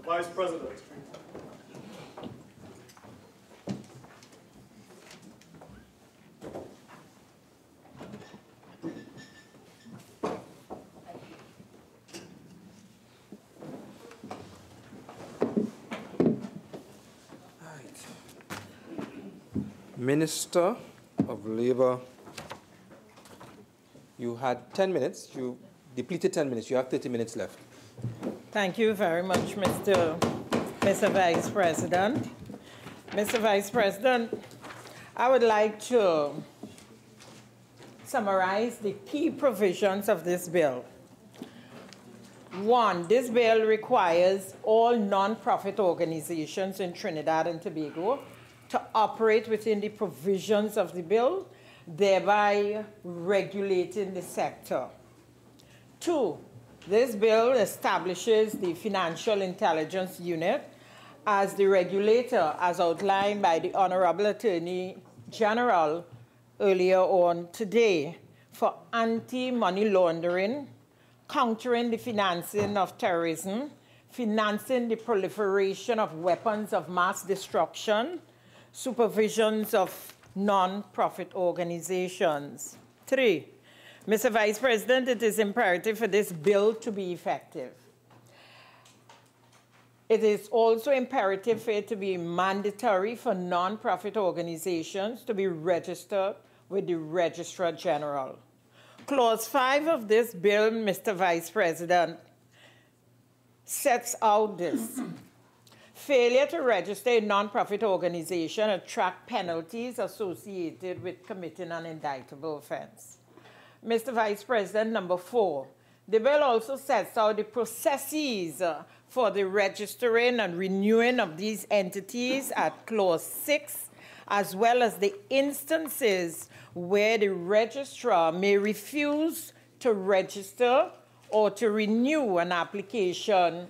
Vice President. Minister of Labor, you had 10 minutes. You depleted 10 minutes. You have 30 minutes left. Thank you very much, Mr. Vice President. Mr. Vice President, I would like to summarize the key provisions of this bill. One, this bill requires all non-profit organizations in Trinidad and Tobago to operate within the provisions of the bill, thereby regulating the sector. Two, this bill establishes the Financial Intelligence Unit as the regulator, as outlined by the Honorable Attorney General earlier on today, for anti-money laundering, countering the financing of terrorism, financing the proliferation of weapons of mass destruction, supervisions of non-profit organizations. Three, Mr. Vice President, it is imperative for this bill to be effective. It is also imperative for it to be mandatory for non-profit organizations to be registered with the Registrar General. Clause 5 of this bill, Mr. Vice President, sets out this. Failure to register a non-profit organization attract penalties associated with committing an indictable offense. Mr. Vice President, number 4, the bill also sets out the processes for the registering and renewing of these entities at Clause 6, as well as the instances where the registrar may refuse to register or to renew an application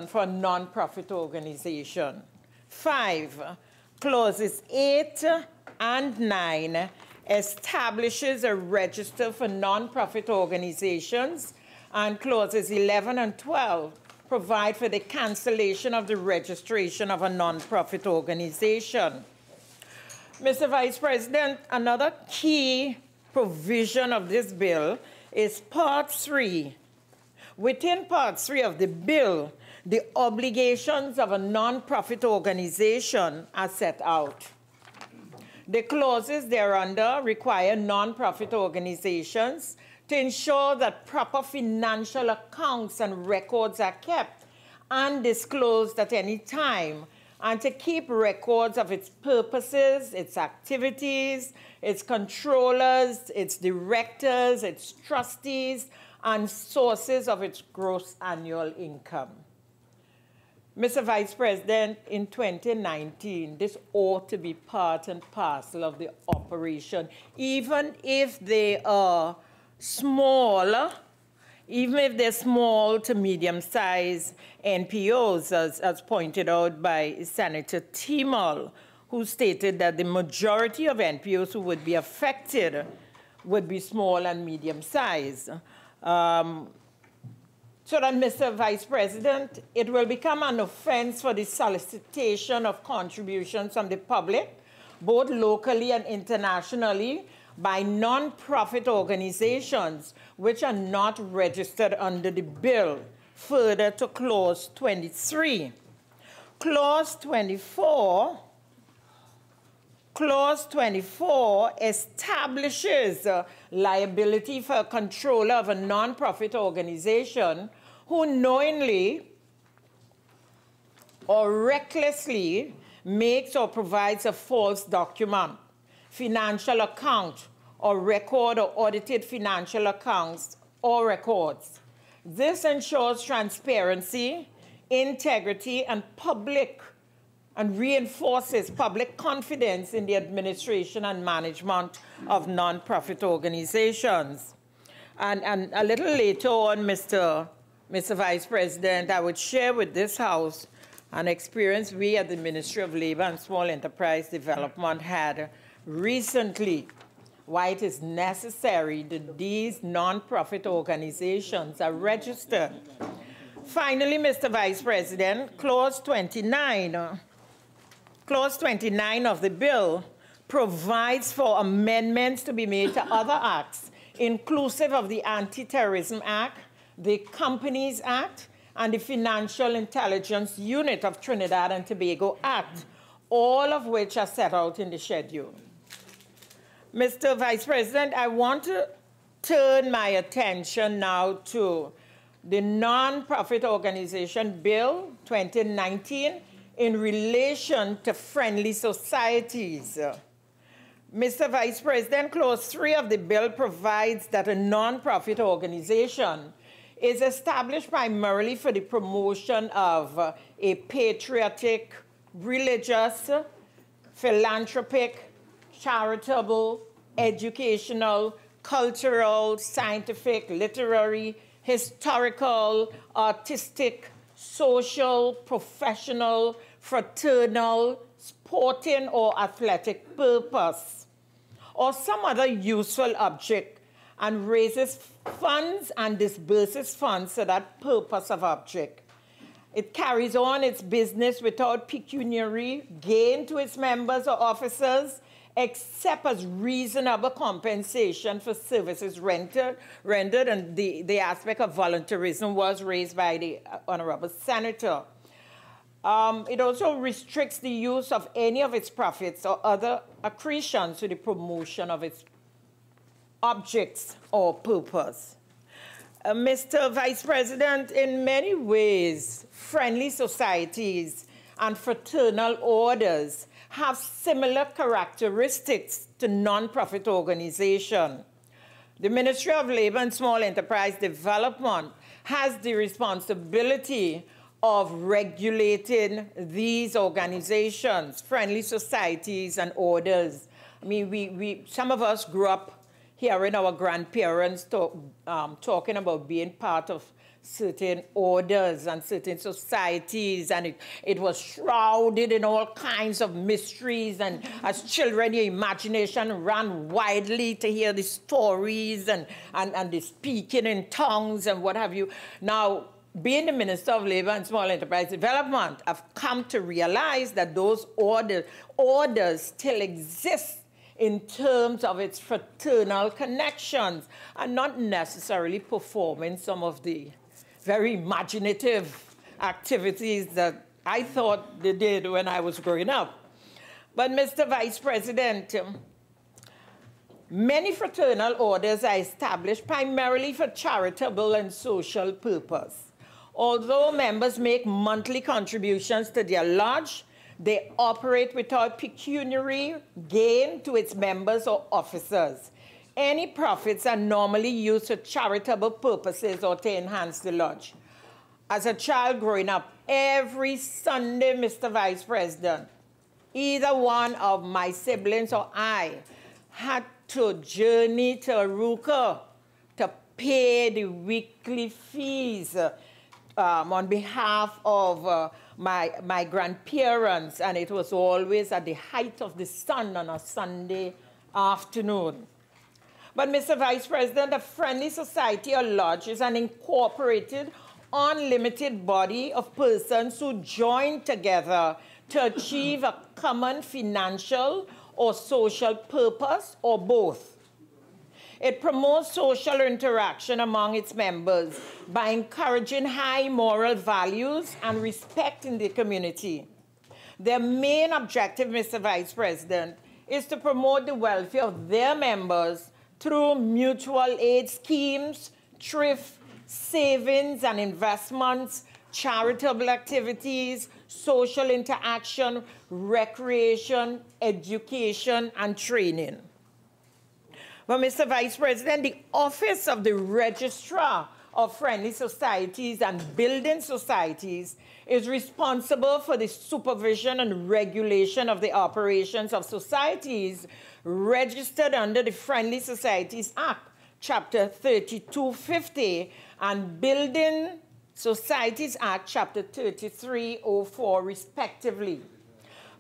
for a non-profit organization. 5, clauses 8 and 9 establishes a register for non-profit organizations, and clauses 11 and 12 provide for the cancellation of the registration of a non-profit organization. Mr. Vice President, another key provision of this bill is Part 3. Within Part 3 of the bill, the obligations of a non-profit organization are set out. The clauses thereunder require non-profit organizations to ensure that proper financial accounts and records are kept and disclosed at any time, and to keep records of its purposes, its activities, its controllers, its directors, its trustees, and sources of its gross annual income. Mr. Vice President, in 2019, this ought to be part and parcel of the operation, even if they are small, even if they're small to medium-sized NPOs, as pointed out by Senator Timol, who stated that the majority of NPOs who would be affected would be small and medium-sized. So that, Mr. Vice President, it will become an offense for the solicitation of contributions from the public, both locally and internationally, by non-profit organizations which are not registered under the bill. Further to Clause 23. Clause 24 establishes liability for a controller of a non-profit organization who knowingly or recklessly makes or provides a false document, financial account, or record or audited financial accounts or records. This ensures transparency, integrity, and reinforces public confidence in the administration and management of non-profit organizations. And a little later on, Mr. Vice President, I would share with this House an experience we at the Ministry of Labor and Small Enterprise Development had recently, why it is necessary that these non-profit organizations are registered. Finally, Mr. Vice President, Clause 29. Clause 29 of the bill provides for amendments to be made to other acts, inclusive of the Anti-Terrorism Act, the Companies Act, and the Financial Intelligence Unit of Trinidad and Tobago Act, all of which are set out in the schedule. Mr. Vice President, I want to turn my attention now to the Non-Profit Organization Bill 2019 in relation to friendly societies. Mr. Vice President, Clause 3 of the bill provides that a non-profit organization is established primarily for the promotion of a patriotic, religious, philanthropic, charitable, educational, cultural, scientific, literary, historical, artistic, social, professional, fraternal, sporting, or athletic purpose, or some other useful object, and raises funds and disburses funds for that purpose of object. It carries on its business without pecuniary gain to its members or officers, except as reasonable compensation for services rendered, and the aspect of voluntarism was raised by the Honorable Senator. It also restricts the use of any of its profits or other accretions to the promotion of its objects or purpose. Mr. Vice President, in many ways, friendly societies and fraternal orders have similar characteristics to non-profit organizations. The Ministry of Labor and Small Enterprise Development has the responsibility of regulating these organizations, friendly societies and orders. I mean, some of us grew up hearing our grandparents talking about being part of certain orders and certain societies, and it was shrouded in all kinds of mysteries, and as children, your imagination ran widely to hear the stories and the speaking in tongues and what have you. Now, being the Minister of Labor and Small Enterprise Development, I've come to realize that those orders still exist in terms of its fraternal connections, and not necessarily performing some of the very imaginative activities that I thought they did when I was growing up. But Mr. Vice President, many fraternal orders are established primarily for charitable and social purpose. Although members make monthly contributions to their lodge, they operate without pecuniary gain to its members or officers. Any profits are normally used for charitable purposes or to enhance the lodge. As a child growing up, every Sunday, Mr. Vice President, either one of my siblings or I had to journey to Aruca to pay the weekly fees on behalf of my grandparents, and it was always at the height of the sun on a Sunday afternoon. But, Mr. Vice President, a friendly society or lodge is an incorporated, unlimited body of persons who join together to achieve a common financial or social purpose, or both. It promotes social interaction among its members by encouraging high moral values and respect in the community. Their main objective, Mr. Vice President, is to promote the welfare of their members through mutual aid schemes, thrift, savings and investments, charitable activities, social interaction, recreation, education, and training. Well, Mr. Vice President, the Office of the Registrar of Friendly Societies and Building Societies is responsible for the supervision and regulation of the operations of societies registered under the Friendly Societies Act, Chapter 3250, and Building Societies Act, Chapter 3304, respectively.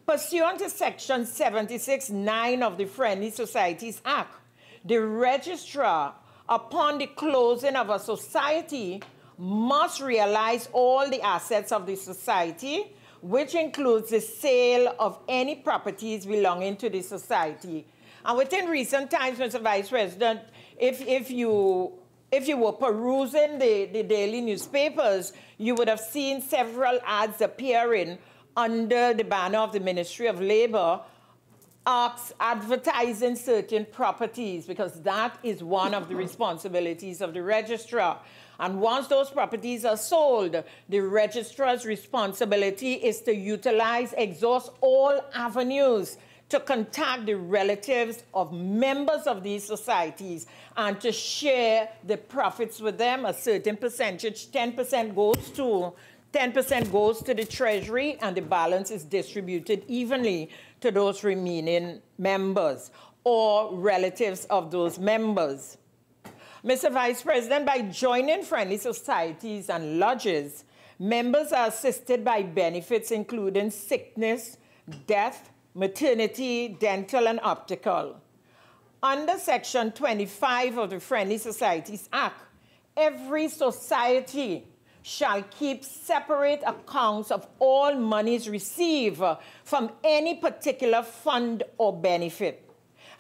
Pursuant to Section 76(9) of the Friendly Societies Act, the registrar, upon the closing of a society, must realize all the assets of the society, which includes the sale of any properties belonging to the society. And within recent times, Mr. Vice President, if you were perusing the daily newspapers, you would have seen several ads appearing under the banner of the Ministry of Labor, advertising certain properties, because that is one of the responsibilities of the registrar. And once those properties are sold, the registrar's responsibility is to exhaust all avenues to contact the relatives of members of these societies and to share the profits with them. A certain percentage, 10% goes to the Treasury, and the balance is distributed evenly to those remaining members or relatives of those members. Mr. Vice President, by joining friendly societies and lodges, members are assisted by benefits including sickness, death, maternity, dental, and optical. Under Section 25 of the Friendly Societies Act, every society shall keep separate accounts of all monies received from any particular fund or benefit.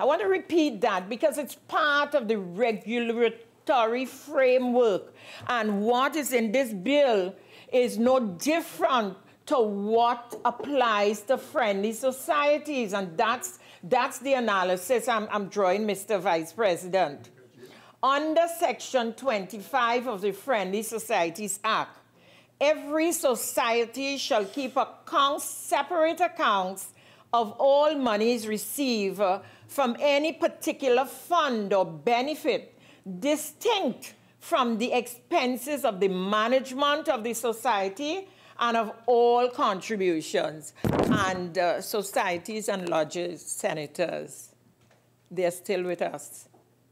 I want to repeat that because it's part of the regulatory framework, and what is in this bill is no different to what applies to friendly societies, and that's the analysis I'm drawing, Mr. Vice President. Under Section 25 of the Friendly Societies Act, every society shall keep separate accounts of all monies received from any particular fund or benefit, distinct from the expenses of the management of the society and of all contributions. And societies and lodges, senators, they're still with us.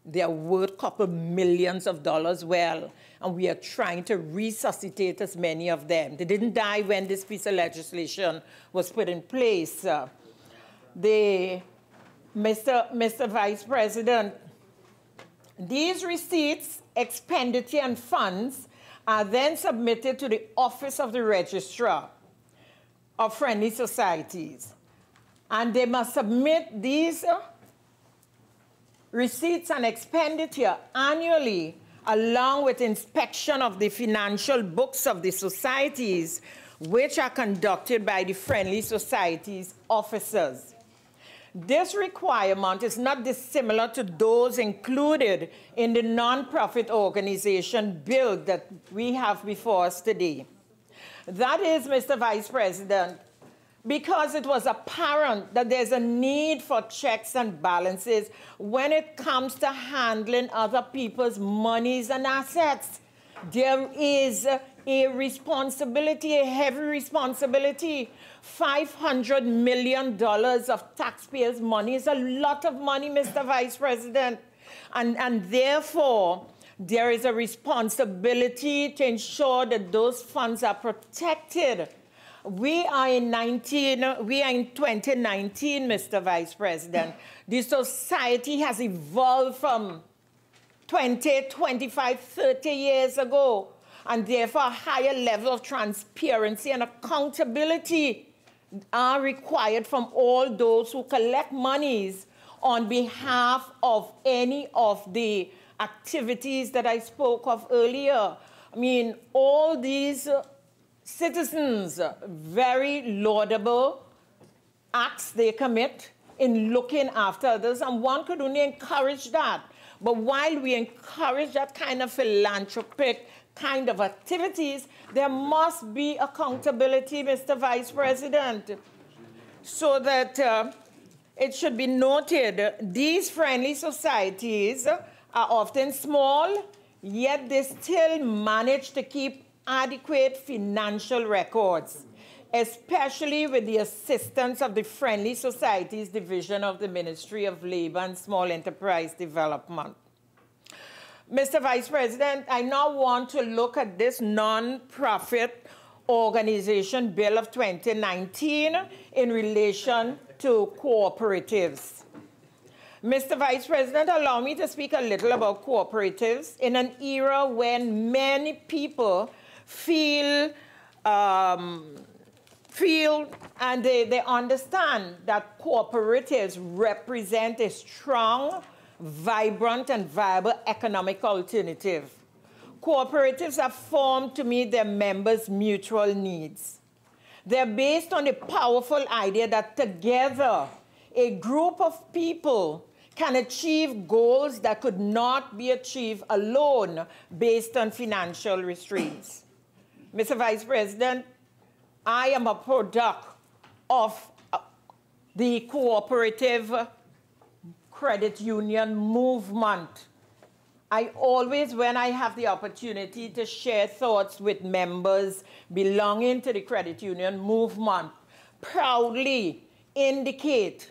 They're worth a couple millions of dollars well, and we are trying to resuscitate as many of them. They didn't die when this piece of legislation was put in place. Mr. Vice President, these receipts, expenditure, and funds are then submitted to the Office of the Registrar of Friendly Societies. And they must submit these receipts and expenditure annually, along with inspection of the financial books of the societies, which are conducted by the Friendly Societies officers. This requirement is not dissimilar to those included in the nonprofit organization bill that we have before us today. That is, Mr. Vice President, because it was apparent that there's a need for checks and balances when it comes to handling other people's monies and assets. There is a responsibility, a heavy responsibility. $500 million of taxpayers' money is a lot of money, Mr. Vice President. And therefore, there is a responsibility to ensure that those funds are protected. We are in 2019, Mr. Vice President. The society has evolved from 20, 25, 30 years ago, and therefore a higher level of transparency and accountability are required from all those who collect monies on behalf of any of the activities that I spoke of earlier. I mean, all these citizens, very laudable acts they commit in looking after others, and one could only encourage that. But while we encourage that kind of philanthropic kind of activities, there must be accountability, Mr. Vice President, so that it should be noted these friendly societies are often small, yet they still manage to keep adequate financial records, especially with the assistance of the Friendly Societies Division of the Ministry of Labor and Small Enterprise Development. Mr. Vice President, I now want to look at this non-profit organization bill of 2019 in relation to cooperatives. Mr. Vice President, allow me to speak a little about cooperatives in an era when many people feel and they understand that cooperatives represent a strong, vibrant, and viable economic alternative. Cooperatives are formed to meet their members' mutual needs. They're based on the powerful idea that together, a group of people can achieve goals that could not be achieved alone based on financial restraints. Mr. Vice President, I am a product of the cooperative credit union movement. I always, when I have the opportunity to share thoughts with members belonging to the credit union movement, proudly indicate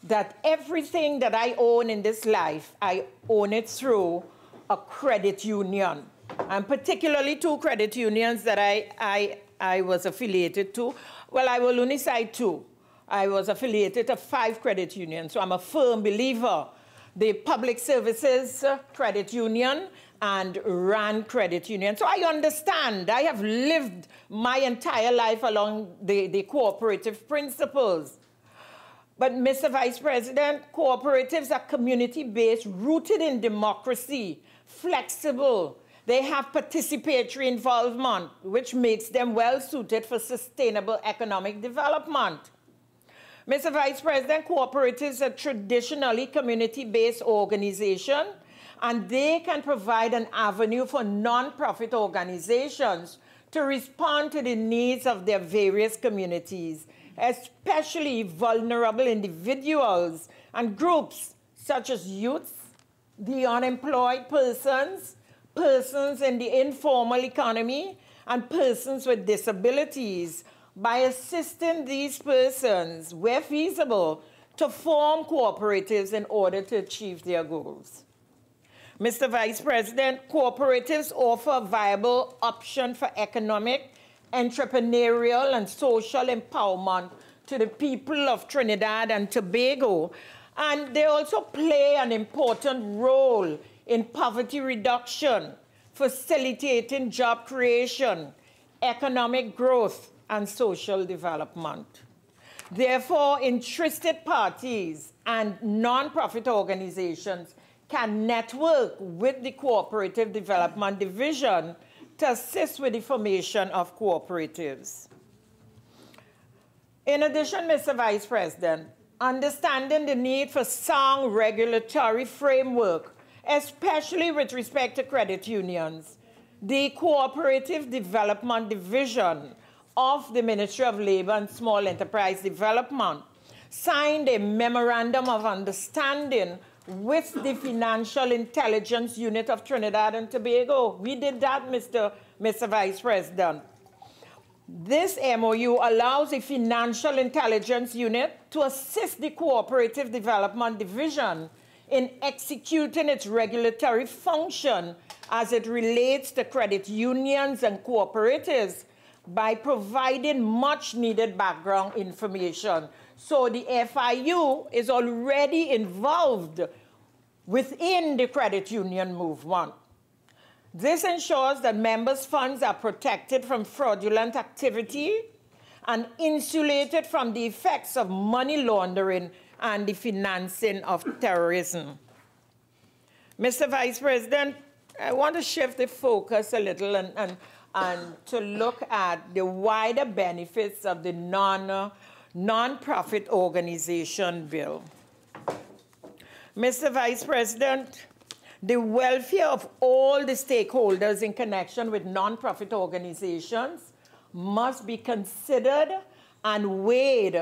that everything that I own in this life, I own it through a credit union. And particularly two credit unions that I was affiliated to. Well, I will only cite two. I was affiliated to 5 credit unions, so I'm a firm believer. The Public Services Credit Union and RAN Credit Union. So I understand. I have lived my entire life along the cooperative principles. But, Mr. Vice President, cooperatives are community-based, rooted in democracy, flexible. They have participatory involvement, which makes them well-suited for sustainable economic development. Mr. Vice President, cooperatives are traditionally community-based organizations, and they can provide an avenue for non-profit organizations to respond to the needs of their various communities, especially vulnerable individuals and groups such as youths, the unemployed persons, persons in the informal economy, and persons with disabilities, by assisting these persons, where feasible, to form cooperatives in order to achieve their goals. Mr. Vice President, cooperatives offer a viable option for economic, entrepreneurial, and social empowerment to the people of Trinidad and Tobago, and they also play an important role in poverty reduction, facilitating job creation, economic growth, and social development. Therefore, interested parties and non-profit organizations can network with the Cooperative Development Division to assist with the formation of cooperatives. In addition, Mr. Vice President, understanding the need for sound regulatory framework, especially with respect to credit unions, the Cooperative Development Division of the Ministry of Labor and Small Enterprise Development signed a memorandum of understanding with the Financial Intelligence Unit of Trinidad and Tobago. We did that, Mr. Vice President. This MOU allows the Financial Intelligence Unit to assist the Cooperative Development Division in executing its regulatory function as it relates to credit unions and cooperatives by providing much-needed background information. So the FIU is already involved within the credit union movement. This ensures that members' funds are protected from fraudulent activity and insulated from the effects of money laundering and the financing of terrorism. Mr. Vice President, I want to shift the focus a little and to look at the wider benefits of the non-profit organization bill. Mr. Vice President, the welfare of all the stakeholders in connection with non-profit organizations must be considered and weighed,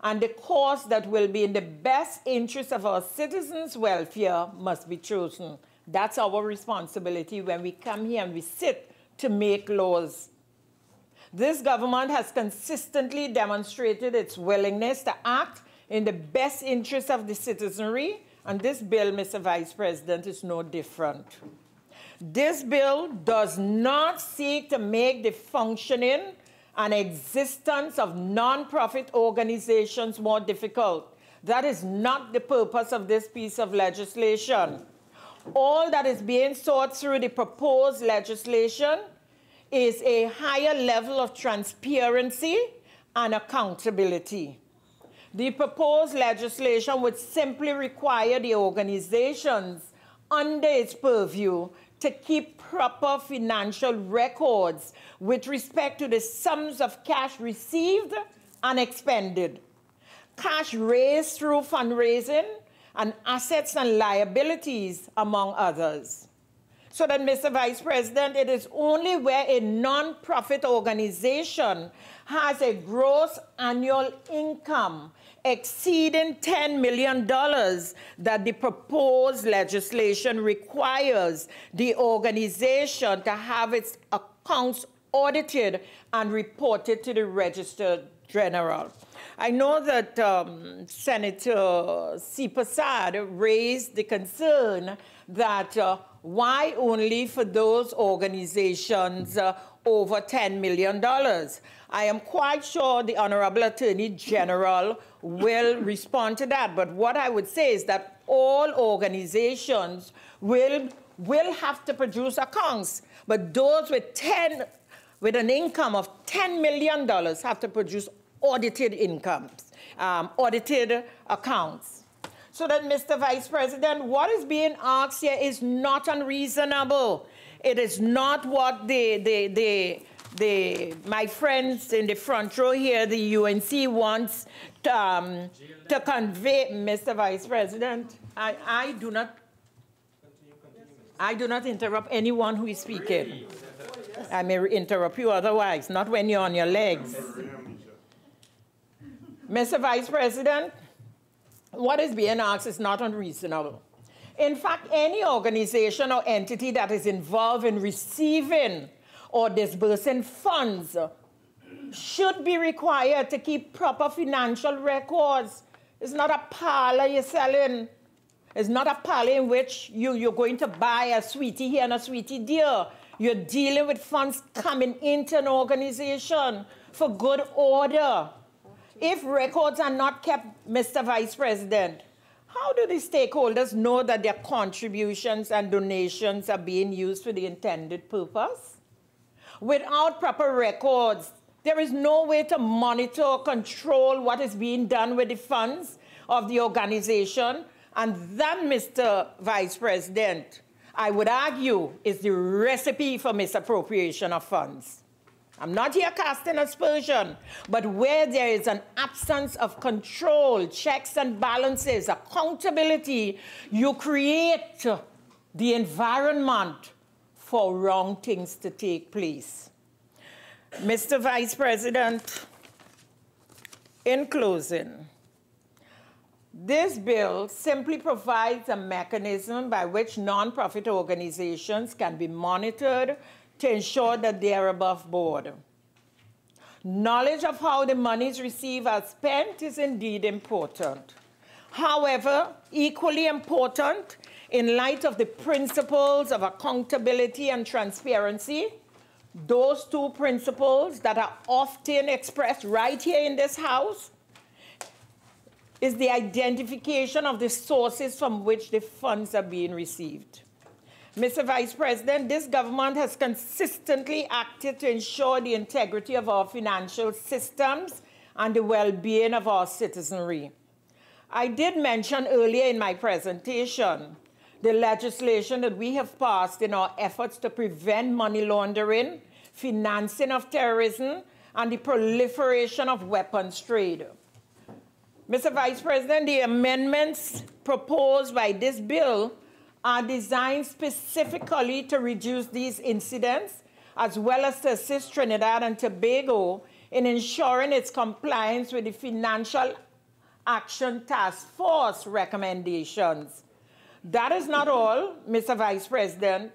and the course that will be in the best interest of our citizens' welfare must be chosen. That's our responsibility when we come here and we sit to make laws. This government has consistently demonstrated its willingness to act in the best interest of the citizenry, and this bill, Mr. Vice President, is no different. This bill does not seek to make the functioning and existence of non-profit organizations more difficult. That is not the purpose of this piece of legislation. All that is being sought through the proposed legislation is a higher level of transparency and accountability. The proposed legislation would simply require the organizations under its purview to keep proper financial records with respect to the sums of cash received and expended, cash raised through fundraising, and assets and liabilities, among others. So that, Mr. Vice President, it is only where a non-profit organization has a gross annual income exceeding $10 million that the proposed legislation requires the organization to have its accounts audited and reported to the Register General. I know that Senator C. Prasad raised the concern that why only for those organizations over $10 million? I am quite sure the Honorable Attorney General will respond to that. But what I would say is that all organizations will have to produce accounts. But those with an income of $10 million have to produce audited incomes, audited accounts. So that, Mr. Vice President, what is being asked here is not unreasonable. It is not what my friends in the front row here, the UNC wants to convey. Mr. Vice President, I do not interrupt anyone who is speaking. I may interrupt you otherwise, not when you're on your legs. Mr. Vice President, what is being asked is not unreasonable. In fact, any organization or entity that is involved in receiving or disbursing funds should be required to keep proper financial records. It's not a parlor you're selling. It's not a parlor in which you're going to buy a sweetie here and a sweetie there. You're dealing with funds coming into an organization for good order. If records are not kept, Mr. Vice President, how do the stakeholders know that their contributions and donations are being used for the intended purpose? Without proper records, there is no way to monitor or control what is being done with the funds of the organization. And that, Mr. Vice President, I would argue is the recipe for misappropriation of funds. I'm not here casting aspersion, but where there is an absence of control, checks and balances, accountability, you create the environment for wrong things to take place. Mr. Vice President, in closing, this bill simply provides a mechanism by which nonprofit organizations can be monitored to ensure that they are above board. Knowledge of how the monies received are spent is indeed important. However, equally important, in light of the principles of accountability and transparency, those two principles that are often expressed right here in this House, is the identification of the sources from which the funds are being received. Mr. Vice President, this government has consistently acted to ensure the integrity of our financial systems and the well-being of our citizenry. I did mention earlier in my presentation the legislation that we have passed in our efforts to prevent money laundering, financing of terrorism, and the proliferation of weapons trade. Mr. Vice President, the amendments proposed by this bill are designed specifically to reduce these incidents, as well as to assist Trinidad and Tobago in ensuring its compliance with the Financial Action Task Force recommendations. That is not all, Mr. Vice President.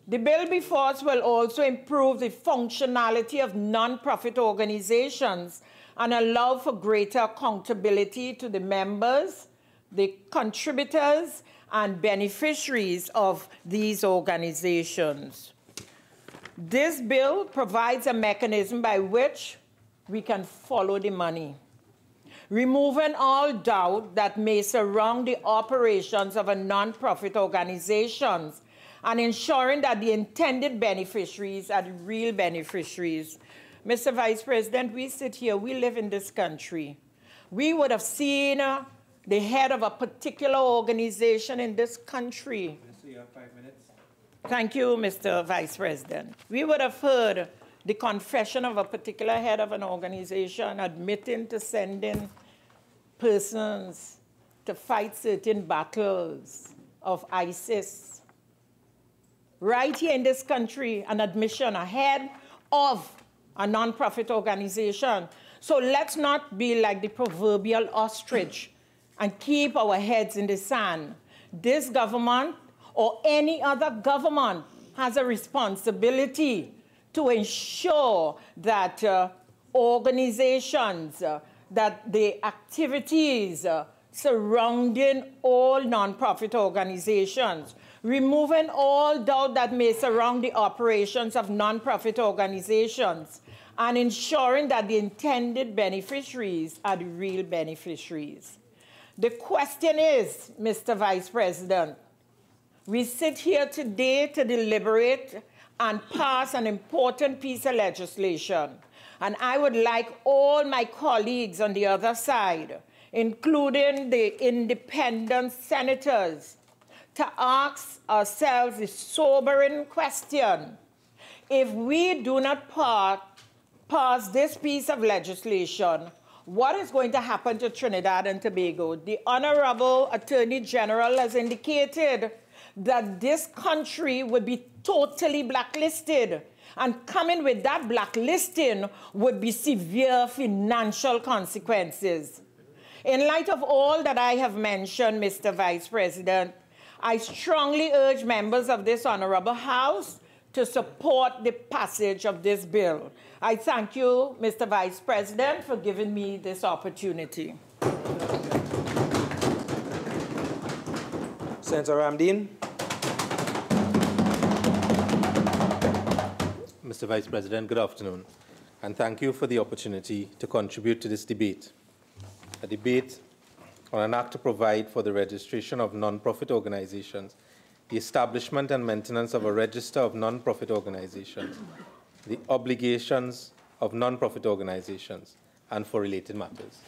The bill before us will also improve the functionality of non-profit organizations and allow for greater accountability to the members, the contributors, and beneficiaries of these organizations. This bill provides a mechanism by which we can follow the money. removing all doubt that may surround the operations of a non-profit organization, and ensuring that the intended beneficiaries are the real beneficiaries. Mr. Vice President, we sit here, we live in this country. We would have seen the head of a particular organization in this country. Minister, you have 5 minutes. Thank you, Mr. Vice President. We would have heard the confession of a particular head of an organization admitting to sending persons to fight certain battles of ISIS. Right here in this country, an admission ahead of a non-profit organization. So let's not be like the proverbial ostrich and keep our heads in the sand. This government or any other government has a responsibility to ensure that organizations, that the activities surrounding all non-profit organizations, removing all doubt that may surround the operations of non-profit organizations, and ensuring that the intended beneficiaries are the real beneficiaries. The question is, Mr. Vice President, we sit here today to deliberate and pass an important piece of legislation. And I would like all my colleagues on the other side, including the independent senators, to ask ourselves the sobering question: if we do not pass this piece of legislation, what is going to happen to Trinidad and Tobago? The Honorable Attorney General has indicated that this country would be totally blacklisted, and coming with that blacklisting would be severe financial consequences. In light of all that I have mentioned, Mr. Vice President, I strongly urge members of this Honorable House to support the passage of this bill. I thank you, Mr. Vice President, for giving me this opportunity. Senator Ramdeen. Mr. Vice President, good afternoon, and thank you for the opportunity to contribute to this debate. A debate on an act to provide for the registration of non-profit organizations, the establishment and maintenance of a register of non-profit organizations, the obligations of non-profit organizations, and for related matters.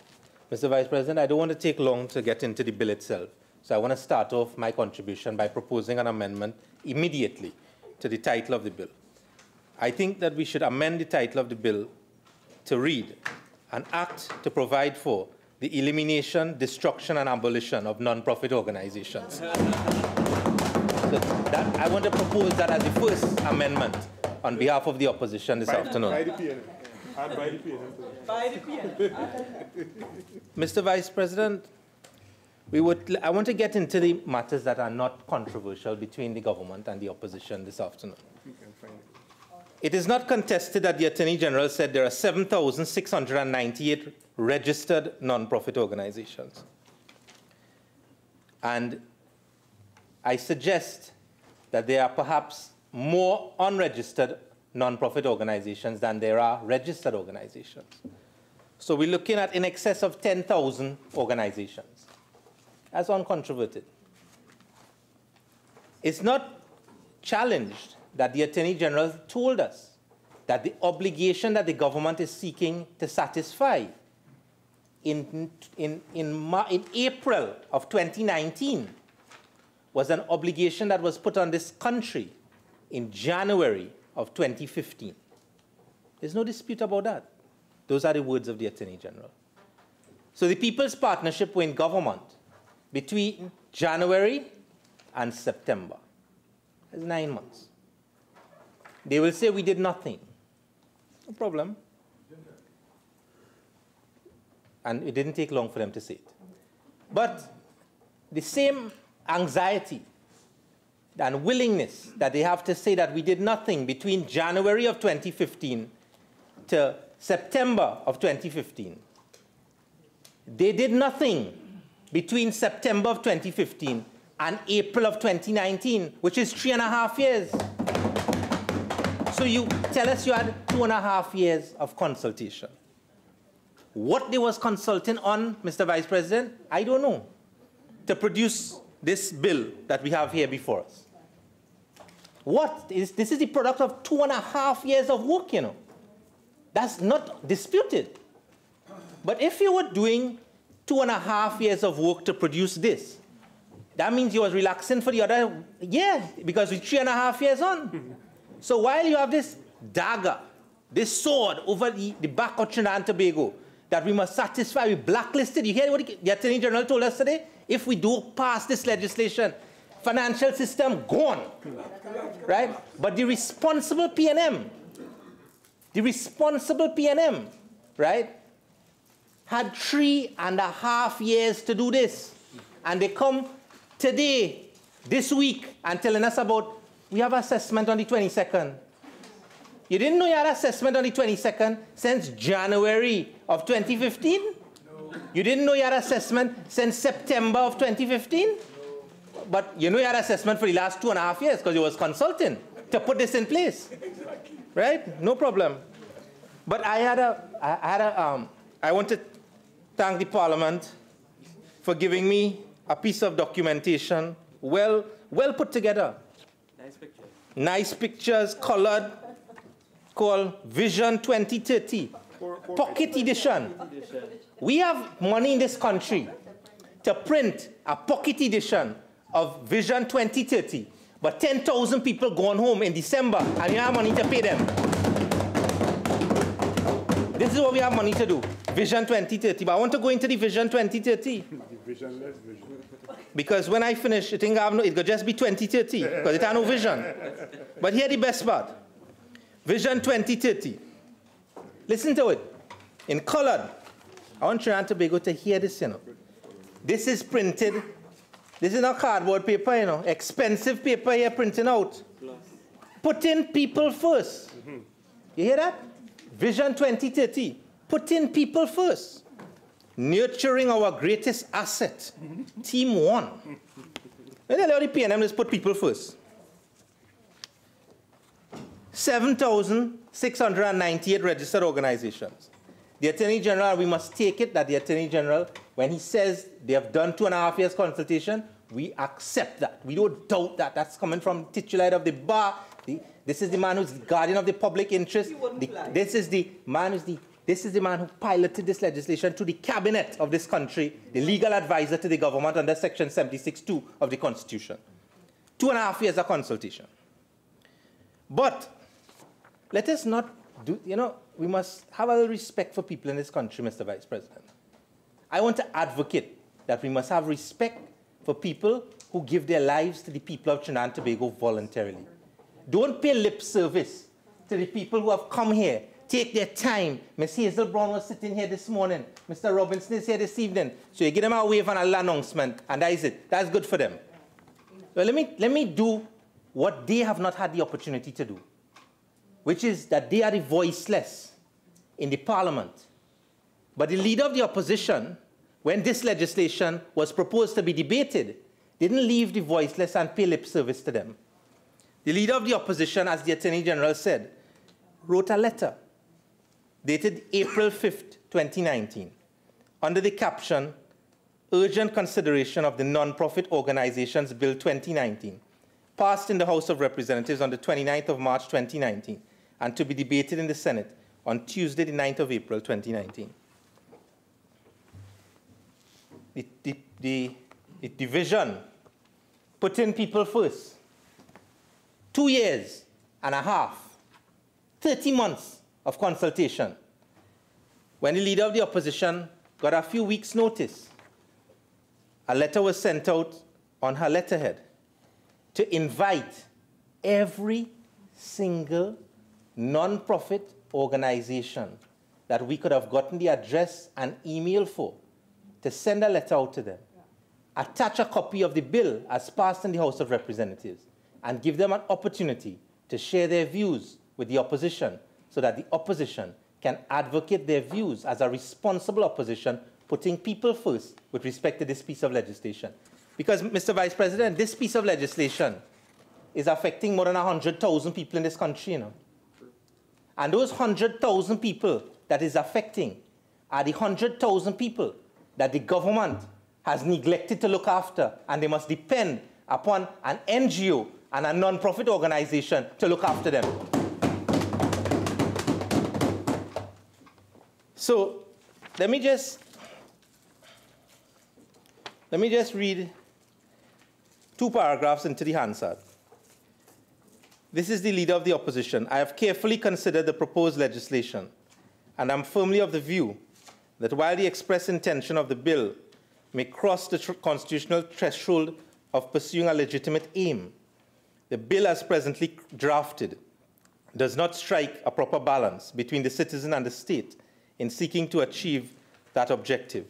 Mr. Vice President, I don't want to take long to get into the bill itself, so I want to start off my contribution by proposing an amendment immediately to the title of the bill. I think that we should amend the title of the bill to read, an act to provide for the elimination, destruction, and abolition of non-profit organizations. So that, I want to propose that as the first amendment on behalf of the opposition this afternoon. Mr. Vice President, I want to get into the matters that are not controversial between the government and the opposition this afternoon. It is not contested that the Attorney General said there are 7,698 registered non-profit organizations. And I suggest that there are perhaps more unregistered non-profit organizations than there are registered organizations. So we're looking at in excess of 10,000 organizations. That's uncontroverted. It's not challenged that the Attorney General told us that the obligation that the government is seeking to satisfy in April of 2019 was an obligation that was put on this country in January of 2015. There's no dispute about that. Those are the words of the Attorney General. So the People's Partnership were in government between January and September. That's 9 months. They will say we did nothing. No problem. And it didn't take long for them to say it. But the same anxiety and willingness that they have to say that we did nothing between January of 2015 to September of 2015. They did nothing between September of 2015 and April of 2019, which is 3.5 years. So you tell us you had 2.5 years of consultation. What they was consulting on, Mr. Vice President, I don't know, to produce this bill that we have here before us. This is the product of 2.5 years of work, you know. That's not disputed. But if you were doing 2.5 years of work to produce this, that means you was relaxing for the other year, because we're 3.5 years on. So while you have this dagger, this sword over the back of Trinidad and Tobago, that we must satisfy, we blacklisted. You hear what the Attorney General told us today? If we do pass this legislation, financial system gone, right? But the responsible PNM, right, had 3.5 years to do this. And they come today, this week, and telling us about, we have assessment on the 22nd. You didn't know you had assessment on the 22nd since January of 2015? No. You didn't know you had assessment since September of 2015? No. But you know you had assessment for the last 2.5 years because you was consulting to put this in place. Exactly. Right? No problem. But I want to thank the Parliament for giving me a piece of documentation, well put together. Nice pictures. Nice pictures, colored, called Vision 2030, pocket edition. We have money in this country to print a pocket edition of Vision 2030, but 10,000 people going home in December, and you have money to pay them. This is what we have money to do, Vision 2030. But I want to go into the Vision 2030. Visionless vision. Because when I finish, I think it could just be 2030, because it has no vision. But here the best part. Vision 2030. Listen to it. In colored. I want Trinidad and Tobago to hear this, you know. This is printed. This is not cardboard paper, you know. Expensive paper here printing out. Putting people first. You hear that? Vision 2030. Putting people first. Nurturing our greatest asset. Team 1. When they allow the PNM, let's put people first. 7,698 registered organizations. The Attorney General, we must take it that the Attorney General, when he says they have done 2.5 years consultation, we accept that. We don't doubt that. That's coming from the titular of the bar. This is the man who's the guardian of the public interest. This is the man who piloted this legislation to the cabinet of this country, the legal advisor to the government under Section 76(2) of the Constitution. 2.5 years of consultation. But let us not do, you know, we must have a little respect for people in this country, Mr. Vice President. I want to advocate that we must have respect for people who give their lives to the people of Trinidad and Tobago voluntarily. Don't pay lip service to the people who have come here, take their time. Ms. Hazel Brown was sitting here this morning. Mr. Robinson is here this evening. So you give them a wave and a little announcement, and that is it. That's good for them. Well, let me do what they have not had the opportunity to do, which is that they are the voiceless in the Parliament. But the leader of the opposition, when this legislation was proposed to be debated, didn't leave the voiceless and pay lip service to them. The leader of the opposition, as the Attorney General said, wrote a letter dated April 5th, 2019, under the caption, Urgent Consideration of the Non-Profit Organizations Bill 2019, passed in the House of Representatives on the 29th of March 2019, and to be debated in the Senate on Tuesday, the 9th of April 2019. The division, putting people first, 2.5 years, 30 months of consultation. When the leader of the opposition got a few weeks' notice, a letter was sent out on her letterhead to invite every single non-profit organization that we could have gotten the address and email for to send a letter out to them, attach a copy of the bill as passed in the House of Representatives, and give them an opportunity to share their views with the opposition so that the opposition can advocate their views as a responsible opposition, putting people first with respect to this piece of legislation. Because, Mr. Vice President, this piece of legislation is affecting more than 100,000 people in this country, you know. And those 100,000 people that is affecting are the 100,000 people that the government has neglected to look after, and they must depend upon an NGO and a non-profit organization to look after them. So let me just read 2 paragraphs into the Hansard. This is the Leader of the Opposition. I have carefully considered the proposed legislation, and I'm firmly of the view that while the express intention of the bill may cross the constitutional threshold of pursuing a legitimate aim, the bill as presently drafted does not strike a proper balance between the citizen and the state in seeking to achieve that objective.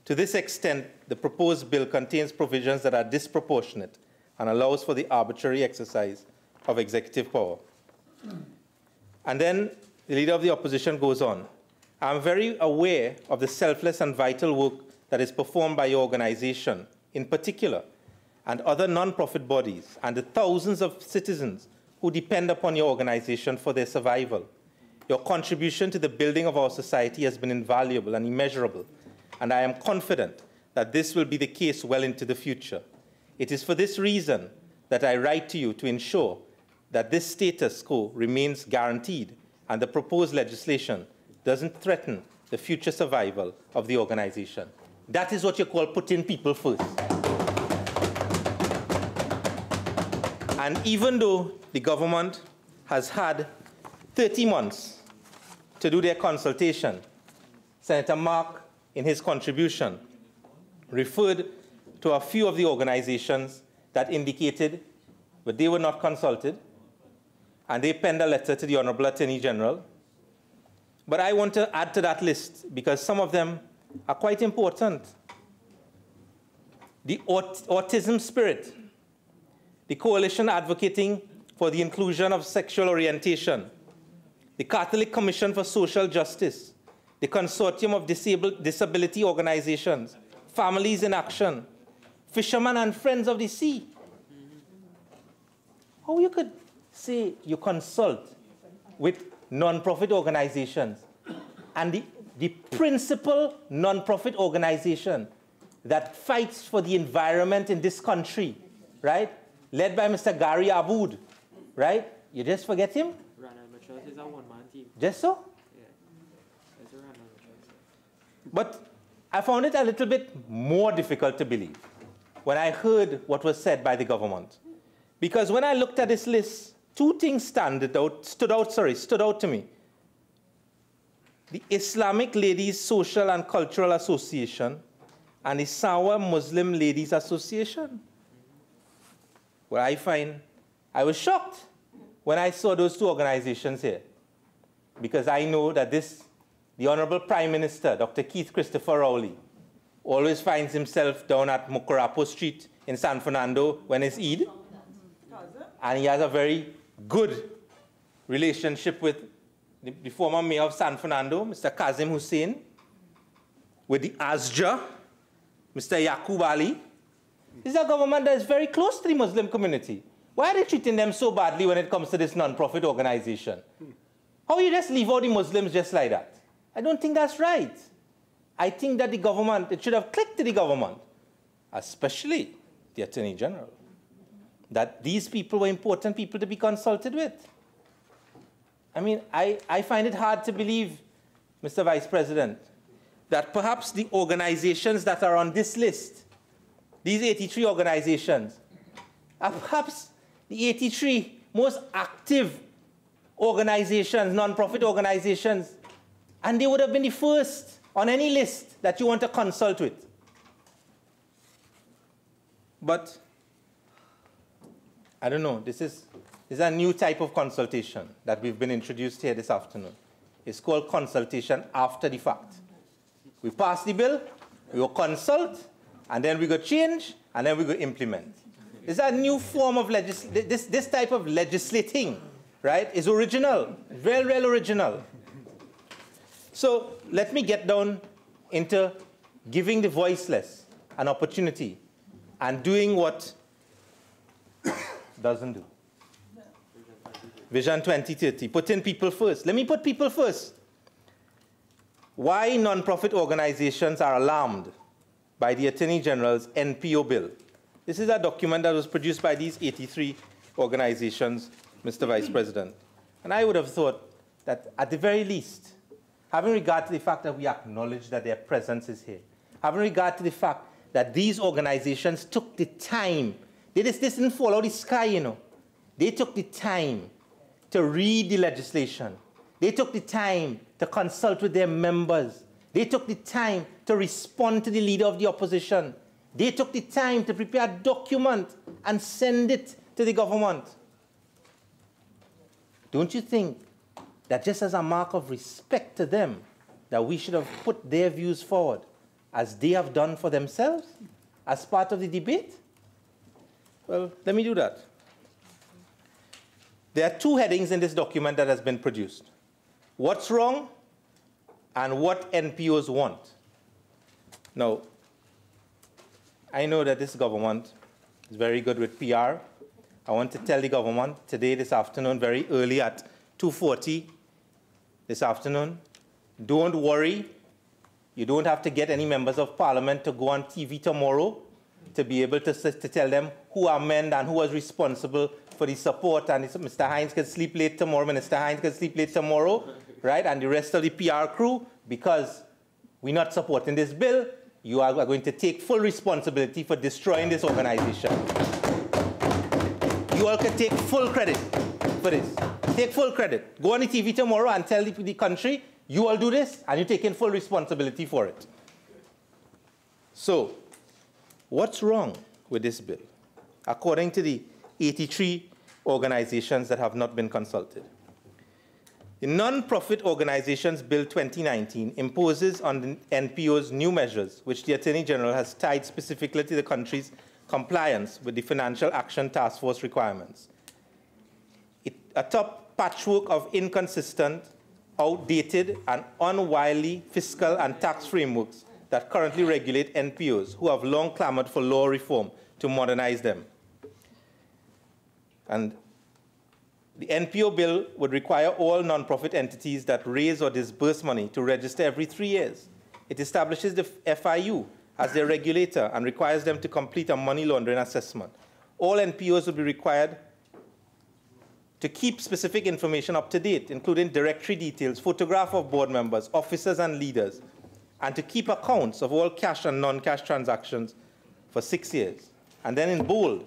To this extent, the proposed bill contains provisions that are disproportionate and allows for the arbitrary exercise of executive power. And then the Leader of the Opposition goes on. I'm very aware of the selfless and vital work that is performed by your organization, in particular, and other non-profit bodies, and the thousands of citizens who depend upon your organization for their survival. Your contribution to the building of our society has been invaluable and immeasurable, and I am confident that this will be the case well into the future. It is for this reason that I write to you to ensure that this status quo remains guaranteed and the proposed legislation doesn't threaten the future survival of the organization. That is what you call putting people first. And even though the government has had 30 months to do their consultation, Senator Mark, in his contribution, referred to a few of the organizations that indicated that they were not consulted, and they penned a letter to the Honorable Attorney General. But I want to add to that list because some of them are quite important. The Autism Spirit, the Coalition Advocating for the Inclusion of Sexual Orientation, the Catholic Commission for Social Justice, the Consortium of Disability Organizations, Families in Action, Fishermen and Friends of the Sea. How you could say you consult with non-profit organizations, and the principal non-profit organization that fights for the environment in this country, right, led by Mr. Gary Aboud, right? You just forget him? Is a one-man team. Just so? Yeah. It's a random choice. But I found it a little bit more difficult to believe when I heard what was said by the government. Because when I looked at this list, 2 things stood out to me. The Islamic Ladies Social and Cultural Association and the Sawa Muslim Ladies Association. Where I was shocked when I saw those 2 organizations here. Because I know that the Honorable Prime Minister, Dr. Keith Christopher Rowley, always finds himself down at Mukurapo Street in San Fernando when it's Eid. And he has a very good relationship with the former mayor of San Fernando, Mr. Kazim Hussein, with the Asja, Mr. Yaqub Ali. This is a government that is very close to the Muslim community. Why are they treating them so badly when it comes to this non-profit organization? How you just leave all the Muslims just like that? I don't think that's right. I think that the government, it should have clicked to the government, especially the Attorney General, that these people were important people to be consulted with. I mean, I find it hard to believe, Mr. Vice President, that perhaps the organizations that are on this list, these 83 organizations, are perhaps the 83 most active organizations, non-profit organizations, and they would have been the first on any list that you want to consult with. But I don't know, this is a new type of consultation that we've been introduced here this afternoon. It's called consultation after the fact. We pass the bill, we will consult, and then we go change, and then we go implement. It's a new form of this type of legislating, right, is original, real original. So let me get down into giving the voiceless an opportunity and doing what doesn't do. Vision 2030, putting people first. Let me put people first. why non-profit organizations are alarmed by the Attorney General's NPO bill. This is a document that was produced by these 83 organizations, Mr. Vice President. And I would have thought that at the very least, having regard to the fact that we acknowledge that their presence is here, having regard to the fact that these organizations took the time, this didn't fall out of the sky, you know. They took the time to read the legislation. They took the time to consult with their members. They took the time to respond to the leader of the opposition. They took the time to prepare a document and send it to the government. Don't you think that just as a mark of respect to them, that we should have put their views forward as they have done for themselves as part of the debate? Well, let me do that. There are two headings in this document that has been produced. What's wrong and what NPOs want. Now, I know that this government is very good with PR. I want to tell the government today, this afternoon, very early at 2:40 this afternoon, don't worry. You don't have to get any members of parliament to go on TV tomorrow to be able to tell them who amended and who was responsible for the support. And Mr. Hines can sleep late tomorrow, Minister Hines can sleep late tomorrow, right? And the rest of the PR crew, because we're not supporting this bill, you are going to take full responsibility for destroying this organization. You all can take full credit for this. Take full credit. Go on the TV tomorrow and tell the country, you all do this, and you're taking full responsibility for it. So, what's wrong with this bill? According to the 83 organizations that have not been consulted. The Non-Profit Organizations Bill 2019 imposes on the NPOs new measures, which the Attorney General has tied specifically to the country's compliance with the Financial Action Task Force requirements. A top patchwork of inconsistent, outdated, and unwieldy fiscal and tax frameworks that currently regulate NPOs, who have long clamored for law reform to modernize them. And the NPO bill would require all non-profit entities that raise or disburse money to register every 3 years. It establishes the FIU as their regulator and requires them to complete a money laundering assessment. All NPOs would be required to keep specific information up to date, including directory details, photograph of board members, officers, and leaders, and to keep accounts of all cash and non-cash transactions for 6 years. And then in bold,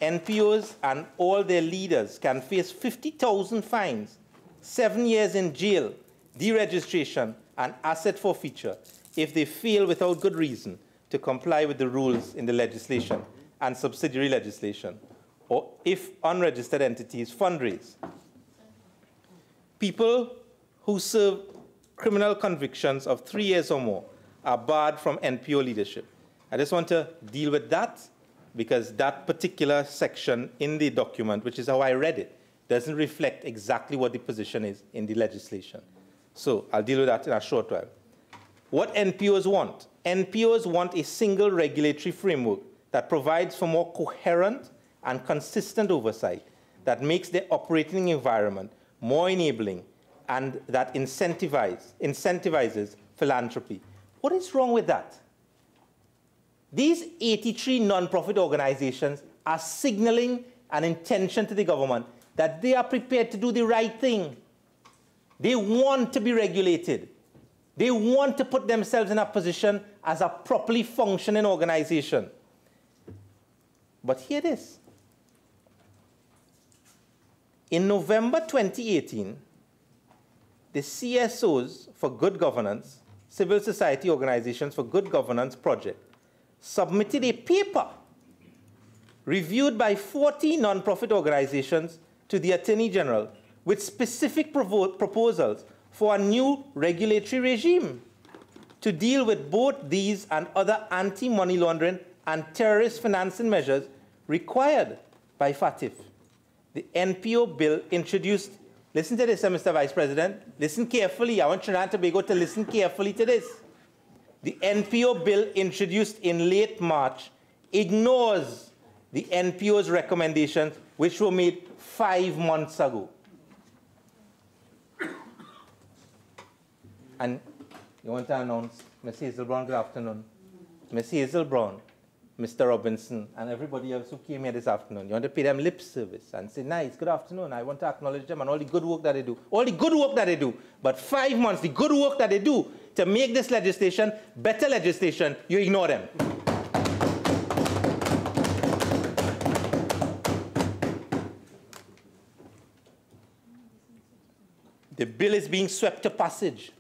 NPOs and all their leaders can face 50,000 fines, 7 years in jail, deregistration, and asset forfeiture if they fail without good reason to comply with the rules in the legislation and subsidiary legislation, or if unregistered entities fundraise. People who serve criminal convictions of 3 years or more are barred from NPO leadership. I just want to deal with that, because that particular section in the document, which is how I read it, doesn't reflect exactly what the position is in the legislation. So I'll deal with that in a short while. What NPOs want? NPOs want a single regulatory framework that provides for more coherent and consistent oversight, that makes their operating environment more enabling, and that incentivizes philanthropy. What is wrong with that? These 83 non-profit organizations are signaling an intention to the government that they are prepared to do the right thing. They want to be regulated. They want to put themselves in a position as a properly functioning organization. But here it is. In November 2018, the CSOs for Good Governance, Civil Society Organizations for Good Governance Project, submitted a paper reviewed by 40 non-profit organizations to the Attorney General with specific proposals for a new regulatory regime to deal with both these and other anti-money laundering and terrorist financing measures required by FATF. The NPO bill introduced, listen to this, Mr. Vice President, listen carefully. I want Trinidad and Tobago to listen carefully to this. The NPO bill introduced in late March ignores the NPO's recommendations, which were made 5 months ago. And You want to announce Ms. Hazel Brown, good afternoon. Ms. Hazel Brown, Mr. Robinson, and everybody else who came here this afternoon. You want to pay them lip service and say, nice, good afternoon. I want to acknowledge them and all the good work that they do. All the good work that they do. But 5 months, the good work that they do to make this legislation better legislation, you ignore them. The bill is being swept to passage,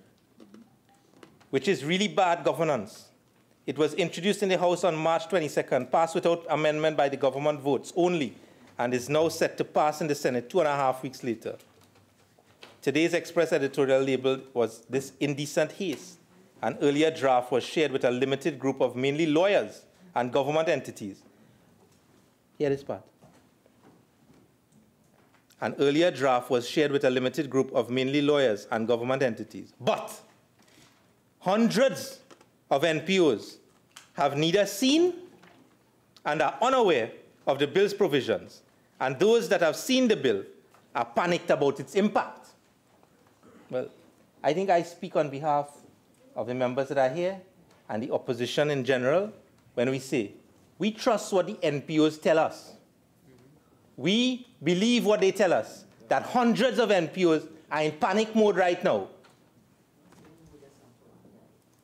which is really bad governance. It was introduced in the House on March 22nd, passed without amendment by the government votes only, and is now set to pass in the Senate 2.5 weeks later. Today's Express editorial label was "This indecent haste." An earlier draft was shared with a limited group of mainly lawyers and government entities. Here is part. An earlier draft was shared with a limited group of mainly lawyers and government entities. But hundreds of NPOs have neither seen and are unaware of the bill's provisions, and those that have seen the bill are panicked about its impact. Well, I think I speak on behalf of the members that are here and the opposition in general when we say we trust what the NPOs tell us. We believe what they tell us, that hundreds of NPOs are in panic mode right now.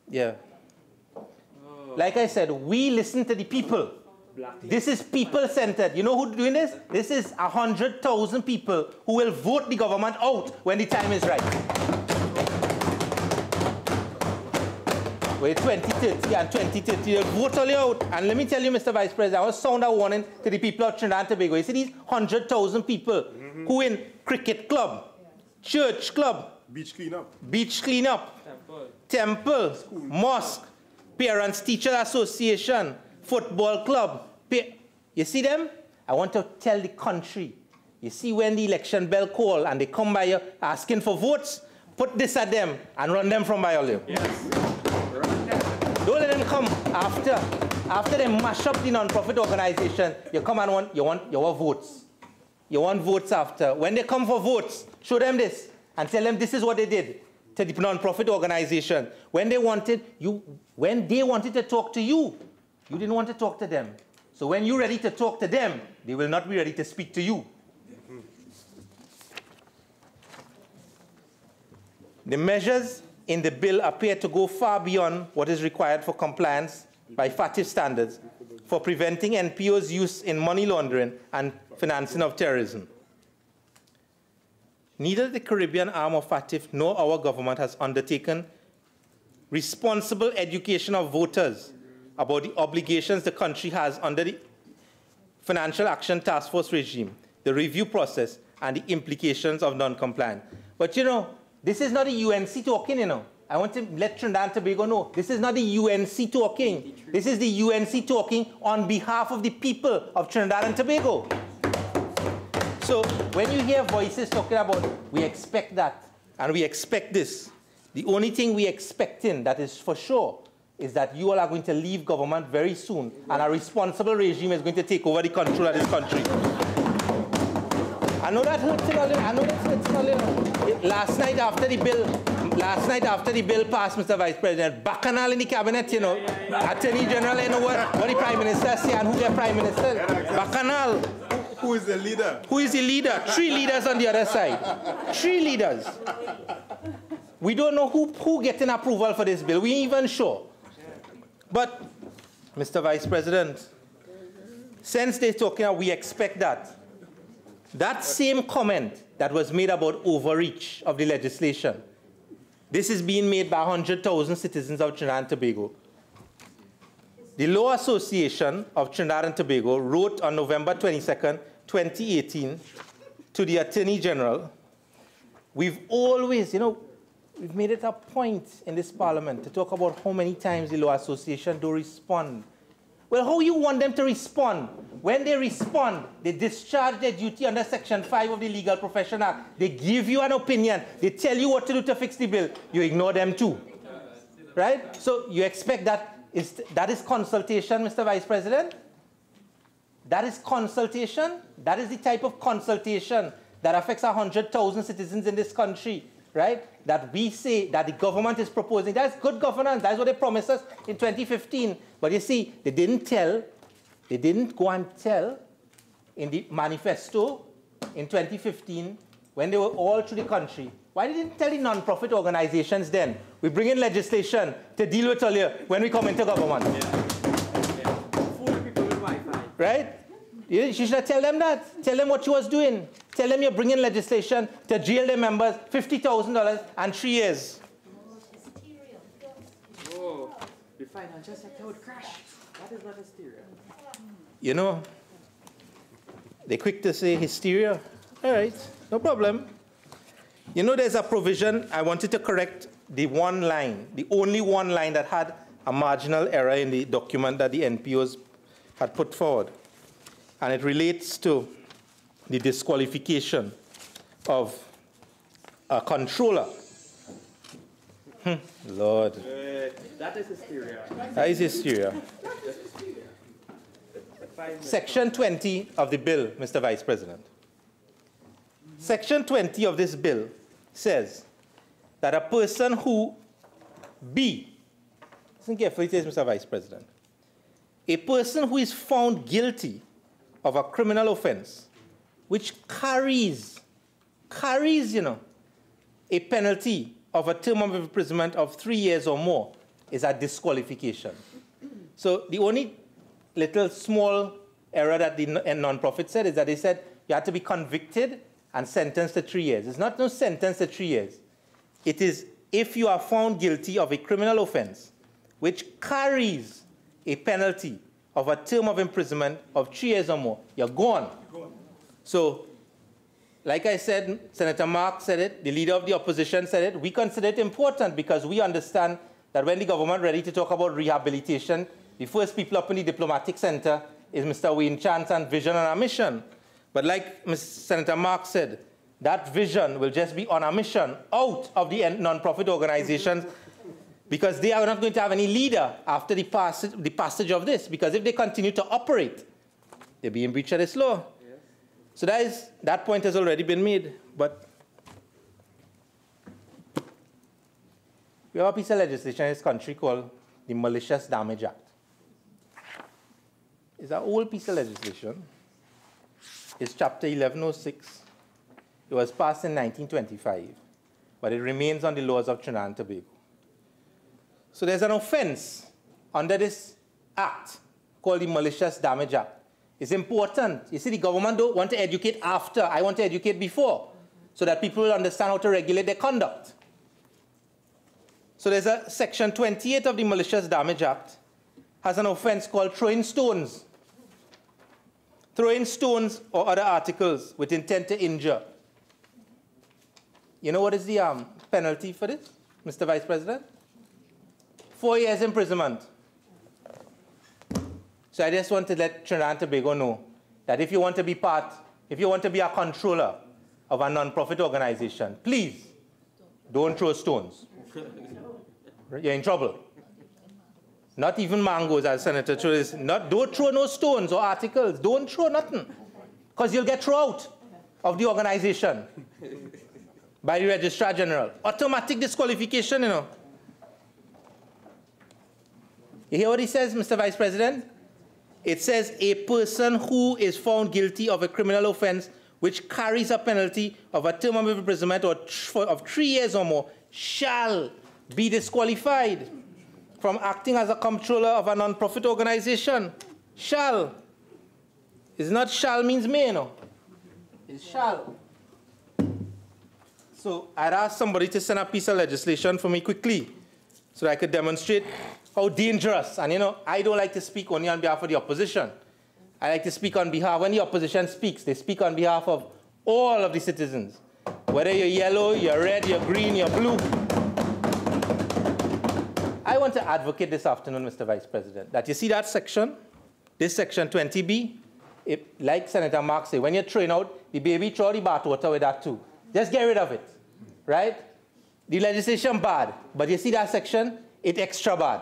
Yeah. Like I said, we listen to the people. This is people-centered. You know who's doing this? This is 100,000 people who will vote the government out when the time is right. With 2030 and 2030, they'll vote all out. And let me tell you, Mr. Vice President, I want to sound a warning to the people of Trinidad and Tobago. You see these 100,000 people who in cricket club, church club, beach cleanup, temple, mosque, parents-teacher association, football club. You see them? I want to tell the country. You see when the election bell call and they come by you asking for votes, put this at them and run them from by all you. Yes. Don't let them come after they mash up the non-profit organization. You come and you want votes. You want votes after. When they come for votes, show them this and tell them this is what they did to the non-profit organization. When they wanted to talk to you, you didn't want to talk to them. So when you're ready to talk to them, they will not be ready to speak to you. The measures in the bill appear to go far beyond what is required for compliance by FATF standards for preventing NPOs' use in money laundering and financing of terrorism. Neither the Caribbean arm of FATF nor our government has undertaken responsible education of voters about the obligations the country has under the Financial Action Task Force regime, the review process, and the implications of non-compliance. But you know, this is not the UNC talking, you know. I want to let Trinidad and Tobago know. This is not the UNC talking. This is the UNC talking on behalf of the people of Trinidad and Tobago. So when you hear voices talking about, we expect that, and we expect this, the only thing we expecting that is for sure is that you all are going to leave government very soon, and a responsible regime is going to take over the control of this country. I know that hurts a little. I know that hurts a little. Last night after the bill passed, Mr. Vice President, Bacchanal in the cabinet, you know, Attorney General, you know what the Prime Minister say and who their Prime Minister. Bacchanal. Who is the leader? Who is the leader? 3 leaders on the other side. 3 leaders. We don't know who getting approval for this bill. We ain't even sure. But, Mr. Vice President, since they're talking about we expect that, that same comment that was made about overreach of the legislation, this is being made by 100,000 citizens of Trinidad and Tobago. The Law Association of Trinidad and Tobago wrote on November 22nd, 2018, to the Attorney General, we've always, you know, we've made it a point in this Parliament to talk about how many times the Law Association do respond. Well, how you want them to respond? When they respond, they discharge their duty under Section 5 of the Legal Profession Act. They give you an opinion. They tell you what to do to fix the bill. You ignore them too. Right? So you expect that is consultation, Mr. Vice President? That is consultation? That is the type of consultation that affects 100,000 citizens in this country. right, that we say that the government is proposing. That's good governance. That's what they promised us in 2015. But you see, they didn't go and tell in the manifesto in 2015 when they were all through the country. Why didn't they tell the non-profit organizations then? We bring in legislation to deal with earlier when we come into government. Fool people with Wi-Fi. Right? You should tell them that. Tell them what you was doing. Tell them you're bringing legislation to jail their members, $50,000 and 3 years. Whoa, the financial sector would crash. That is not hysteria. You know, they're quick to say hysteria. All right, no problem. You know, there's a provision. I wanted to correct the one line, the only one line that had a marginal error in the document that the NPOs had put forward. And it relates to the disqualification of a controller. Lord. That is hysteria. That is hysteria. Section 20 of the bill, Mr. Vice President. Section 20 of this bill says that a person who listen carefully to this, Mr. Vice President. A person who is found guilty of a criminal offense which carries, you know, a penalty of a term of imprisonment of 3 years or more is a disqualification. So the only little small error that the non-profit said is that they said you had to be convicted and sentenced to 3 years. It's not no sentence to 3 years. It is if you are found guilty of a criminal offense which carries a penalty of a term of imprisonment of 3 years or more, you're gone. So, like I said, Senator Mark said it, the leader of the opposition said it, we consider it important because we understand that when the government is ready to talk about rehabilitation, the first people up in the diplomatic center is Mr. Wayne Chance and vision and a mission. But like Senator Mark said, that vision will just be on a mission out of the non-profit organizations because they are not going to have any leader after the passage of this, because if they continue to operate, they'll be in breach of this law. Yes. So that point has already been made. But we have a piece of legislation in this country called the Malicious Damage Act. It's an old piece of legislation. It's Chapter 1106. It was passed in 1925, but it remains on the laws of Trinidad and Tobago. So there's an offense under this act called the Malicious Damage Act. It's important. You see, the government don't want to educate after. I want to educate before so that people will understand how to regulate their conduct. So there's a Section 28 of the Malicious Damage Act has an offense called throwing stones. Throwing stones or other articles with intent to injure. You know what is the penalty for this, Mr. Vice President? 4 years imprisonment. So I just want to let Trinidad and Tobago know that if you want to be a controller of a non-profit organization, please don't throw stones. You're in trouble. Not even mangoes, as Senator Cho is. Don't throw no stones or articles. Don't throw nothing. Because you'll get thrown out of the organization by the Registrar General. Automatic disqualification, you know. You hear what he says, Mr. Vice President? It says a person who is found guilty of a criminal offense which carries a penalty of a term of imprisonment of 3 years or more shall be disqualified from acting as a comptroller of a non-profit organization. Shall. It's not shall means may, no. It's shall. So I'd ask somebody to send a piece of legislation for me quickly so that I could demonstrate how dangerous. And you know, I don't like to speak only on behalf of the opposition. I like to speak on behalf, when the opposition speaks, they speak on behalf of all of the citizens. Whether you're yellow, you're red, you're green, you're blue. I want to advocate this afternoon, Mr. Vice President, that you see that section, this section 20B, like Senator Mark said, when you're throwing out the baby, throw the bathwater with that too. Just get rid of it, right? The legislation bad, but you see that section, it's extra bad.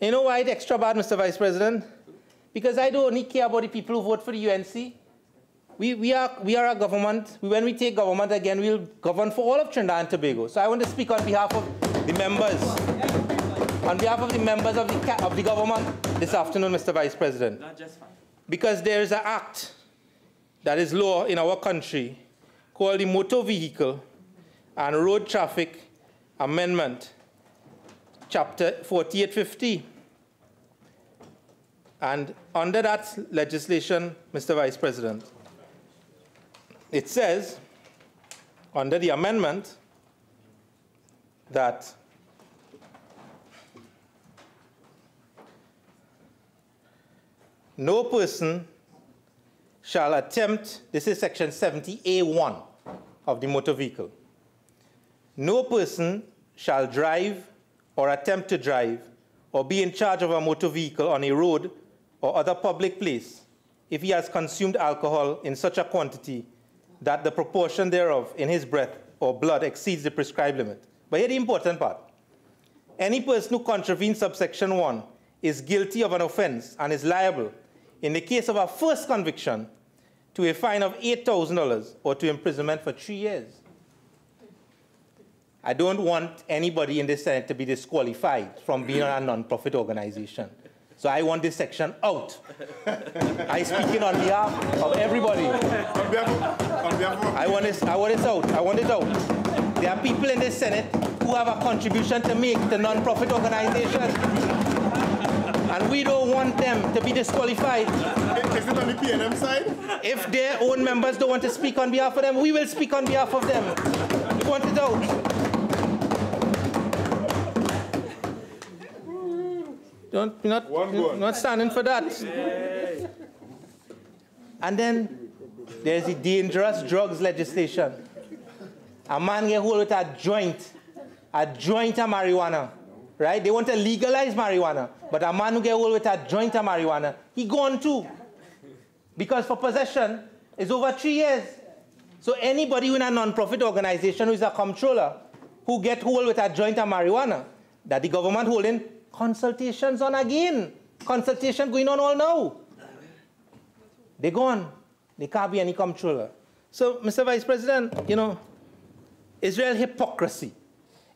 You know why it's extra bad, Mr. Vice President? Because I don't only care about the people who vote for the UNC. we are a government. When we take government again, we'll govern for all of Trinidad and Tobago. So I want to speak on behalf of the members, of the government this afternoon, Mr. Vice President. Not just fine. Because there is an act that is law in our country called the Motor Vehicle and Road Traffic Amendment, Chapter 4850. And under that legislation, Mr. Vice President, it says, under the amendment, that no person shall attempt, this is section 70A1 of the motor vehicle. No person shall drive or attempt to drive or be in charge of a motor vehicle on a road or other public place if he has consumed alcohol in such a quantity that the proportion thereof in his breath or blood exceeds the prescribed limit. But here the important part. Any person who contravenes subsection 1 is guilty of an offense and is liable, in the case of a first conviction, to a fine of $8,000 or to imprisonment for 3 years. I don't want anybody in this Senate to be disqualified from being on a non-profit organization. So I want this section out. I'm speaking on behalf of everybody. I want it out. I want it out. There are people in this Senate who have a contribution to make to non-profit organizations. And we don't want them to be disqualified. Is it on the PNM side? If their own members don't want to speak on behalf of them, we will speak on behalf of them. We want it out. Not standing for that. And then there's the dangerous drugs legislation. A man get hold with a joint of marijuana, right? They want to legalize marijuana, but a man who get hold with a joint of marijuana, he gone too. Because for possession, it's over 3 years. So anybody in a non-profit organization who is a comptroller who get hold with a joint of marijuana, that the government holding consultations on again. Consultation going on all now. They're gone. There can't be any comptroller. So, Mr. Vice President, you know, it's real hypocrisy.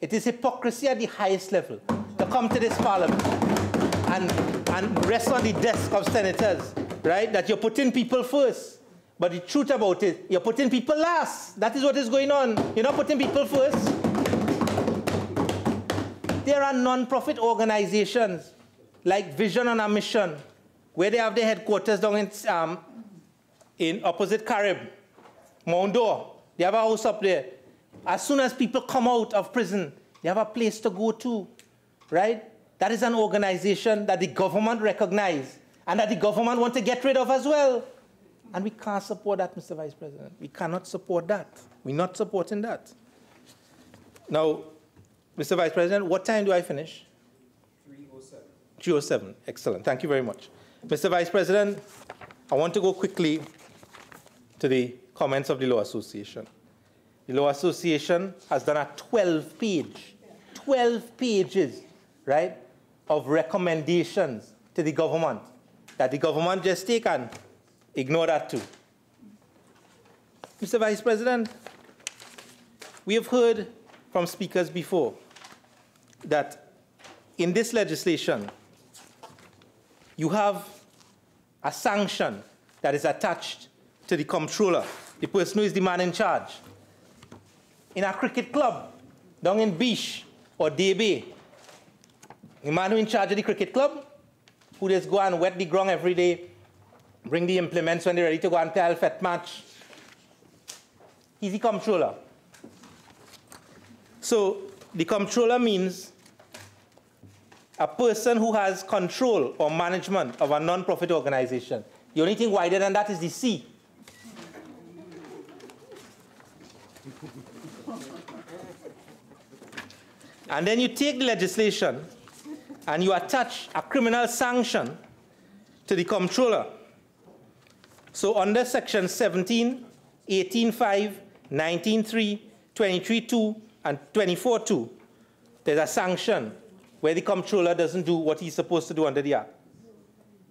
It is hypocrisy at the highest level to come to this parliament and rest on the desk of senators, right, that you're putting people first. But the truth about it, you're putting people last. That is what is going on. You're not putting people first. There are non-profit organizations like Vision on a Mission, where they have their headquarters down in opposite Carib, Mount Dore. They have a house up there. As soon as people come out of prison, they have a place to go to, right? That is an organization that the government recognizes and that the government wants to get rid of as well. And we can't support that, Mr. Vice President. We cannot support that. We're not supporting that. Now, Mr. Vice President, what time do I finish? 3:07. 3:07. Excellent. Thank you very much. Mr. Vice President, I want to go quickly to the comments of the Law Association. The Law Association has done a 12 pages, right, of recommendations to the government that the government just take and ignore that too. Mr. Vice President, we have heard from speakers before that in this legislation, you have a sanction that is attached to the comptroller, the person who is the man in charge. In a cricket club, down in Beach or Debe, the man who is in charge of the cricket club, who just go and wet the ground every day, bring the implements when they're ready to go and play a fet match, he's the comptroller. So the comptroller means a person who has control or management of a non-profit organization. The only thing wider than that is the C. And then you take the legislation and you attach a criminal sanction to the comptroller. So under section 17, 18.5, 19.3, 23.2, and 24.2, there's a sanction where the comptroller doesn't do what he's supposed to do under the Act.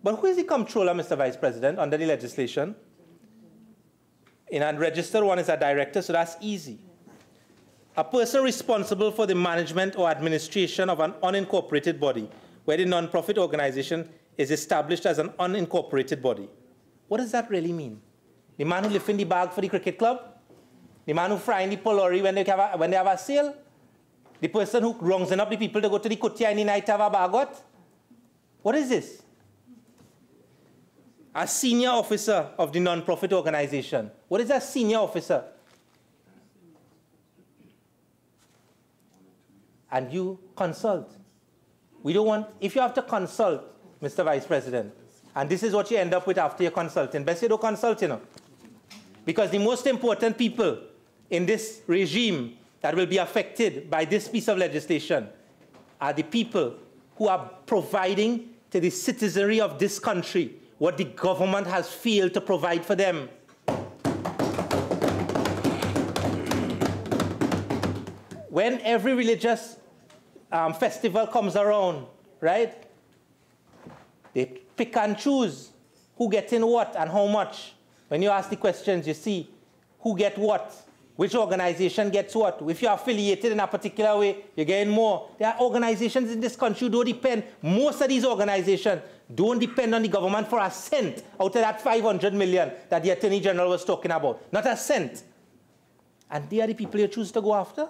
But who is the comptroller, Mr. Vice President, under the legislation? In a registered one is a director, so that's easy. A person responsible for the management or administration of an unincorporated body, where the non-profit organization is established as an unincorporated body. What does that really mean? The man who lifts in the bag for the cricket club? The man who frying the polori when they have a sale? The person who rousing up the people to go to the kutia in the night to have a bagot? What is this? A senior officer of the non-profit organization. What is a senior officer? And you consult. We don't want, if you have to consult, Mr. Vice President, and this is what you end up with after you're consulting, best you don't consult, you know. Because the most important people in this regime that will be affected by this piece of legislation are the people who are providing to the citizenry of this country what the government has failed to provide for them. When every religious festival comes around, right, they pick and choose who gets in what and how much. When you ask the questions, you see who gets what, which organization gets what. If you're affiliated in a particular way, you're getting more. There are organizations in this country who don't depend. Most of these organizations don't depend on the government for a cent out of that 500 million that the Attorney General was talking about. Not a cent. And they are the people you choose to go after?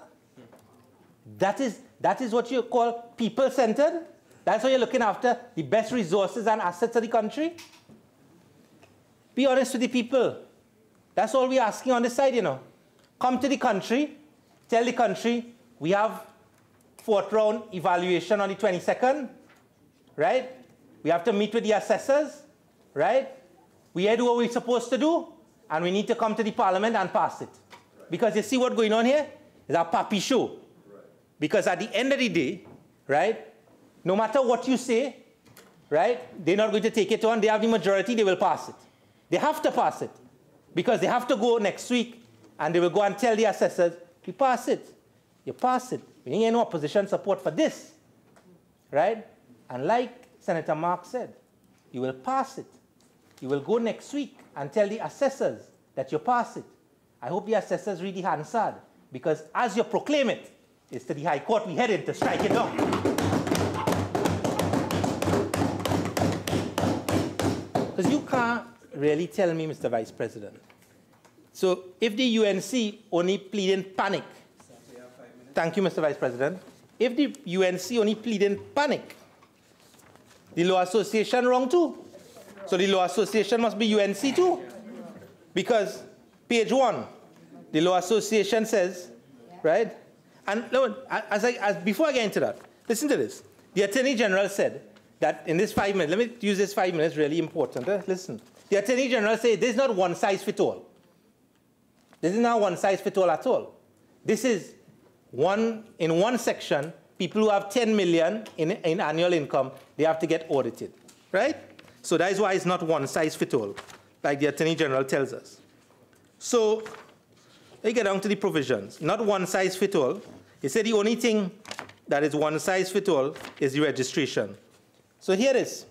That is what you call people-centered? That's what you're looking after, the best resources and assets of the country? Be honest with the people. That's all we're asking on this side, you know. Come to the country, tell the country, we have fourth round evaluation on the 22nd, right? We have to meet with the assessors, right? We do what we're supposed to do, and we need to come to the parliament and pass it. Because you see what's going on here? It's a puppy show. Because at the end of the day, right, no matter what you say, right, they're not going to take it on. They have the majority, they will pass it. They have to pass it. Because they have to go next week, and they will go and tell the assessors, you pass it. You pass it. We ain't no opposition support for this. Right? And like Senator Mark said, you will pass it. You will go next week and tell the assessors that you pass it. I hope the assessors read the Hansard, because as you proclaim it, it's to the High Court we headed to strike it down. Because you can't really tell me, Mr. Vice President. So if the UNC only plead in panic, thank you, Mr. Vice President. If the UNC only plead in panic, the Law Association wrong too. So the Law Association must be UNC too. Because page 1, the Law Association says, right? And before I get into that, listen to this. The Attorney General said that in this 5 minutes, let me use this 5 minutes, really important. Listen. The Attorney General said this is not one size fits all. This is not one size fits all at all. This is in one section, people who have 10 million in annual income, they have to get audited, right? So that is why it's not one size fits all, like the Attorney General tells us. So they get down to the provisions. Not one size fits all. He said the only thing that is one size fits all is the registration. So here it is.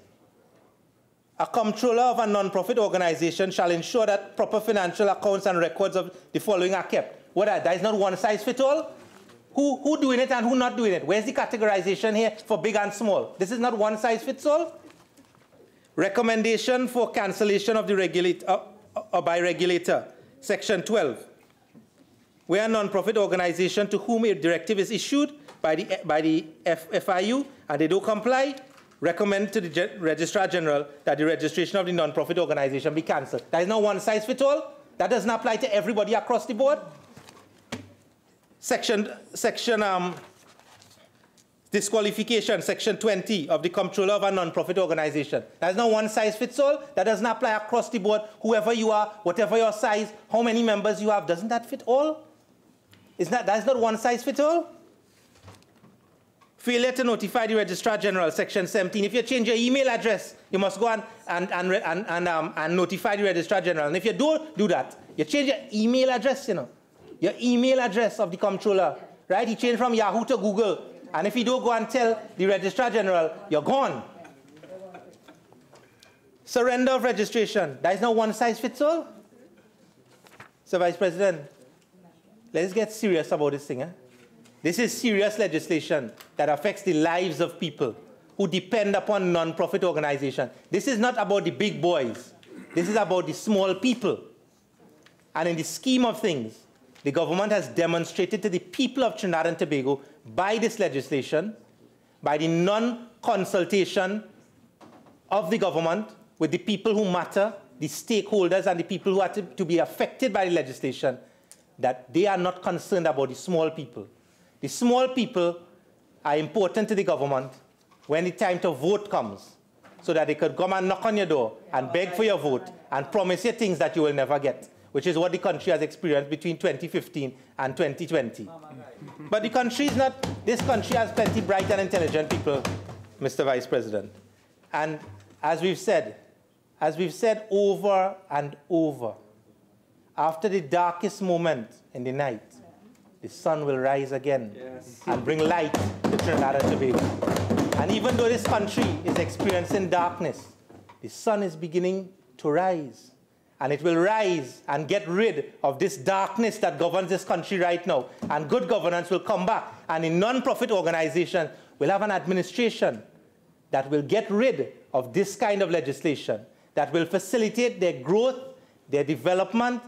A comptroller of a non-profit organization shall ensure that proper financial accounts and records of the following are kept. What that is not one size fits all? Who doing it and who not doing it? Where's the categorization here for big and small? This is not one size fits all? Recommendation for cancellation of the regulator by regulator, section 12. Where a non-profit organization to whom a directive is issued by the FIU and they don't comply, recommend to the Registrar General that the registration of the non-profit organization be cancelled. That is not one size fits all. That doesn't apply to everybody across the board. Disqualification, section 20 of the Comptroller of a non-profit organization. That is not one size fits all. That doesn't apply across the board. Whoever you are, whatever your size, how many members you have, doesn't that fit all? That is not one size fits all. Failure to notify the Registrar General, section 17. If you change your email address, you must go and notify the Registrar General. And if you don't do that, you change your email address, you know. Your email address of the Comptroller, right? He changed from Yahoo to Google. And if you don't go and tell the Registrar General, you're gone. Surrender of registration. That is not one size fits all. So, Vice President, let's get serious about this thing. This is serious legislation that affects the lives of people who depend upon non-profit organizations. This is not about the big boys. This is about the small people. And in the scheme of things, the government has demonstrated to the people of Trinidad and Tobago by this legislation, by the non-consultation of the government with the people who matter, the stakeholders and the people who are to be affected by the legislation, that they are not concerned about the small people. The small people are important to the government when the time to vote comes, so that they could come and knock on your door and beg for your vote and promise you things that you will never get, which is what the country has experienced between 2015 and 2020. But the country is not, this country has plenty bright and intelligent people, Mr. Vice President. And as we've said over and over, after the darkest moment in the night, the sun will rise again and bring light to Trinidad and Tobago. And even though this country is experiencing darkness, the sun is beginning to rise. And it will rise and get rid of this darkness that governs this country right now. And good governance will come back. And the non-profit organization will have an administration that will get rid of this kind of legislation, that will facilitate their growth, their development,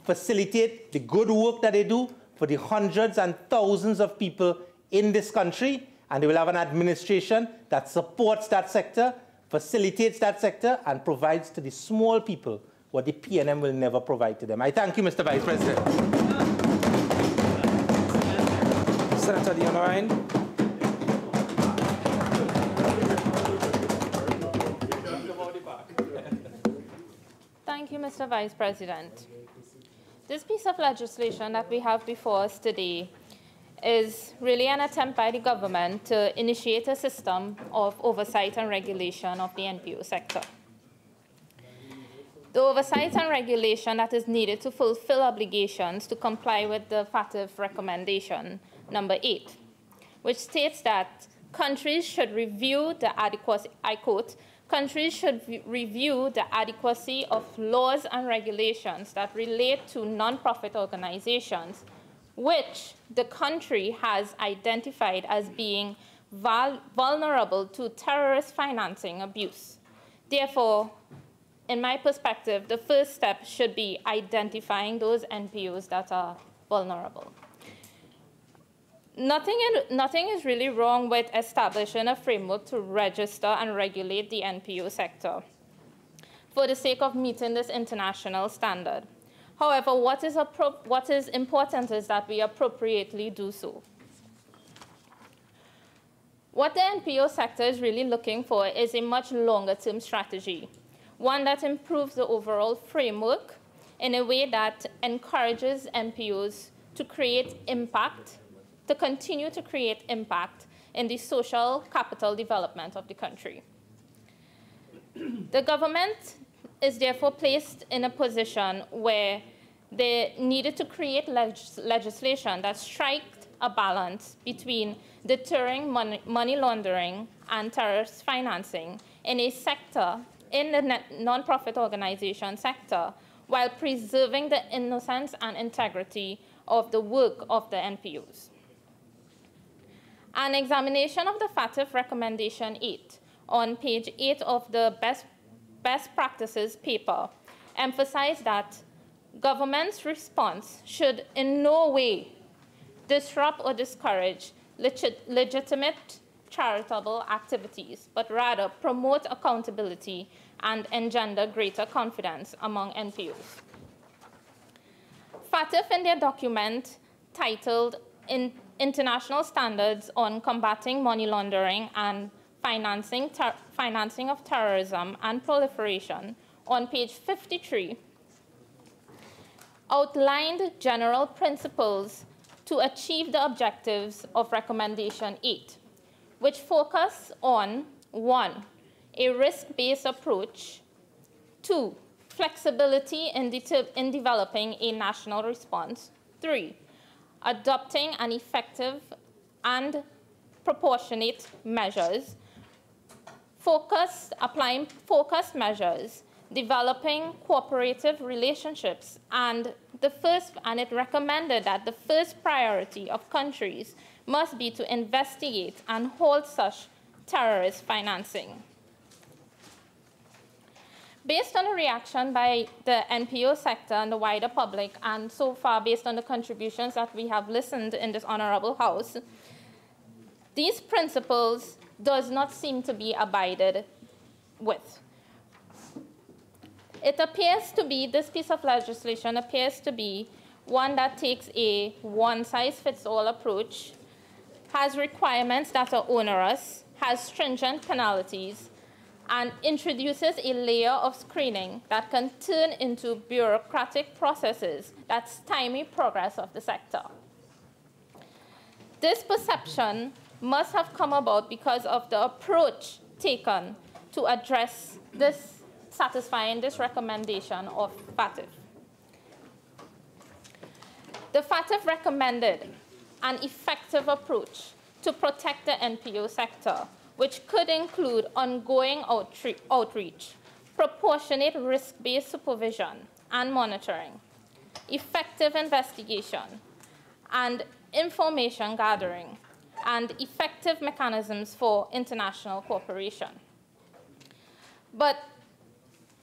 facilitate the good work that they do for the hundreds and thousands of people in this country. And they will have an administration that supports that sector, facilitates that sector, and provides to the small people what the PNM will never provide to them. I thank you, Mr. Vice President. Senator Deonarine. Thank you, Mr. Vice President. This piece of legislation that we have before us today is really an attempt by the government to initiate a system of oversight and regulation of the NPO sector. The oversight and regulation that is needed to fulfill obligations to comply with the FATF recommendation number 8, which states that countries should review the adequacy, I quote, countries should review the adequacy of laws and regulations that relate to non-profit organizations which the country has identified as being vulnerable to terrorist financing abuse. Therefore, in my perspective, the first step should be identifying those NPOs that are vulnerable. Nothing is really wrong with establishing a framework to register and regulate the NPO sector for the sake of meeting this international standard. However, what is important is that we appropriately do so. What the NPO sector is really looking for is a much longer-term strategy, one that improves the overall framework in a way that encourages NPOs to create impact, to continue to create impact in the social capital development of the country. The government is therefore placed in a position where they needed to create legislation that strikes a balance between deterring money laundering and terrorist financing in a sector, in the non-profit organization sector, while preserving the innocence and integrity of the work of the NPOs. An examination of the FATF Recommendation 8 on page 8 of the best practices paper emphasized that government's response should in no way disrupt or discourage legitimate charitable activities, but rather promote accountability and engender greater confidence among NPOs. FATF, in their document titled International Standards on Combating Money Laundering and Financing of Terrorism and Proliferation, on page 53, outlined general principles to achieve the objectives of Recommendation 8, which focus on 1, a risk-based approach, 2, flexibility in developing a national response, 3, adopting an effective and proportionate measures, applying focused measures developing cooperative relationships, and it recommended that the first priority of countries must be to investigate and hold such terrorist financing. Based on the reaction by the NPO sector and the wider public, and so far based on the contributions that we have listened in this Honorable House, these principles does not seem to be abided with. It appears to be, this piece of legislation appears to be one that takes a one-size-fits-all approach, has requirements that are onerous, has stringent penalties, and introduces a layer of screening that can turn into bureaucratic processes that stymie progress of the sector. This perception must have come about because of the approach taken to address this, satisfying this recommendation of FATF. The FATF recommended an effective approach to protect the NPO sector, which could include ongoing outreach, proportionate risk-based supervision and monitoring, effective investigation, and information gathering, and effective mechanisms for international cooperation. But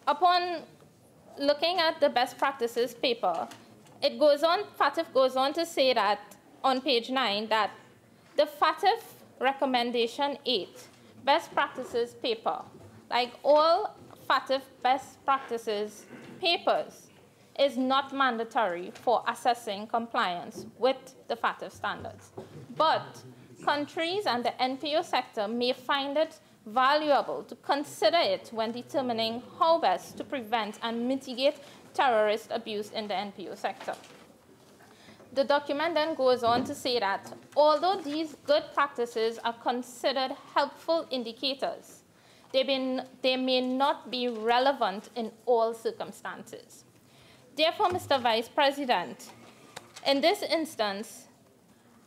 upon looking at the best practices paper, FATF goes on to say that, on page 9, that the FATF Recommendation 8, Best Practices paper, like all FATF Best Practices papers, is not mandatory for assessing compliance with the FATF standards. But countries and the NPO sector may find it valuable to consider it when determining how best to prevent and mitigate terrorist abuse in the NPO sector. The document then goes on to say that although these good practices are considered helpful indicators, they may not be relevant in all circumstances. Therefore, Mr. Vice President, in this instance,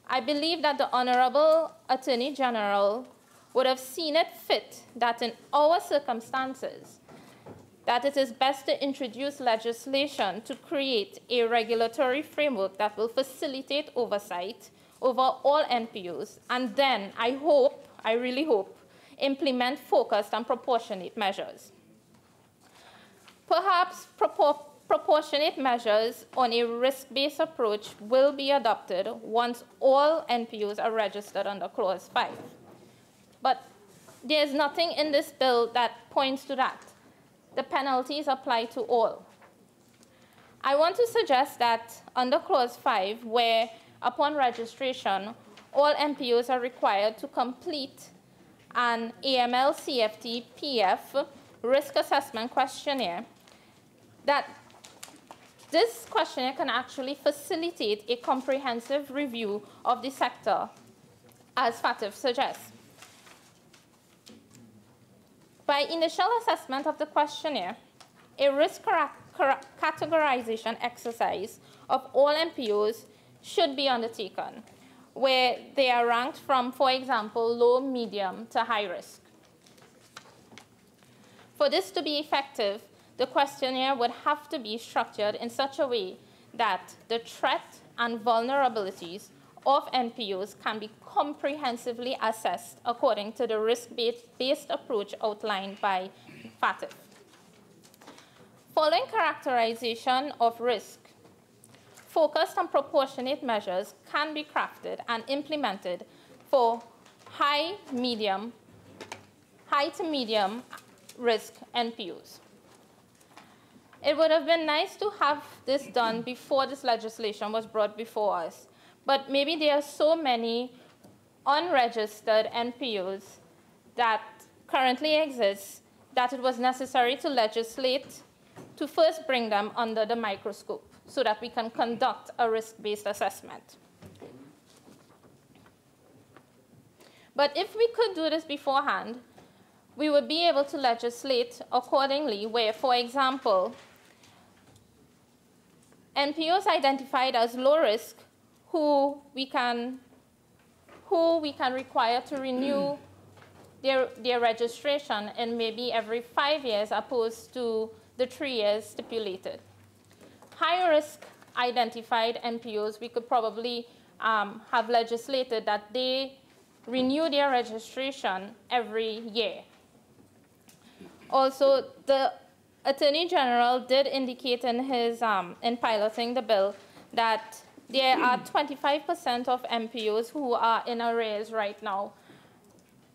I believe that the Honorable Attorney General would have seen it fit that in our circumstances, that it is best to introduce legislation to create a regulatory framework that will facilitate oversight over all NPOs, and then I really hope, implement focused and proportionate measures. Perhaps proportionate measures on a risk-based approach will be adopted once all NPOs are registered under Clause 5. But there's nothing in this bill that points to that. The penalties apply to all. I want to suggest that under Clause 5, where upon registration, all NPOs are required to complete an AML-CFT-PF risk assessment questionnaire, that this questionnaire can actually facilitate a comprehensive review of the sector, as FATF suggests. By initial assessment of the questionnaire, a risk categorization exercise of all NPOs should be undertaken, where they are ranked from, for example, low, medium to high risk. For this to be effective, the questionnaire would have to be structured in such a way that the threat and vulnerabilities of NPOs can be comprehensively assessed according to the risk-based approach outlined by FATF. Following characterization of risk, focused and proportionate measures can be crafted and implemented for high to medium risk NPOs. It would have been nice to have this done before this legislation was brought before us. But maybe there are so many unregistered NPOs that currently exist that it was necessary to legislate to first bring them under the microscope so that we can conduct a risk-based assessment. But if we could do this beforehand, we would be able to legislate accordingly where, for example, NPOs identified as low risk who we can require to renew their registration in maybe every 5 years opposed to the 3 years stipulated. High-risk identified NPOs, we could probably have legislated that they renew their registration every year. Also, the Attorney General did indicate in his in piloting the bill that there are 25% of NPOs who are in arrears right now.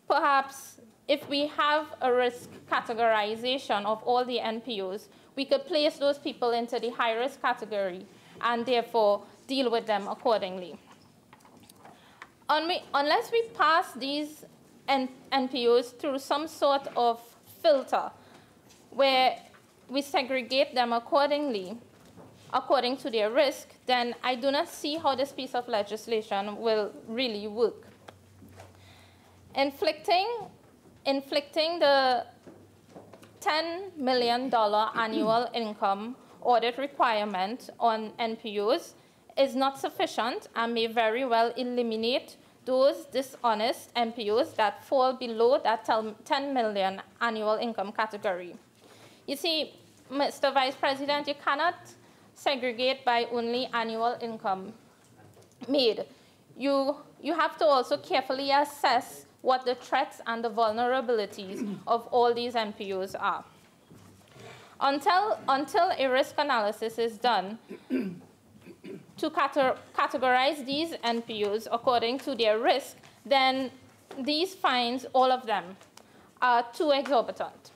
Perhaps if we have a risk categorization of all the NPOs, we could place those people into the high-risk category and therefore deal with them accordingly. Unless we pass these NPOs through some sort of filter where we segregate them accordingly, according to their risk, then I do not see how this piece of legislation will really work. Inflicting the $10 million annual income audit requirement on NPOs is not sufficient and may very well eliminate those dishonest NPOs that fall below that 10 million annual income category. You see, Mr. Vice President, you cannot segregate by only annual income made. You have to also carefully assess what the threats and the vulnerabilities of all these NPOs are. Until a risk analysis is done to categorize these NPOs according to their risk, then these fines, all of them, are too exorbitant.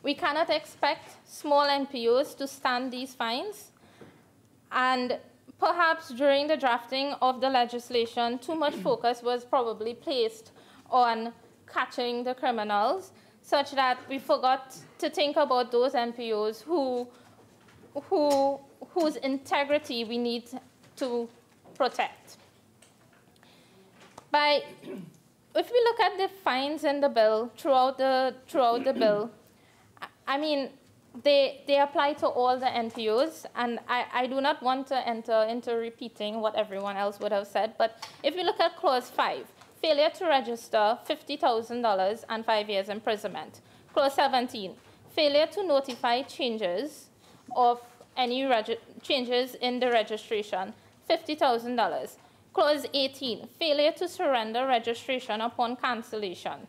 We cannot expect small NPOs to stand these fines, and perhaps during the drafting of the legislation, too much focus was probably placed on catching the criminals, such that we forgot to think about those NPOs whose integrity we need to protect. If we look at the fines in the bill, throughout the bill, I mean, they apply to all the NPOs, and I do not want to enter into repeating what everyone else would have said, but if we look at Clause 5, failure to register, $50,000 and 5 years imprisonment. Clause 17, failure to notify changes of any changes in the registration, $50,000. Clause 18, failure to surrender registration upon cancellation.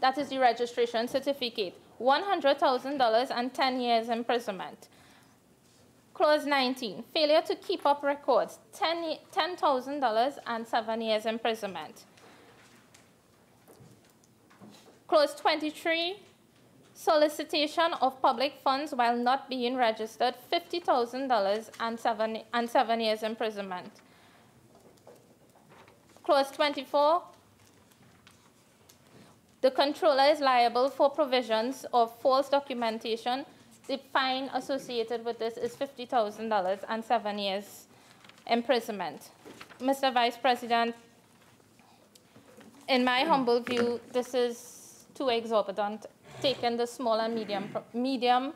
That is the registration certificate, $100,000 and 10 years imprisonment. Clause 19, failure to keep up records, $10,000 and 7 years imprisonment. Clause 23, solicitation of public funds while not being registered, $50,000 and 7 years imprisonment. Clause 24, the controller is liable for provisions of false documentation. The fine associated with this is $50,000 and 7 years imprisonment. Mr. Vice President, in my humble view, this is too exorbitant, taking the small and medium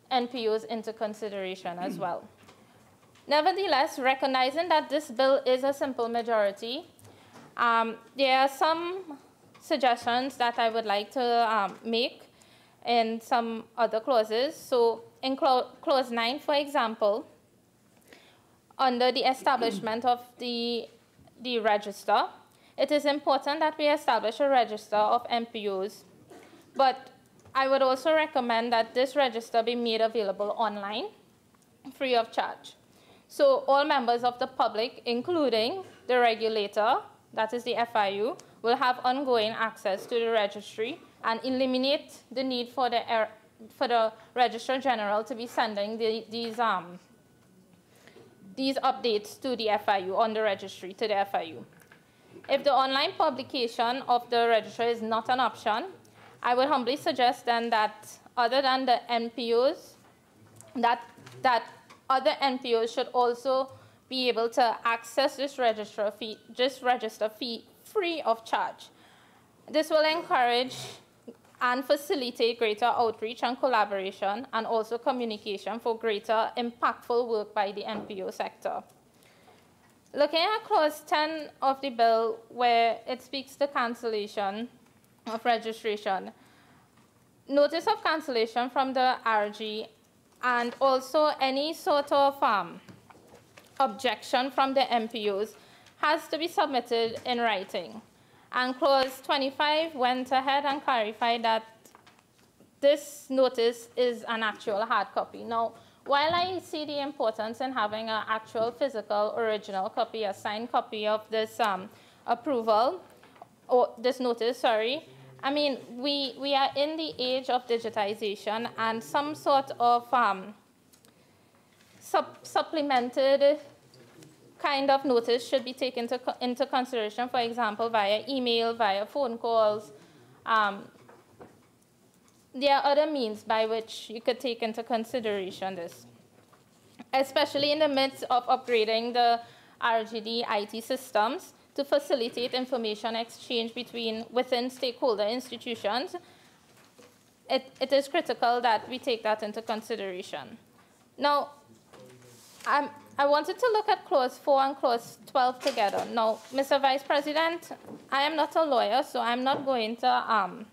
NPOs into consideration as well. Nevertheless, recognizing that this bill is a simple majority, there are some suggestions that I would like to make in some other clauses. So in Clause 9, for example, under the establishment of the register, it is important that we establish a register of NPOs, but I would also recommend that this register be made available online, free of charge. So all members of the public, including the regulator, that is the FIU, will have ongoing access to the registry and eliminate the need for the Registrar General to be sending these updates to the FIU on the registry to the FIU. If the online publication of the register is not an option, I would humbly suggest then that other than the NPOs, that other NPOs should also be able to access this register fee free of charge. This will encourage and facilitate greater outreach and collaboration, and also communication for greater impactful work by the NPO sector. Looking at Clause 10 of the bill, where it speaks to cancellation of registration, notice of cancellation from the RG and also any sort of objection from the MPOs has to be submitted in writing. And clause 25 went ahead and clarified that this notice is an actual hard copy. Now, while I see the importance in having an actual physical original copy, a signed copy of this approval, or this notice, sorry, I mean, we are in the age of digitization, and some sort of supplemented kind of notice should be taken into consideration, for example, via email, via phone calls. There are other means by which you could take into consideration this, especially in the midst of upgrading the RGD IT systems to facilitate information exchange within stakeholder institutions. It is critical that we take that into consideration. Now, I wanted to look at clause 4 and clause 12 together. Now, Mr. Vice President, I am not a lawyer, so I'm not going to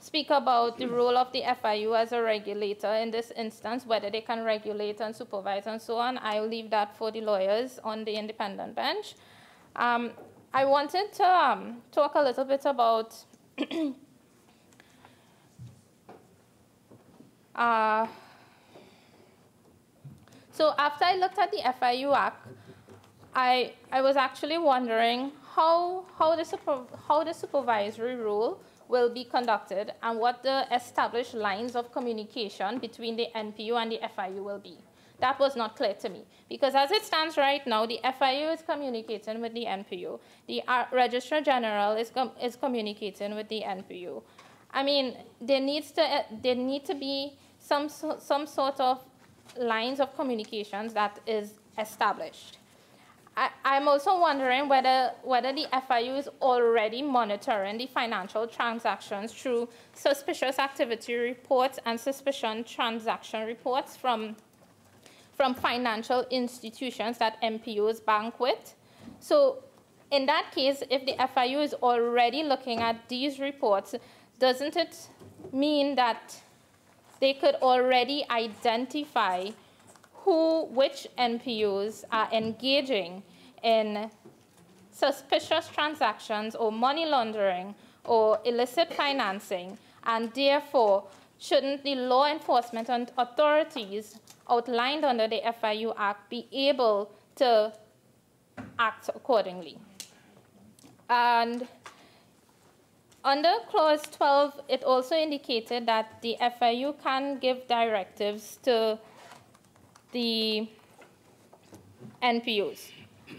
speak about the role of the FIU as a regulator in this instance, whether they can regulate and supervise and so on. I'll leave that for the lawyers on the independent bench. I wanted to talk a little bit about so after I looked at the FIU Act, I was actually wondering how the supervisory role will be conducted and what the established lines of communication between the NPU and the FIU will be. That was not clear to me, because as it stands right now, the FIU is communicating with the NPU. The Registrar General is communicating with the NPU. I mean, there need to be some sort of lines of communications that is established. I'm also wondering whether the FIU is already monitoring the financial transactions through suspicious activity reports and suspicion transaction reports from financial institutions that MPOs bank with. So in that case, if the FIU is already looking at these reports, doesn't it mean that they could already identify which NPOs are engaging in suspicious transactions or money laundering or illicit financing, and therefore shouldn't the law enforcement and authorities outlined under the FIU Act be able to act accordingly? And under clause 12, it also indicated that the FIU can give directives to the NPOs.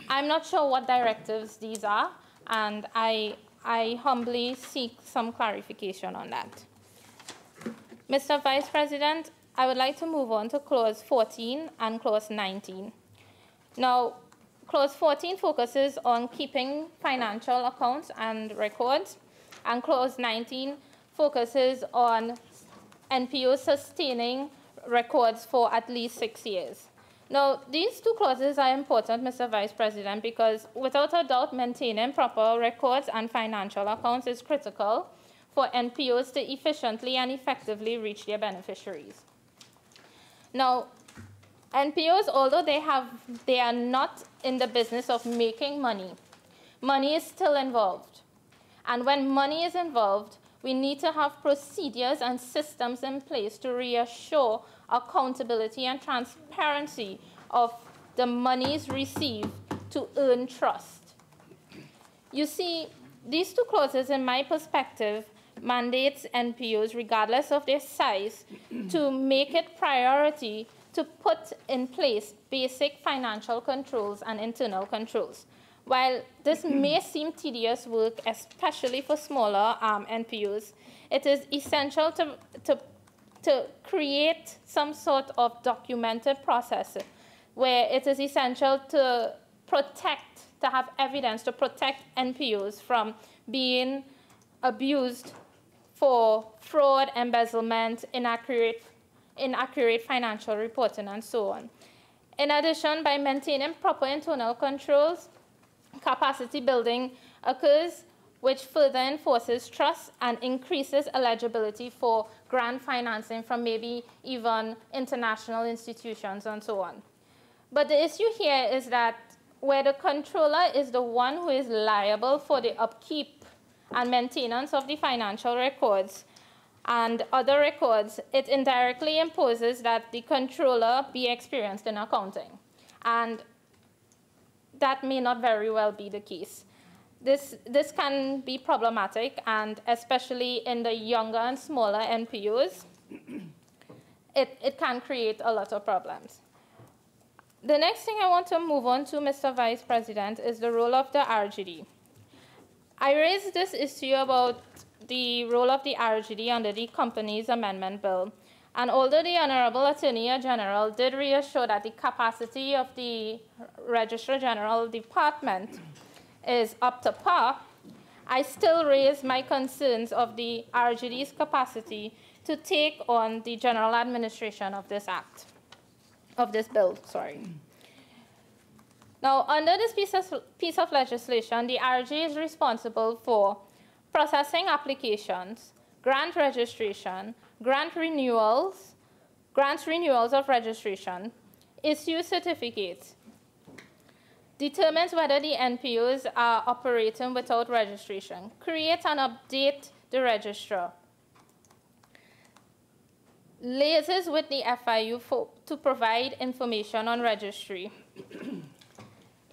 I'm not sure what directives these are, and I humbly seek some clarification on that. Mr. Vice President, I would like to move on to clause 14 and clause 19. Now, clause 14 focuses on keeping financial accounts and records, and clause 19 focuses on NPOs sustaining records for at least 6 years. Now, these two clauses are important, Mr. Vice President, because without a doubt, maintaining proper records and financial accounts is critical for NPOs to efficiently and effectively reach their beneficiaries. Now, NPOs, although they are not in the business of making money, money is still involved. And when money is involved, we need to have procedures and systems in place to reassure accountability and transparency of the monies received to earn trust. You see, these two clauses, in my perspective, mandates NPOs, regardless of their size, to make it priority to put in place basic financial controls and internal controls. While this may seem tedious work, especially for smaller NPOs, it is essential to create some sort of documented process where it is essential to have evidence to protect NPOs from being abused for fraud, embezzlement, inaccurate financial reporting, and so on. In addition, by maintaining proper internal controls, capacity building occurs which further enforces trust and increases eligibility for grant financing from maybe even international institutions and so on. But the issue here is that where the controller is the one who is liable for the upkeep and maintenance of the financial records and other records, it indirectly imposes that the controller be experienced in accounting. And that may not very well be the case. This can be problematic, and especially in the younger and smaller NPOs, it can create a lot of problems. The next thing I want to move on to, Mr. Vice President, is the role of the RGD. I raised this issue about the role of the RGD under the Companies Amendment Bill. And although the Honorable Attorney General did reassure that the capacity of the Registrar General Department is up to par, I still raise my concerns of the RGD's capacity to take on the general administration of this act, of this bill, sorry. Now, under this piece of legislation, the RG is responsible for processing applications, grant registration, grants renewals of registration, issue certificates, determines whether the NPOs are operating without registration, create and update the registrar, liaises with the FIU to provide information on registry,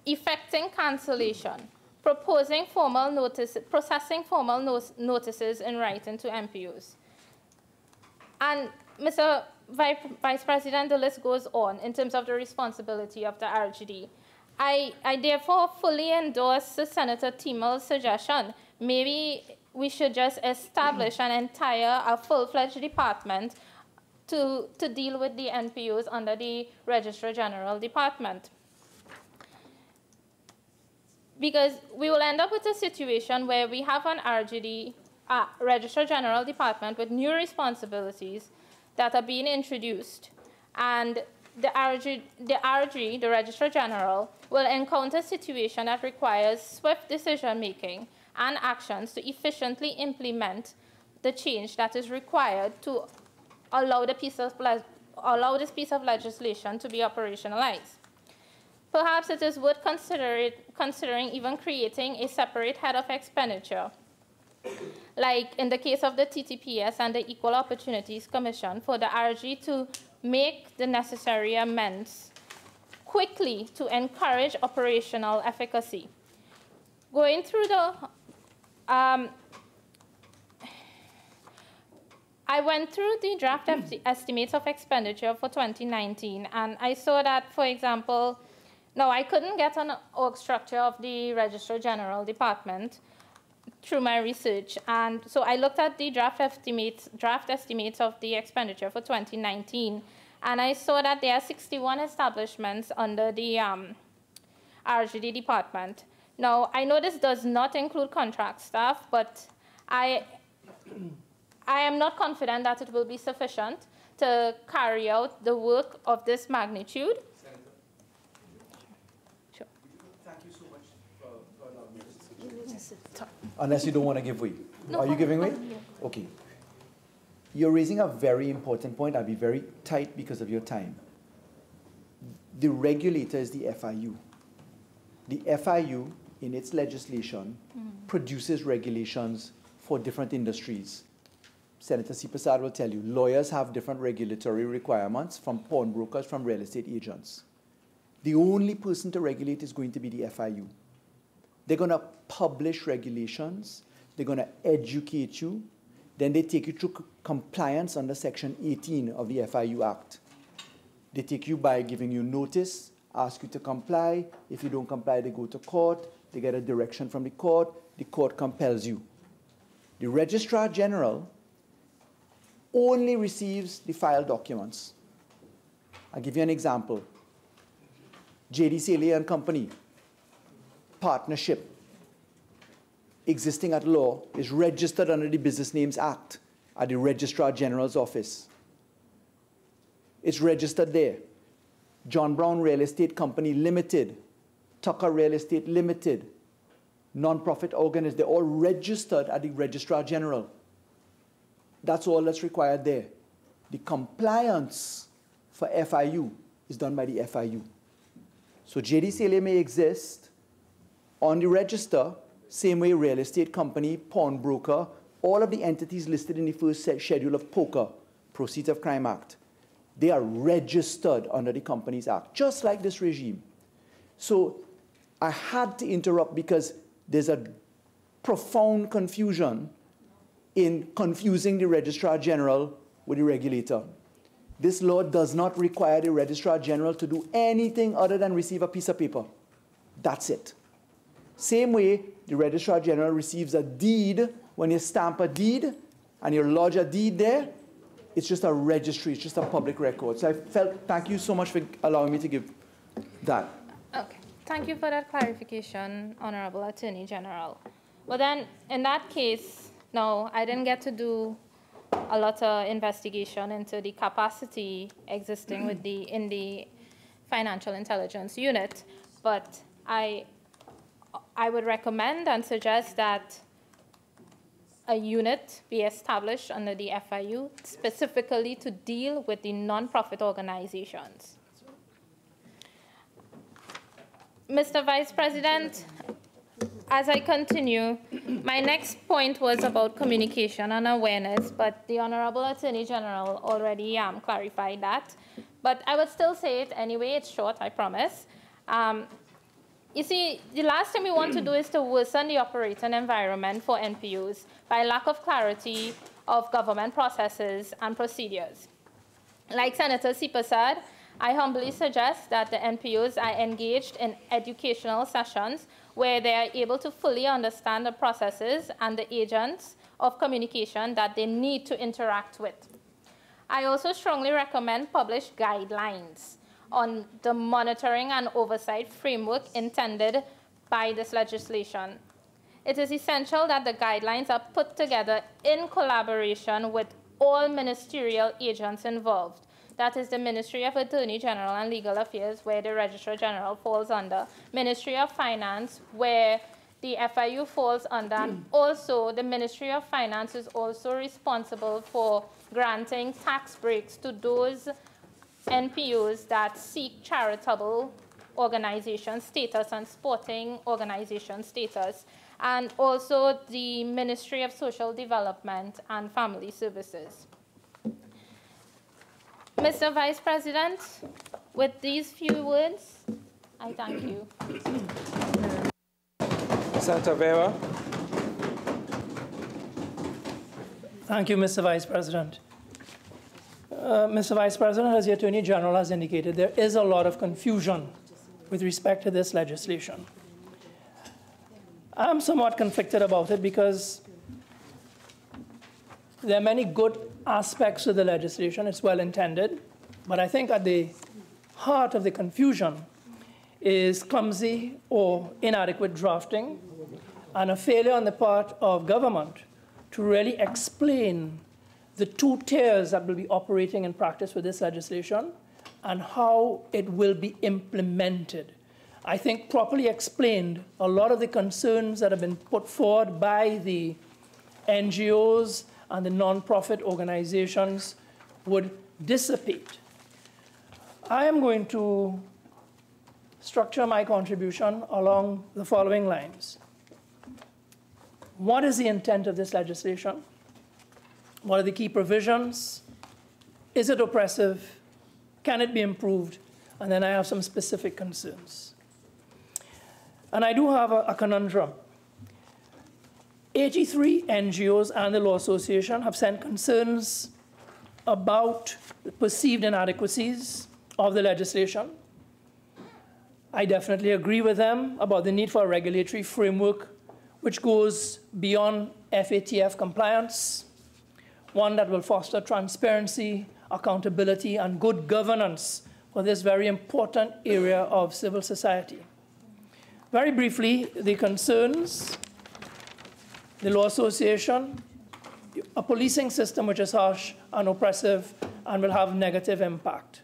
effecting cancellation, processing formal notices in writing to NPOs. And Mr. Vice President, the list goes on in terms of the responsibility of the RGD. I therefore fully endorse Senator Timel's suggestion. Maybe we should just establish a full-fledged department to deal with the NPOs under the Registrar General Department. Because we will end up with a situation where we have an RGD, Registrar General Department, with new responsibilities that are being introduced, and the RG, the Registrar General, will encounter a situation that requires swift decision-making and actions to efficiently implement the change that is required to allow this piece of legislation to be operationalized. Perhaps it is worth considering even creating a separate head of expenditure, like in the case of the TTPS and the Equal Opportunities Commission, for the RG to make the necessary amends quickly to encourage operational efficacy. Going through the, I went through the draft estimates of expenditure for 2019, and I saw that, for example, now I couldn't get an org structure of the Registrar General Department through my research, and so I looked at the draft estimates of the expenditure for 2019, and I saw that there are 61 establishments under the RGD department. Now, I know this does not include contract staff, but I am not confident that it will be sufficient to carry out the work of this magnitude. Sure. Thank you so much for allowing me to speak. Unless you don't want to give way. No, are you giving way? No. Okay. You're raising a very important point. I'll be very tight because of your time. The regulator is the FIU. The FIU, in its legislation, produces regulations for different industries. Senator C. Prasad will tell you, lawyers have different regulatory requirements from pawnbrokers, from real estate agents. The only person to regulate is going to be the FIU. They're going to publish regulations. They're going to educate you. Then they take you through compliance under Section 18 of the FIU Act. They take you by giving you notice, ask you to comply. If you don't comply, they go to court. They get a direction from the court. The court compels you. The Registrar General only receives the file documents. I'll give you an example. J.D. Saley and Company, partnership, existing at law, is registered under the Business Names Act at the Registrar General's office. It's registered there. John Brown Real Estate Company Limited, Tucker Real Estate Limited, non-profit organizations, they're all registered at the Registrar General. That's all that's required there. The compliance for FIU is done by the FIU. So JDCLA may exist on the register, same way real estate company, pawnbroker, all of the entities listed in the first schedule of POCA, Proceeds of Crime Act. They are registered under the Companies Act, just like this regime. So I had to interrupt because there's a profound confusion in confusing the Registrar General with the regulator. This law does not require the Registrar General to do anything other than receive a piece of paper. That's it. Same way, the Registrar General receives a deed. When you stamp a deed and you lodge a deed there, it's just a registry, it's just a public record. So I felt, thank you so much for allowing me to give that. Okay, thank you for that clarification, Honorable Attorney General. Well then, in that case, no, I didn't get to do a lot of investigation into the capacity existing in the Financial Intelligence Unit, but I would recommend and suggest that a unit be established under the FIU specifically to deal with the non-profit organizations. Mr. Vice President, as I continue, my next point was about communication and awareness, but the Honorable Attorney General already clarified that. But I would still say it anyway. It's short, I promise. You see, the last thing we want to do is to worsen the operating environment for NPOs by lack of clarity of government processes and procedures. Like Senator Sipa said, I humbly suggest that the NPOs are engaged in educational sessions where they are able to fully understand the processes and the agents of communication that they need to interact with. I also strongly recommend published guidelines on the monitoring and oversight framework intended by this legislation. It is essential that the guidelines are put together in collaboration with all ministerial agents involved. That is the Ministry of Attorney General and Legal Affairs, where the Registrar General falls under, Ministry of Finance, where the FIU falls under, and also the Ministry of Finance is also responsible for granting tax breaks to those NPOs that seek charitable organization status and sporting organization status, and also the Ministry of Social Development and Family Services. Mr. Vice President, with these few words, I thank you. Senator Vieira. Thank you, Mr. Vice President. Mr. Vice President, as the Attorney General has indicated, there is a lot of confusion with respect to this legislation. I'm somewhat conflicted about it because there are many good aspects of the legislation. It's well intended, but I think at the heart of the confusion is clumsy or inadequate drafting and a failure on the part of government to really explain the two tiers that will be operating in practice with this legislation and how it will be implemented. I think properly explained, a lot of the concerns that have been put forward by the NGOs and the non-profit organizations would dissipate. I am going to structure my contribution along the following lines. What is the intent of this legislation? What are the key provisions? Is it oppressive? Can it be improved? And then I have some specific concerns. And I do have a conundrum. 83 NGOs and the Law Association have sent concerns about the perceived inadequacies of the legislation. I definitely agree with them about the need for a regulatory framework which goes beyond FATF compliance, one that will foster transparency, accountability, and good governance for this very important area of civil society. Very briefly, the concerns: the Law Association, a policing system which is harsh and oppressive and will have negative impact.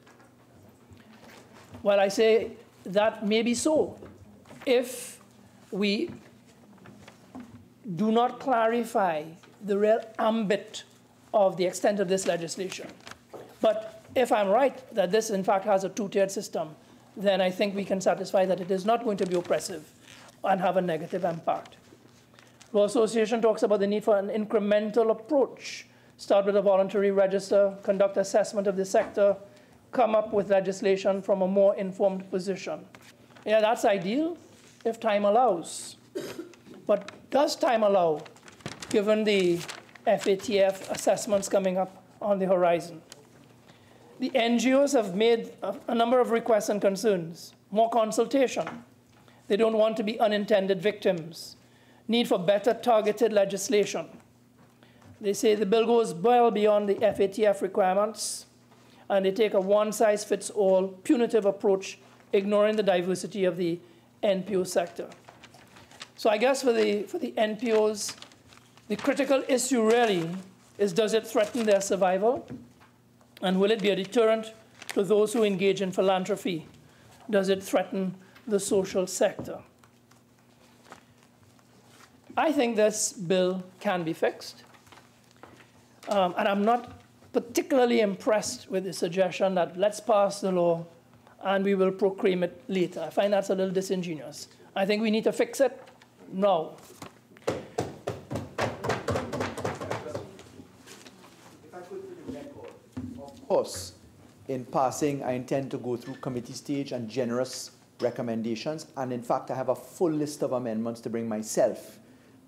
Well, I say that may be so if we do not clarify the real ambit of the extent of this legislation. But if I'm right that this, in fact, has a two-tiered system, then I think we can satisfy that it is not going to be oppressive and have a negative impact. Law Association talks about the need for an incremental approach. Start with a voluntary register, conduct assessment of the sector, come up with legislation from a more informed position. Yeah, that's ideal if time allows. But does time allow, given the FATF assessments coming up on the horizon? The NGOs have made a number of requests and concerns. More consultation. They don't want to be unintended victims. Need for better targeted legislation. They say the bill goes well beyond the FATF requirements, and they take a one-size-fits-all punitive approach, ignoring the diversity of the NPO sector. So I guess for the NPOs, the critical issue really is, does it threaten their survival? And will it be a deterrent to those who engage in philanthropy? Does it threaten the social sector? I think this bill can be fixed. And I'm not particularly impressed with the suggestion that let's pass the law and we will proclaim it later. I find that's a little disingenuous. I think we need to fix it now. Of course, in passing, I intend to go through committee stage and generous recommendations. And in fact, I have a full list of amendments to bring myself.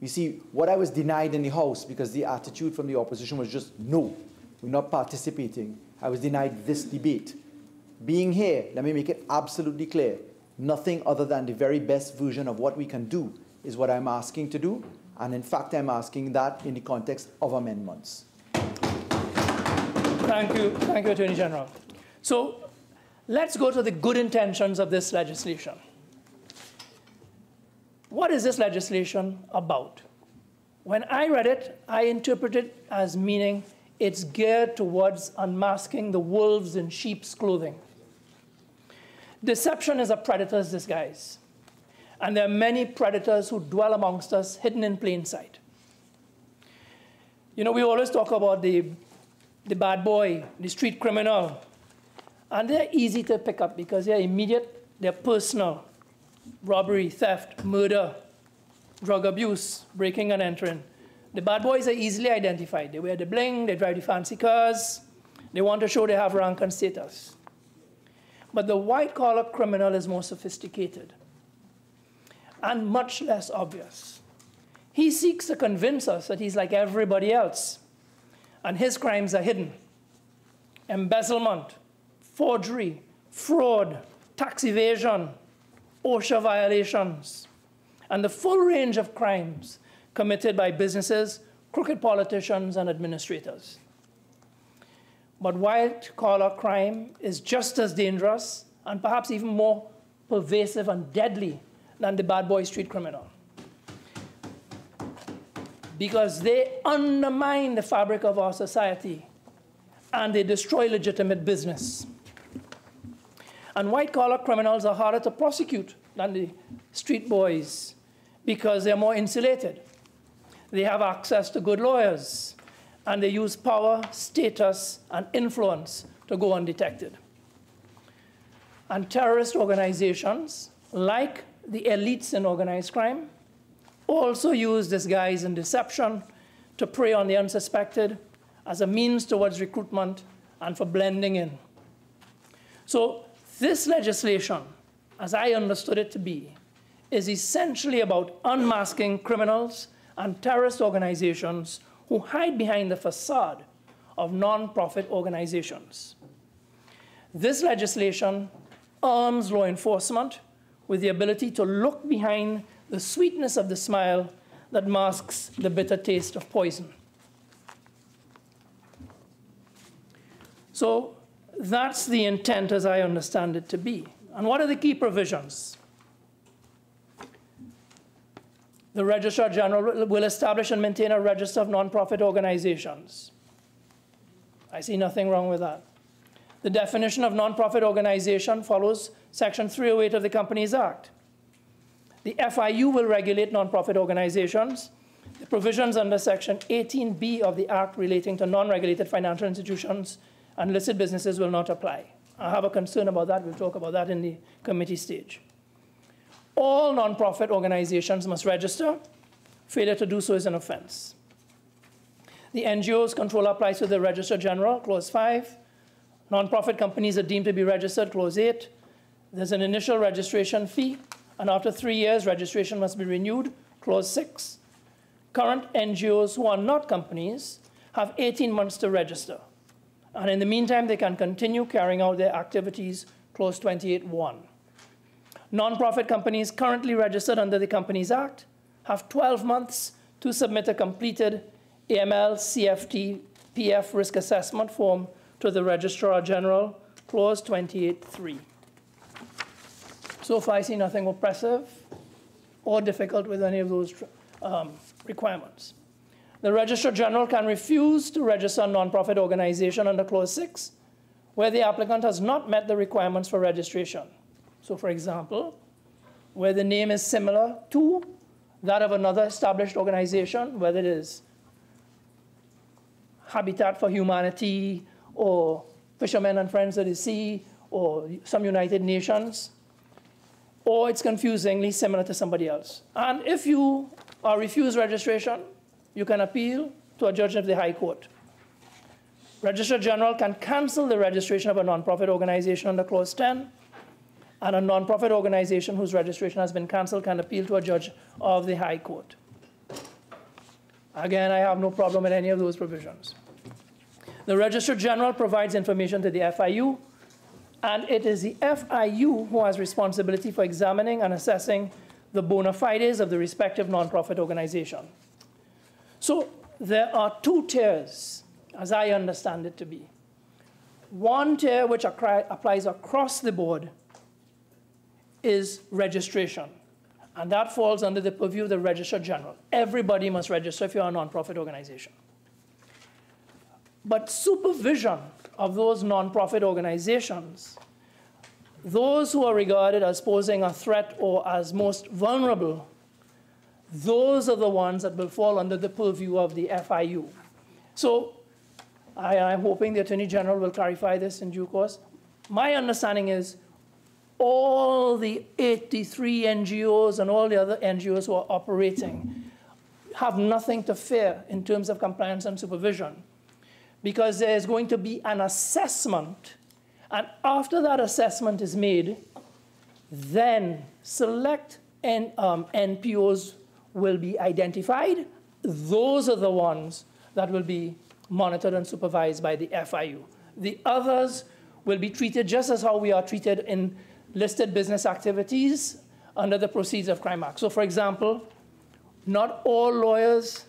You see, what I was denied in the House, because the attitude from the opposition was just, no, we're not participating. I was denied this debate. Being here, let me make it absolutely clear, nothing other than the very best version of what we can do is what I'm asking to do. And in fact, I'm asking that in the context of amendments. Thank you, Attorney General. So let's go to the good intentions of this legislation. What is this legislation about? When I read it, I interpreted it as meaning it's geared towards unmasking the wolves in sheep's clothing. Deception is a predator's disguise. And there are many predators who dwell amongst us, hidden in plain sight. You know, we always talk about the bad boy, the street criminal. And they're easy to pick up because they're immediate, they're personal. Robbery, theft, murder, drug abuse, breaking and entering. The bad boys are easily identified. They wear the bling, they drive the fancy cars, they want to show they have rank and status. But the white-collar criminal is more sophisticated and much less obvious. He seeks to convince us that he's like everybody else, and his crimes are hidden. Embezzlement, forgery, fraud, tax evasion, OSHA violations, and the full range of crimes committed by businesses, crooked politicians, and administrators. But white-collar crime is just as dangerous and perhaps even more pervasive and deadly than the bad boy street criminal, because they undermine the fabric of our society and they destroy legitimate business. And white-collar criminals are harder to prosecute than the street boys because they're more insulated. They have access to good lawyers, and they use power, status, and influence to go undetected. And terrorist organizations, like the elites in organized crime, also use disguise and deception to prey on the unsuspected as a means towards recruitment and for blending in. So this legislation, as I understood it to be, is essentially about unmasking criminals and terrorist organizations who hide behind the facade of non-profit organizations. This legislation arms law enforcement with the ability to look behind the sweetness of the smile that masks the bitter taste of poison. So that's the intent as I understand it to be. And what are the key provisions? The Registrar General will establish and maintain a register of nonprofit organizations. I see nothing wrong with that. The definition of nonprofit organization follows Section 308 of the Companies Act. The FIU will regulate nonprofit organizations. the provisions under Section 18B of the Act relating to non-regulated financial institutions and listed businesses will not apply. I have a concern about that. We'll talk about that in the committee stage. All nonprofit organizations must register. Failure to do so is an offense. The NGO's control applies to the Registrar General, Clause 5. Nonprofit companies are deemed to be registered, Clause 8. There's an initial registration fee, and after 3 years, registration must be renewed, Clause 6. Current NGOs who are not companies have 18 months to register. And in the meantime, they can continue carrying out their activities, Clause 28(1). Nonprofit companies currently registered under the Companies Act have 12 months to submit a completed AML, CFT, PF risk assessment form to the Registrar General, Clause 28(3). So far, I see nothing oppressive or difficult with any of those requirements. The Registrar General can refuse to register a nonprofit organization under Clause 6 where the applicant has not met the requirements for registration. So, for example, where the name is similar to that of another established organization, whether it is Habitat for Humanity or Fishermen and Friends of the Sea or some United Nations, or it's confusingly similar to somebody else. And if you are refused registration, you can appeal to a judge of the High Court. Registrar General can cancel the registration of a nonprofit organization under Clause 10, and a nonprofit organization whose registration has been canceled can appeal to a judge of the High Court. Again, I have no problem with any of those provisions. The Registrar General provides information to the FIU, and it is the FIU who has responsibility for examining and assessing the bona fides of the respective nonprofit organization. So there are two tiers, as I understand it to be. One tier, which applies across the board, is registration, and that falls under the purview of the Registrar General. Everybody must register if you're a nonprofit organization. But supervision of those nonprofit organizations, those who are regarded as posing a threat or as most vulnerable, those are the ones that will fall under the purview of the FIU. So I'm hoping the Attorney General will clarify this in due course. My understanding is all the 83 NGOs and all the other NGOs who are operating have nothing to fear in terms of compliance and supervision, because there's going to be an assessment, and after that assessment is made, then select NPOs will be identified. Those are the ones that will be monitored and supervised by the FIU. The others will be treated just as how we are treated in listed business activities under the Proceeds of Crime Act. So, for example, not all lawyers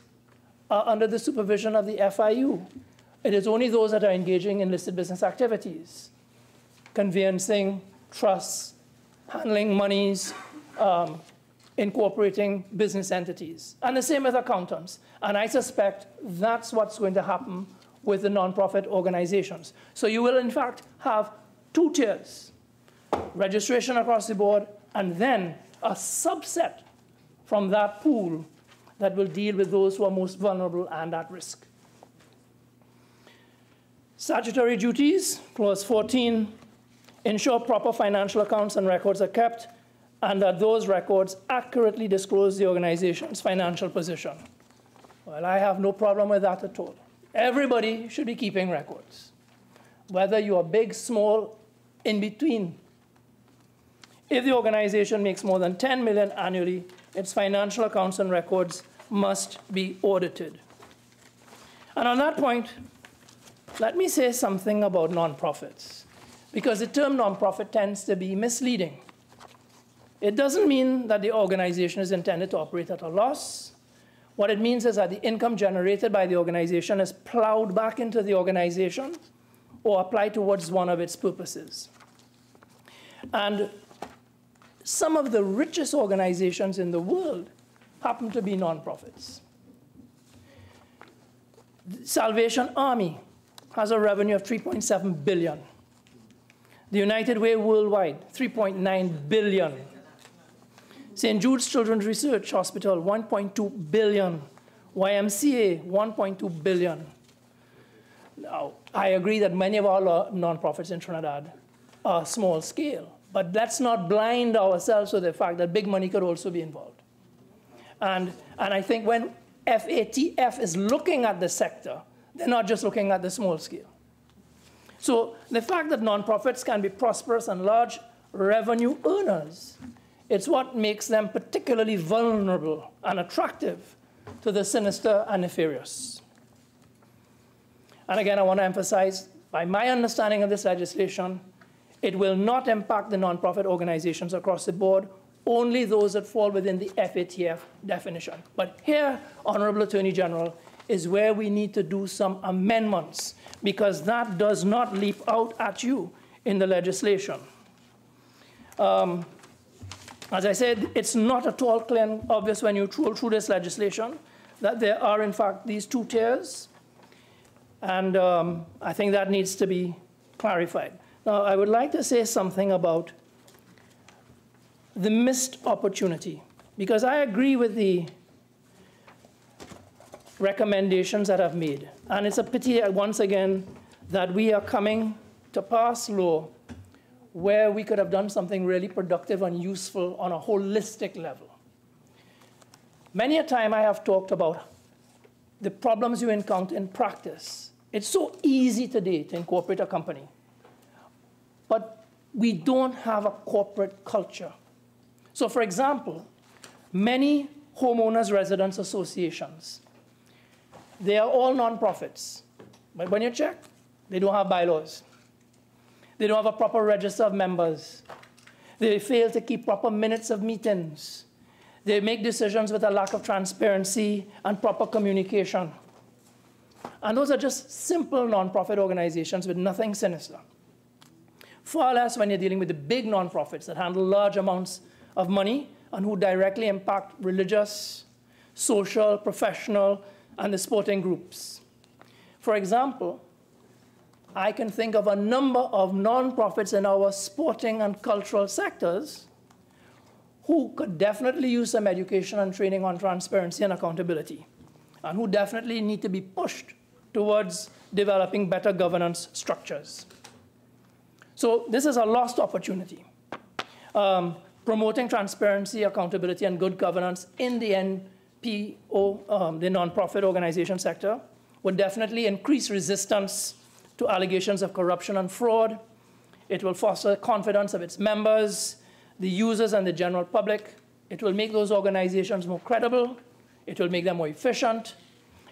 are under the supervision of the FIU. It is only those that are engaging in listed business activities, conveyancing, trusts, handling monies, incorporating business entities. And the same with accountants. And I suspect that's what's going to happen with the nonprofit organizations. So you will, in fact, have two tiers: registration across the board, and then a subset from that pool that will deal with those who are most vulnerable and at risk. Statutory duties, Clause 14, ensure proper financial accounts and records are kept, and that those records accurately disclose the organization's financial position. Well, I have no problem with that at all. Everybody should be keeping records, whether you are big, small, in between. If the organization makes more than $10 million annually, its financial accounts and records must be audited. And on that point, let me say something about nonprofits, because the term nonprofit tends to be misleading. It doesn't mean that the organization is intended to operate at a loss. What it means is that the income generated by the organization is plowed back into the organization or applied towards one of its purposes. And some of the richest organizations in the world happen to be nonprofits. Salvation Army has a revenue of $3.7 billion. The United Way worldwide, $3.9 billion. St. Jude's Children's Research Hospital, $1.2 billion YMCA, 1.2 billion. Now, I agree that many of our nonprofits in Trinidad are small scale, but let's not blind ourselves to the fact that big money could also be involved. And I think when FATF is looking at the sector, they're not just looking at the small scale. So the fact that nonprofits can be prosperous and large revenue earners, it's what makes them particularly vulnerable and attractive to the sinister and nefarious. And again, I want to emphasize, by my understanding of this legislation, it will not impact the nonprofit organizations across the board, only those that fall within the FATF definition. But here, Honorable Attorney General, is where we need to do some amendments, because that does not leap out at you in the legislation. As I said, it's not at all clear and obvious when you troll through this legislation that there are, in fact, these two tiers. And I think that needs to be clarified. Now, I would like to say something about the missed opportunity, because I agree with the recommendations that I've made. And it's a pity, once again, that we are coming to pass law where we could have done something really productive and useful on a holistic level. Many a time I have talked about the problems you encounter in practice. It's so easy today to incorporate a company, but we don't have a corporate culture. So for example, many homeowners residents associations, they are all nonprofits, but when you check, they don't have bylaws. They don't have a proper register of members. They fail to keep proper minutes of meetings. They make decisions with a lack of transparency and proper communication. And those are just simple nonprofit organizations with nothing sinister. Far less when you're dealing with the big nonprofits that handle large amounts of money and who directly impact religious, social, professional, and the sporting groups. For example, I can think of a number of nonprofits in our sporting and cultural sectors who could definitely use some education and training on transparency and accountability, and who definitely need to be pushed towards developing better governance structures. So this is a lost opportunity. Promoting transparency, accountability, and good governance in the NPO, the nonprofit organization sector, would definitely increase resistance to allegations of corruption and fraud. It will foster confidence of its members, the users, and the general public. It will make those organizations more credible. It will make them more efficient.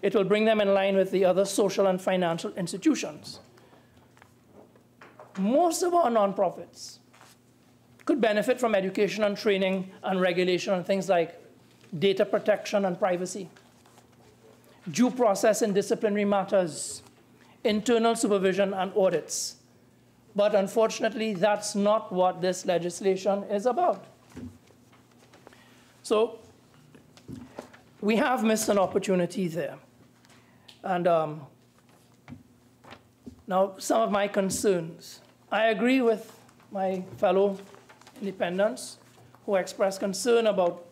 It will bring them in line with the other social and financial institutions. Most of our nonprofits could benefit from education and training and regulation on things like data protection and privacy, due process and disciplinary matters, internal supervision and audits. But unfortunately, that's not what this legislation is about. So we have missed an opportunity there. And now some of my concerns. I agree with my fellow independents who express concern about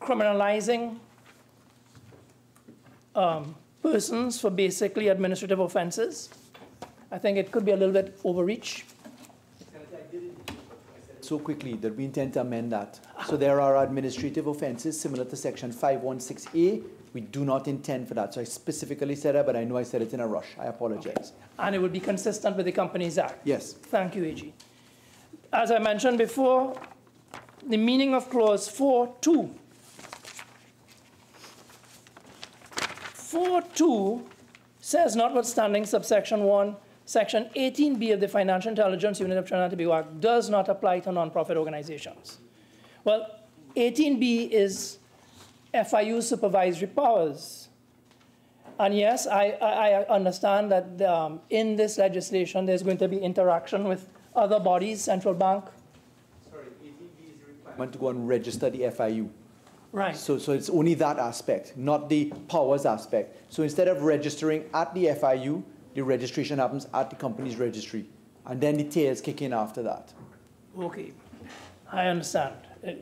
criminalizing persons for basically administrative offenses. I think it could be a little bit overreach. So quickly that we intend to amend that. So there are administrative offenses similar to Section 516A. We do not intend for that. So I specifically said that, but I know I said it in a rush. I apologize. Okay. And it would be consistent with the Companies Act. Yes. Thank you, AG. As I mentioned before, the meaning of Clause 4.2. 4.2 says, notwithstanding subsection 1, Section 18B of the Financial Intelligence Unit of Trinidad and Tobago Act does not apply to nonprofit organizations. Well, 18B is FIU supervisory powers. And yes, I understand that in this legislation, there's going to be interaction with other bodies, central bank. Sorry, 18B is the requirement to go and register the FIU. Right. So it's only that aspect, not the powers aspect. So instead of registering at the FIU, the registration happens at the company's registry. And then the tails kick in after that. Okay, I understand.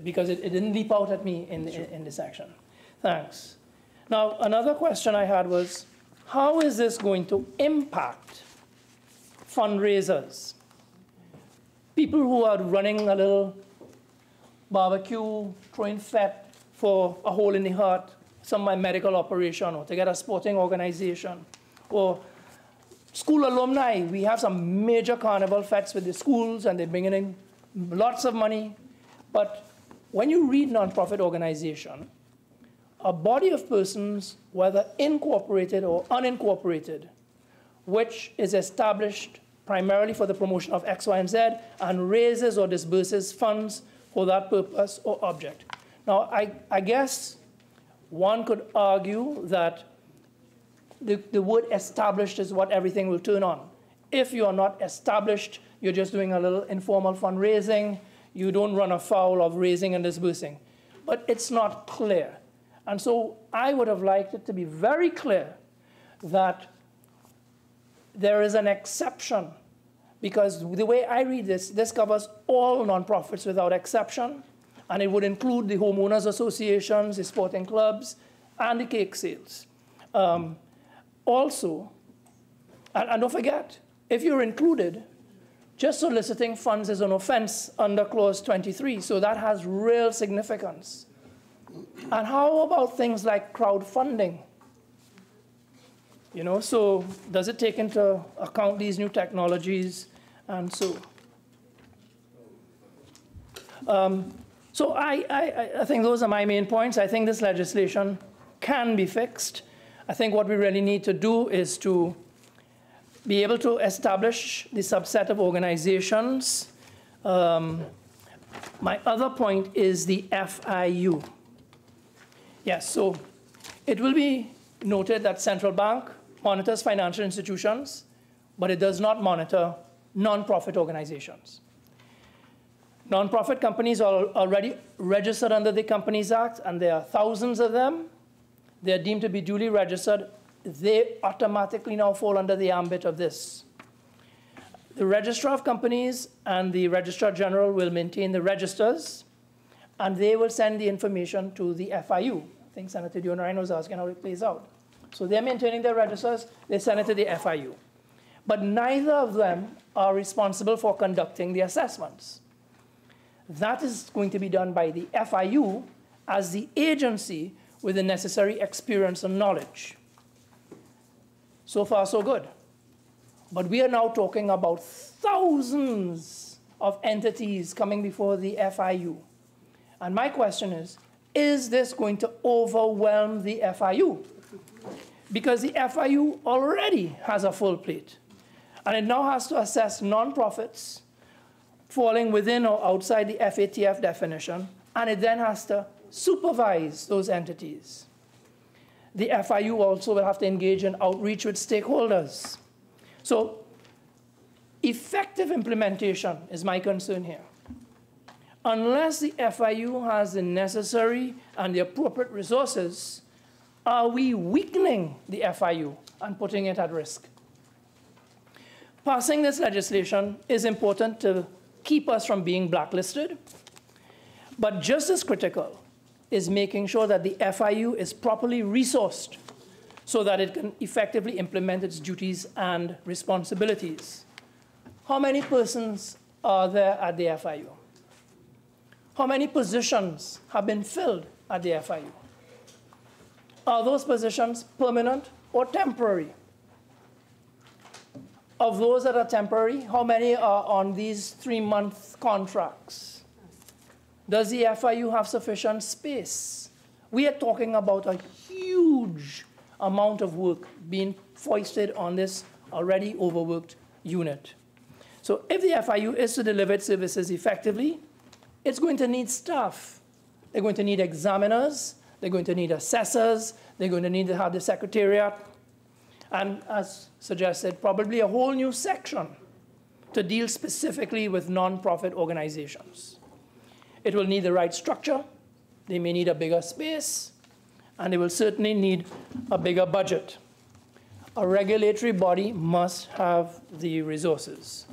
Because it didn't leap out at me in the section. Thanks. Now, another question I had was, how is this going to impact fundraisers? People who are running a little barbecue, throwing fat for a hole in the heart, some medical operation, or to get a sporting organization, or school alumni. We have some major carnival fests with the schools, and they're bringing in lots of money. But when you read nonprofit organization, a body of persons, whether incorporated or unincorporated, which is established primarily for the promotion of X, Y, and Z, and raises or disburses funds for that purpose or object. Now, I guess one could argue that the word established is what everything will turn on. If you are not established, you're just doing a little informal fundraising, you don't run afoul of raising and disbursing. But it's not clear. And so I would have liked it to be very clear that there is an exception, because the way I read this, this covers all nonprofits without exception, and it would include the homeowners associations, the sporting clubs, and the cake sales. Also, and don't forget, if you're included, just soliciting funds is an offense under Clause 23, so that has real significance. And how about things like crowdfunding? You know, so does it take into account these new technologies and so? So I think those are my main points. I think this legislation can be fixed. I think what we really need to do is to be able to establish the subset of organizations. My other point is the FIU. Yes, so it will be noted that central bank monitors financial institutions, but it does not monitor nonprofit organizations. Nonprofit companies are already registered under the Companies Act, and there are thousands of them. They're deemed to be duly registered. They automatically now fall under the ambit of this. The Registrar of Companies and the Registrar General will maintain the registers, and they will send the information to the FIU. I think Senator Deonarine was asking how it plays out. So they're maintaining their registers, they send it to the FIU. But neither of them are responsible for conducting the assessments. That is going to be done by the FIU as the agency with the necessary experience and knowledge. So far, so good. But we are now talking about thousands of entities coming before the FIU. And my question is this going to overwhelm the FIU? Because the FIU already has a full plate. And it now has to assess nonprofits falling within or outside the FATF definition, and it then has to supervise those entities. The FIU also will have to engage in outreach with stakeholders. So effective implementation is my concern here. Unless the FIU has the necessary and the appropriate resources, are we weakening the FIU and putting it at risk? Passing this legislation is important to keep us from being blacklisted, but just as critical is making sure that the FIU is properly resourced so that it can effectively implement its duties and responsibilities. How many persons are there at the FIU? How many positions have been filled at the FIU? Are those positions permanent or temporary? Of those that are temporary, how many are on these 3-month contracts? Does the FIU have sufficient space? We are talking about a huge amount of work being foisted on this already overworked unit. So if the FIU is to deliver its services effectively, it's going to need staff. They're going to need examiners. They're going to need assessors. They're going to need to have the secretariat. And as suggested, probably a whole new section to deal specifically with nonprofit organizations. It will need the right structure. They may need a bigger space. And they will certainly need a bigger budget. A regulatory body must have the resources.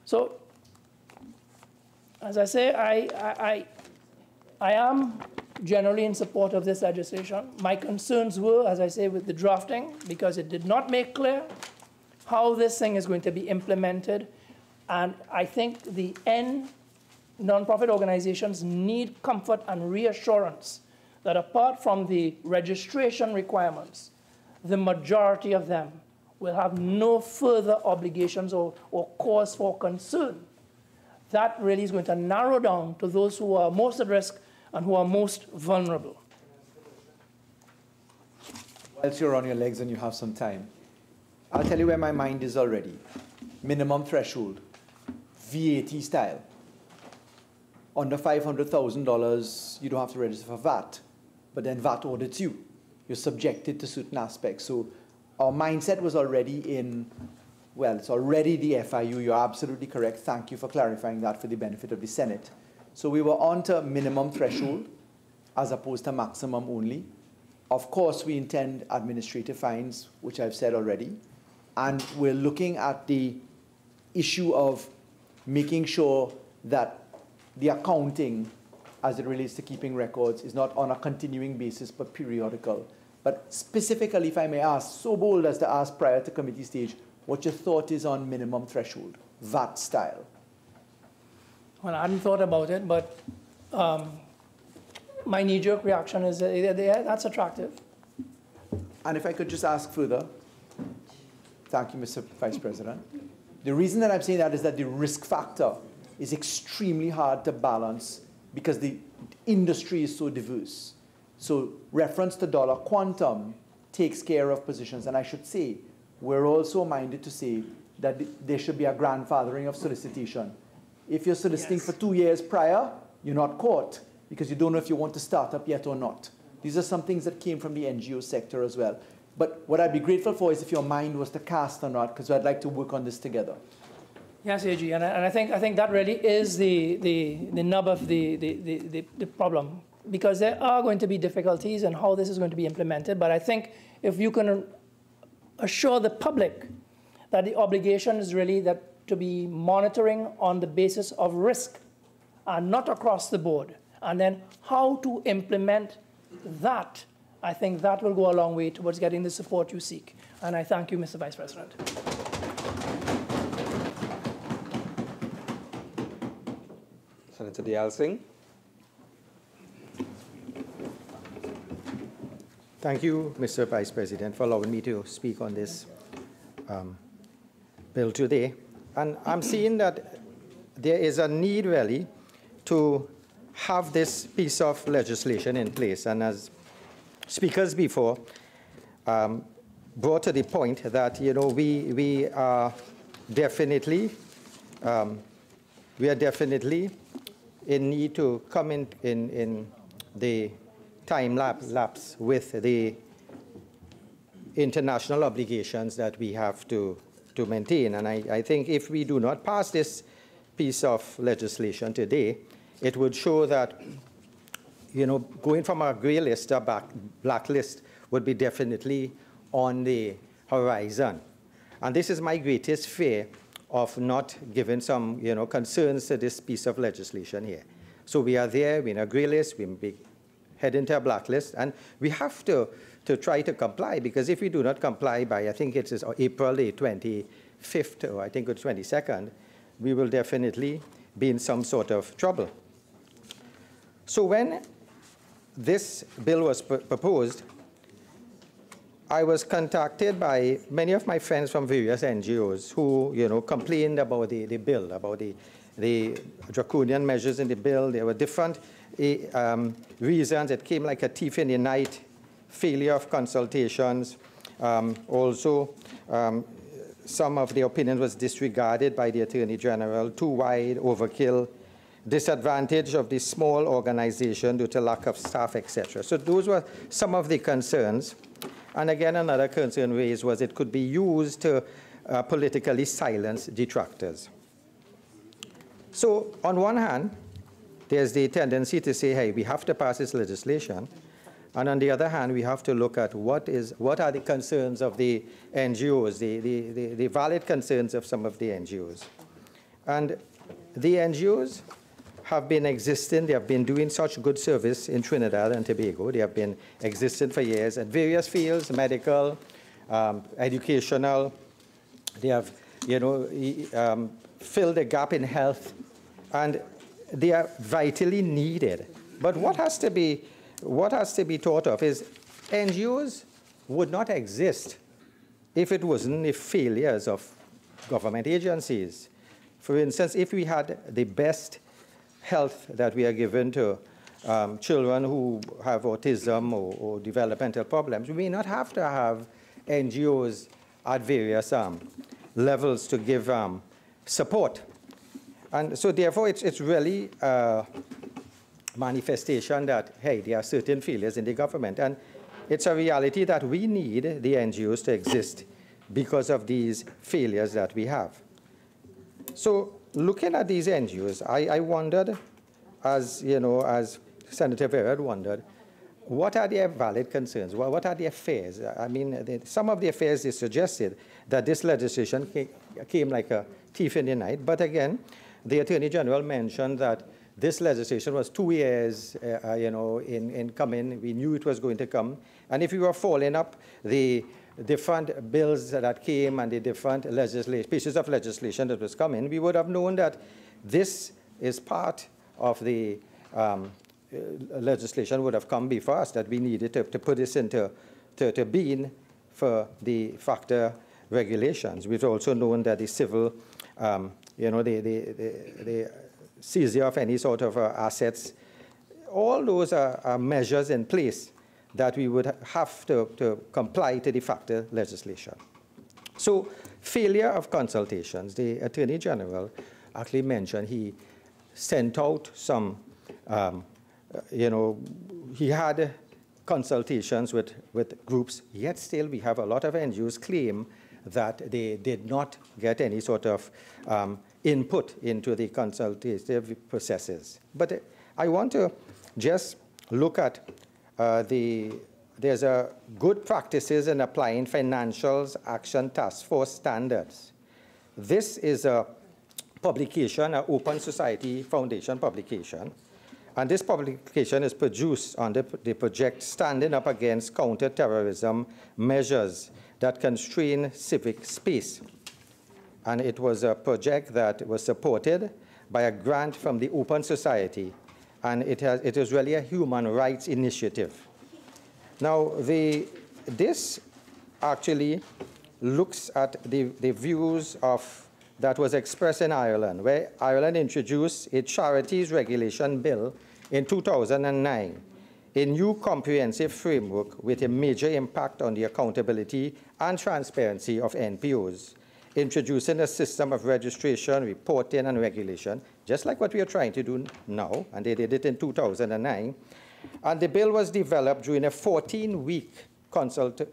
So, as I say, I am generally in support of this legislation. My concerns were, as I say, with the drafting, because it did not make clear how this thing is going to be implemented. And I think the nonprofit organizations need comfort and reassurance that apart from the registration requirements, the majority of them will have no further obligations or cause for concern. That really is going to narrow down to those who are most at risk and who are most vulnerable. Whilst you're on your legs and you have some time, I'll tell you where my mind is already. Minimum threshold, VAT style. Under $500,000, you don't have to register for VAT, but then VAT audits you. You're subjected to certain aspects. So our mindset was already in, well, it's already the FIU. You're absolutely correct. Thank you for clarifying that for the benefit of the Senate. So we were on to minimum threshold as opposed to maximum only. Of course, we intend administrative fines, which I've said already. And we're looking at the issue of making sure that the accounting, as it relates to keeping records, is not on a continuing basis but periodical. But specifically, if I may ask, so bold as to ask prior to committee stage, what your thought is on minimum threshold, VAT style? Well, I hadn't thought about it, but my knee-jerk reaction is that's attractive. And if I could just ask further, thank you, Mr. Vice President. The reason that I'm saying that is that the risk factor is extremely hard to balance because the industry is so diverse. So reference to dollar quantum takes care of positions. And I should say, we're also minded to say that there should be a grandfathering of solicitation. If you're soliciting for 2 years prior, you're not caught because you don't know if you want to start up yet or not. These are some things that came from the NGO sector as well. But what I'd be grateful for is if your mind was to cast or not, because I'd like to work on this together. Yes, AG, and I think that really is the nub of the problem, because there are going to be difficulties in how this is going to be implemented. But I think if you can assure the public that the obligation is really that to be monitoring on the basis of risk and not across the board, and then how to implement that, I think that will go a long way towards getting the support you seek. And I thank you, Mr. Vice President. Senator Deyalsingh. Thank you, Mr. Vice President, for allowing me to speak on this bill today. And I'm seeing that there is a need, really, to have this piece of legislation in place. And as speakers before brought to the point that, you know, we are definitely in need to come in the time lapse with the international obligations that we have to maintain. And I think if we do not pass this piece of legislation today, it would show that, you know, going from a gray list to blacklist would be definitely on the horizon. And this is my greatest fear of not giving some, you know, concerns to this piece of legislation here. So we are there, we're in a gray list, we head into a blacklist, and we have to try to comply, because if we do not comply by, I think it is April the 25th, or I think it's 22nd, we will definitely be in some sort of trouble. So when this bill was proposed, I was contacted by many of my friends from various NGOs who, you know, complained about the bill, about the draconian measures in the bill. There were different reasons. It came like a thief in the night, failure of consultations. Also, some of the opinion was disregarded by the Attorney General, too wide, overkill, disadvantage of the small organization due to lack of staff, etc. So those were some of the concerns. And again, another concern raised was it could be used to politically silence detractors. So on one hand, there's the tendency to say, hey, we have to pass this legislation. And on the other hand, we have to look at what are the concerns of the NGOs, the valid concerns of some of the NGOs. And the NGOs have been existing. They have been doing such good service in Trinidad and Tobago. They have been existing for years at various fields, medical, educational. They have, filled a gap in health, and they are vitally needed. But what has to be thought of is NGOs would not exist if it wasn't the failures of government agencies. For instance, if we had the best health that we are given to children who have autism or developmental problems, we may not have to have NGOs at various levels to give support. And so therefore, it's really a manifestation that, hey, there are certain failures in the government. And it's a reality that we need the NGOs to exist because of these failures that we have. So looking at these NGOs, I wondered, as Senator Vieira wondered, what are their valid concerns? What are their fears? I mean, some of their fears, they suggested that this legislation came like a thief in the night. But again, the Attorney General mentioned that this legislation was 2 years, in coming. We knew it was going to come. And if we were following up the different bills that came and the different pieces of legislation that was coming, we would have known that this is part of the legislation would have come before us, that we needed to put this into being for the factor regulations. We've also known that the civil, the seizure of any sort of assets, all those are measures in place that we would have to comply to the factor legislation. So failure of consultations, the Attorney General actually mentioned he sent out some, he had consultations with groups, yet still we have a lot of NGOs claim that they did not get any sort of input into the consultative processes. But I want to just look at there's a good practices in applying Financials Action Task Force standards. This is a publication, an Open Society Foundation publication, and this publication is produced under the project Standing Up Against Counter-Terrorism Measures that Constrain Civic Space. And it was a project that was supported by a grant from the Open Society, and it is really a human rights initiative. Now, this actually looks at the views that was expressed in Ireland, where Ireland introduced a charities regulation bill in 2009, a new comprehensive framework with a major impact on the accountability and transparency of NPOs, introducing a system of registration, reporting, and regulation, just like what we are trying to do now, and they did it in 2009. And the bill was developed during a 14-week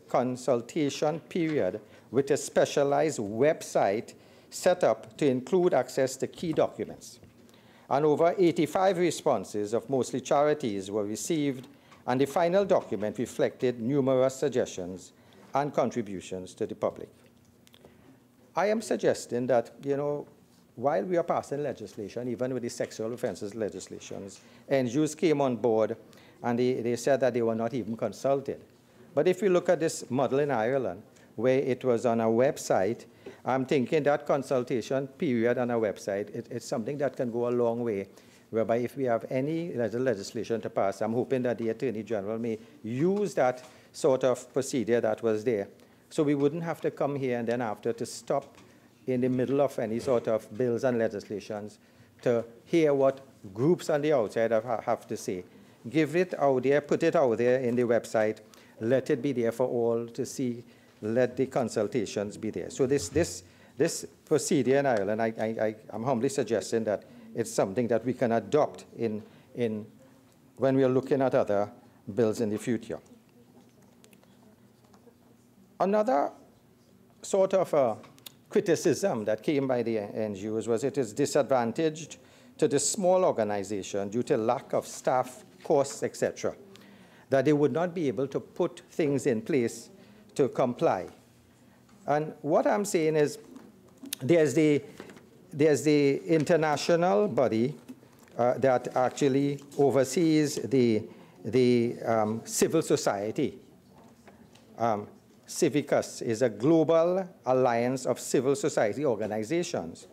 consultation period with a specialized website set up to include access to key documents. And over 85 responses of mostly charities were received, and the final document reflected numerous suggestions and contributions to the public. I am suggesting that, while we are passing legislation, even with the sexual offenses legislations, NGOs came on board and they said that they were not even consulted. But if you look at this model in Ireland, where it was on a website, I'm thinking that consultation period on a website, it's something that can go a long way, whereby if we have any legislation to pass, I'm hoping that the Attorney General may use that sort of procedure that was there. So we wouldn't have to come here and then after to stop in the middle of any sort of bills and legislations to hear what groups on the outside have to say. Give it out there, put it out there in the website, let it be there for all to see, let the consultations be there. So this procedure in Ireland, I'm humbly suggesting that it's something that we can adopt when we are looking at other bills in the future. Another sort of criticism that came by the NGOs was it is disadvantaged to the small organization due to lack of staff, costs, etc., that they would not be able to put things in place to comply. And what I'm saying is there's the international body, that actually oversees the civil society. Civicus is a global alliance of civil society organizations.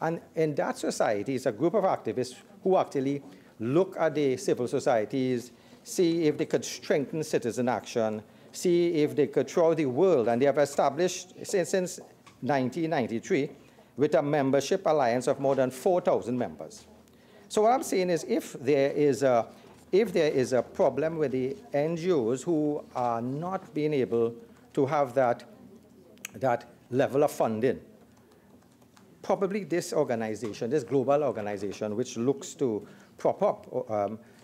And in that society is a group of activists who actually look at the civil societies, see if they could strengthen citizen action, see if they could throughout the world. And they have established, since 1993, with a membership alliance of more than 4,000 members. So what I'm saying is if there is a problem with the NGOs who are not being able to have that level of funding, probably this organization, this global organization, which looks to prop up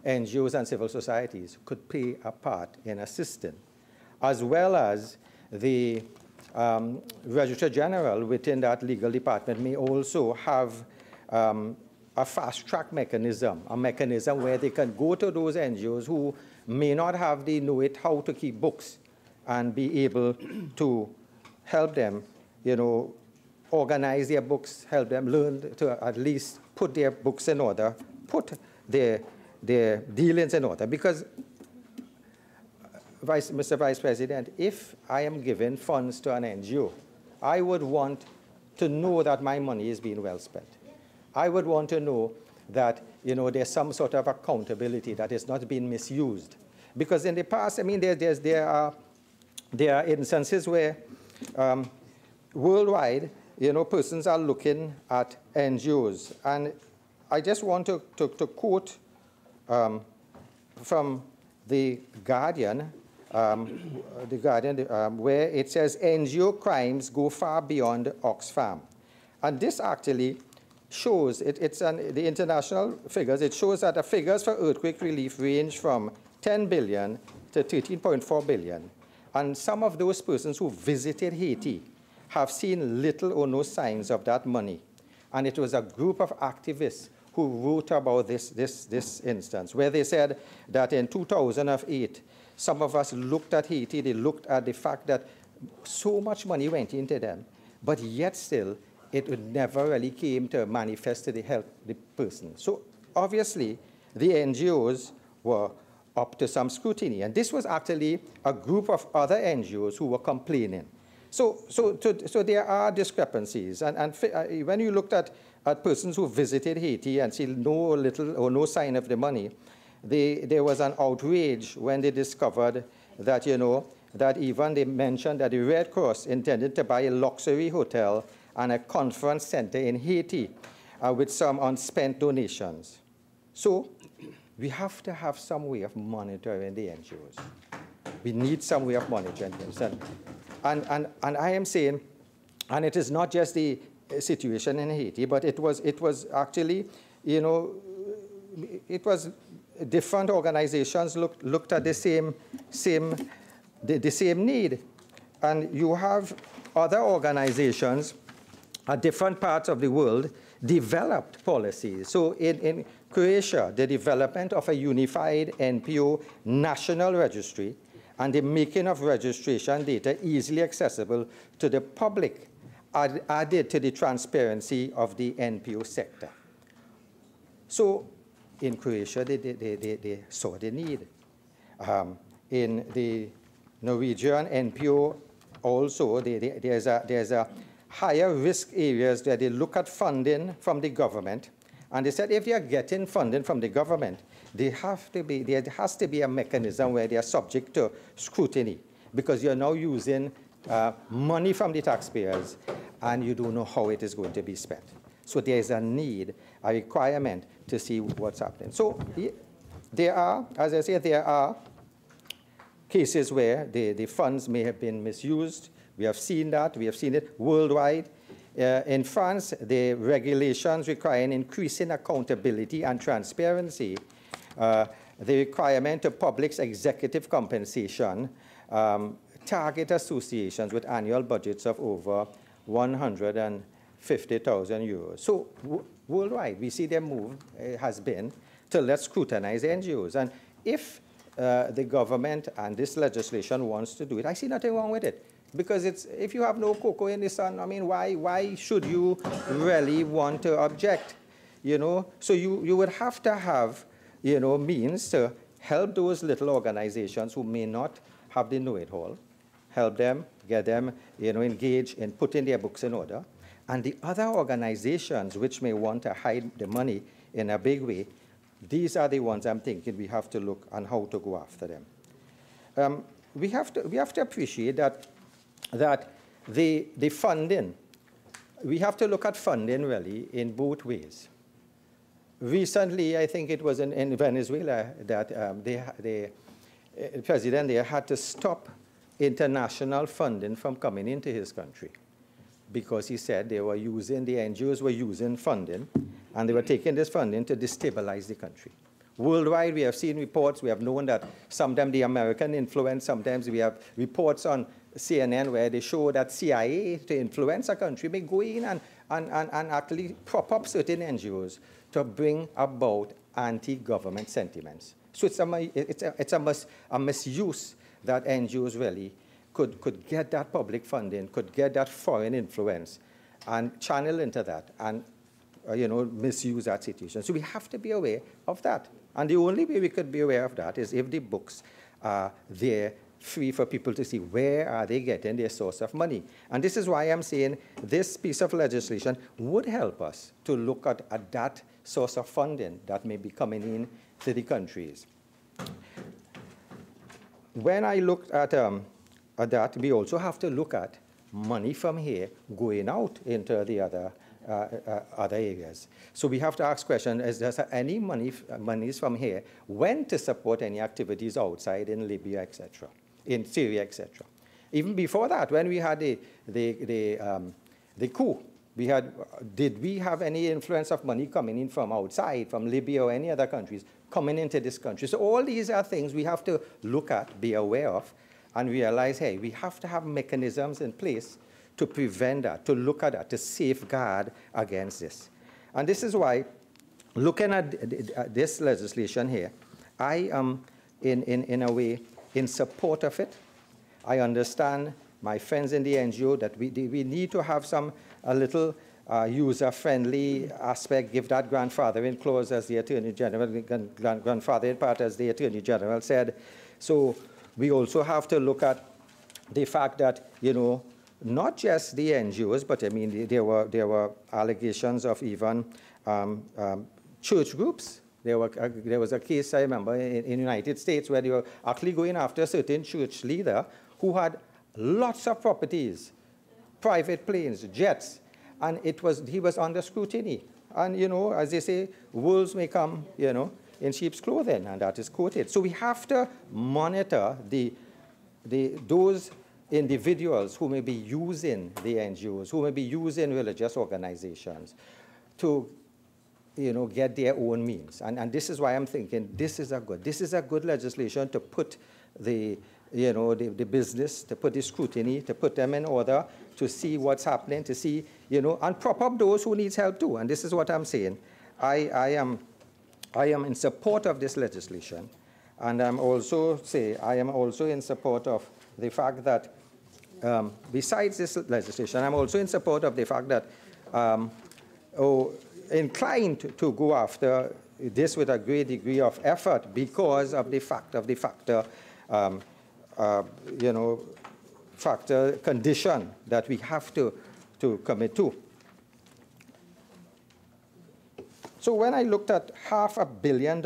NGOs and civil societies, could play a part in assisting, as well as the Registrar General within that legal department may also have a fast-track mechanism, a mechanism where they can go to those NGOs who may not have the know-how to keep books and be able to help them, organize their books, help them learn to at least put their books in order, put their dealings in order. Because, Mr. Vice President, if I am giving funds to an NGO, I would want to know that my money is being well spent. I would want to know that, there's some sort of accountability, that it's not being misused. Because in the past, I mean, there are instances where worldwide, persons are looking at NGOs. And I just want to quote from the Guardian, where it says, NGO crimes go far beyond Oxfam. And this actually shows, the international figures, it shows that the figures for earthquake relief range from 10 billion to 13.4 billion. And some of those persons who visited Haiti have seen little or no signs of that money. And it was a group of activists who wrote about this instance, where they said that in 2008, some of us looked at Haiti, they looked at the fact that so much money went into them, but yet still, it never really came to manifest to help the person. So obviously, the NGOs were up to some scrutiny. And this was actually a group of other NGOs who were complaining. So there are discrepancies. And when you looked at persons who visited Haiti and see little or no sign of the money, there was an outrage when they discovered that, that even they mentioned that the Red Cross intended to buy a luxury hotel and a conference center in Haiti with some unspent donations. So we have to have some way of monitoring the NGOs. We need some way of monitoring them. And I am saying, and it is not just the situation in Haiti, but it was actually, it was different organizations looked at the same need. And you have other organizations at different parts of the world developed policies. So in Croatia, the development of a unified NPO national registry and the making of registration data easily accessible to the public added to the transparency of the NPO sector. So in Croatia, they saw the need. In the Norwegian NPO also, there's a higher risk areas where they look at funding from the government, and they said if they are getting funding from the government, there has to be a mechanism where they are subject to scrutiny, because you're now using money from the taxpayers, and you don't know how it is going to be spent. So there is a need, a requirement to see what's happening. So there are, as I say, there are cases where the funds may have been misused. We have seen that. We have seen it worldwide. In France, the regulations requiring increasing accountability and transparency, the requirement of public's executive compensation, target associations with annual budgets of over 150,000 euros. So worldwide, we see their move has been to let's scrutinize NGOs. And if the government and this legislation wants to do it, I see nothing wrong with it. Because if you have no cocoa in the sun, I mean, why should you really want to object? you know. So you would have to have, you know, means to help those little organizations who may not have the know-it-all, help them, get them, you know, engaged in putting their books in order. And the other organizations which may want to hide the money in a big way, these are the ones I'm thinking we have to look on how to go after them. We have to appreciate that the funding, we have to look at funding really in both ways. Recently, I think it was in Venezuela that the president there had to stop international funding from coming into his country because he said they were using, the NGOs were using funding, and they were taking this funding to destabilize the country. Worldwide, we have seen reports, we have known that sometimes the American influence, sometimes we have reports on CNN where they show that CIA, to influence a country, may go in and actually prop up certain NGOs to bring about anti-government sentiments. So it's a misuse that NGOs really could get that public funding, could get that foreign influence, and channel into that, and you know, misuse that situation. So we have to be aware of that. And the only way we could be aware of that is if the books are there free for people to see where are they getting their source of money. And this is why I'm saying this piece of legislation would help us to look at that source of funding that may be coming in to the countries. When I looked at that, we also have to look at money from here going out into the other areas. So we have to ask questions, is there any monies from here went to support any activities outside in Libya, etc., in Syria, etc. Even before that, when we had the coup, did we have any influence of money coming in from outside, from Libya or any other countries, coming into this country? So all these are things we have to look at, be aware of, and realize, hey, we have to have mechanisms in place to prevent that, to look at that, to safeguard against this. And this is why, looking at this legislation here, I am, in a way, in support of it. I understand my friends in the NGO that we need to have a little user-friendly aspect, give that grandfathering clause as the Attorney General, grandfathering part as the Attorney General said. So we also have to look at the fact that, you know, not just the NGOs, but I mean, there were allegations of even church groups. There was a case, I remember, in the United States where they were actually going after a certain church leader who had lots of properties, private planes, jets, and he was under scrutiny. And, you know, as they say, wolves may come, you know, in sheep's clothing, and that is quoted. So we have to monitor those individuals who may be using the NGOs, who may be using religious organizations to, you know, get their own means. And this is why I'm thinking this is a good legislation to put the, you know, the business, to put the scrutiny, to put them in order, to see what's happening, to see, you know, and prop up those who need help too. And this is what I'm saying. I am in support of this legislation. And I am also in support of the fact that besides this legislation, I'm also in support of the fact that inclined to go after this with a great degree of effort because of the factor condition that we have to commit to. So when I looked at $500 million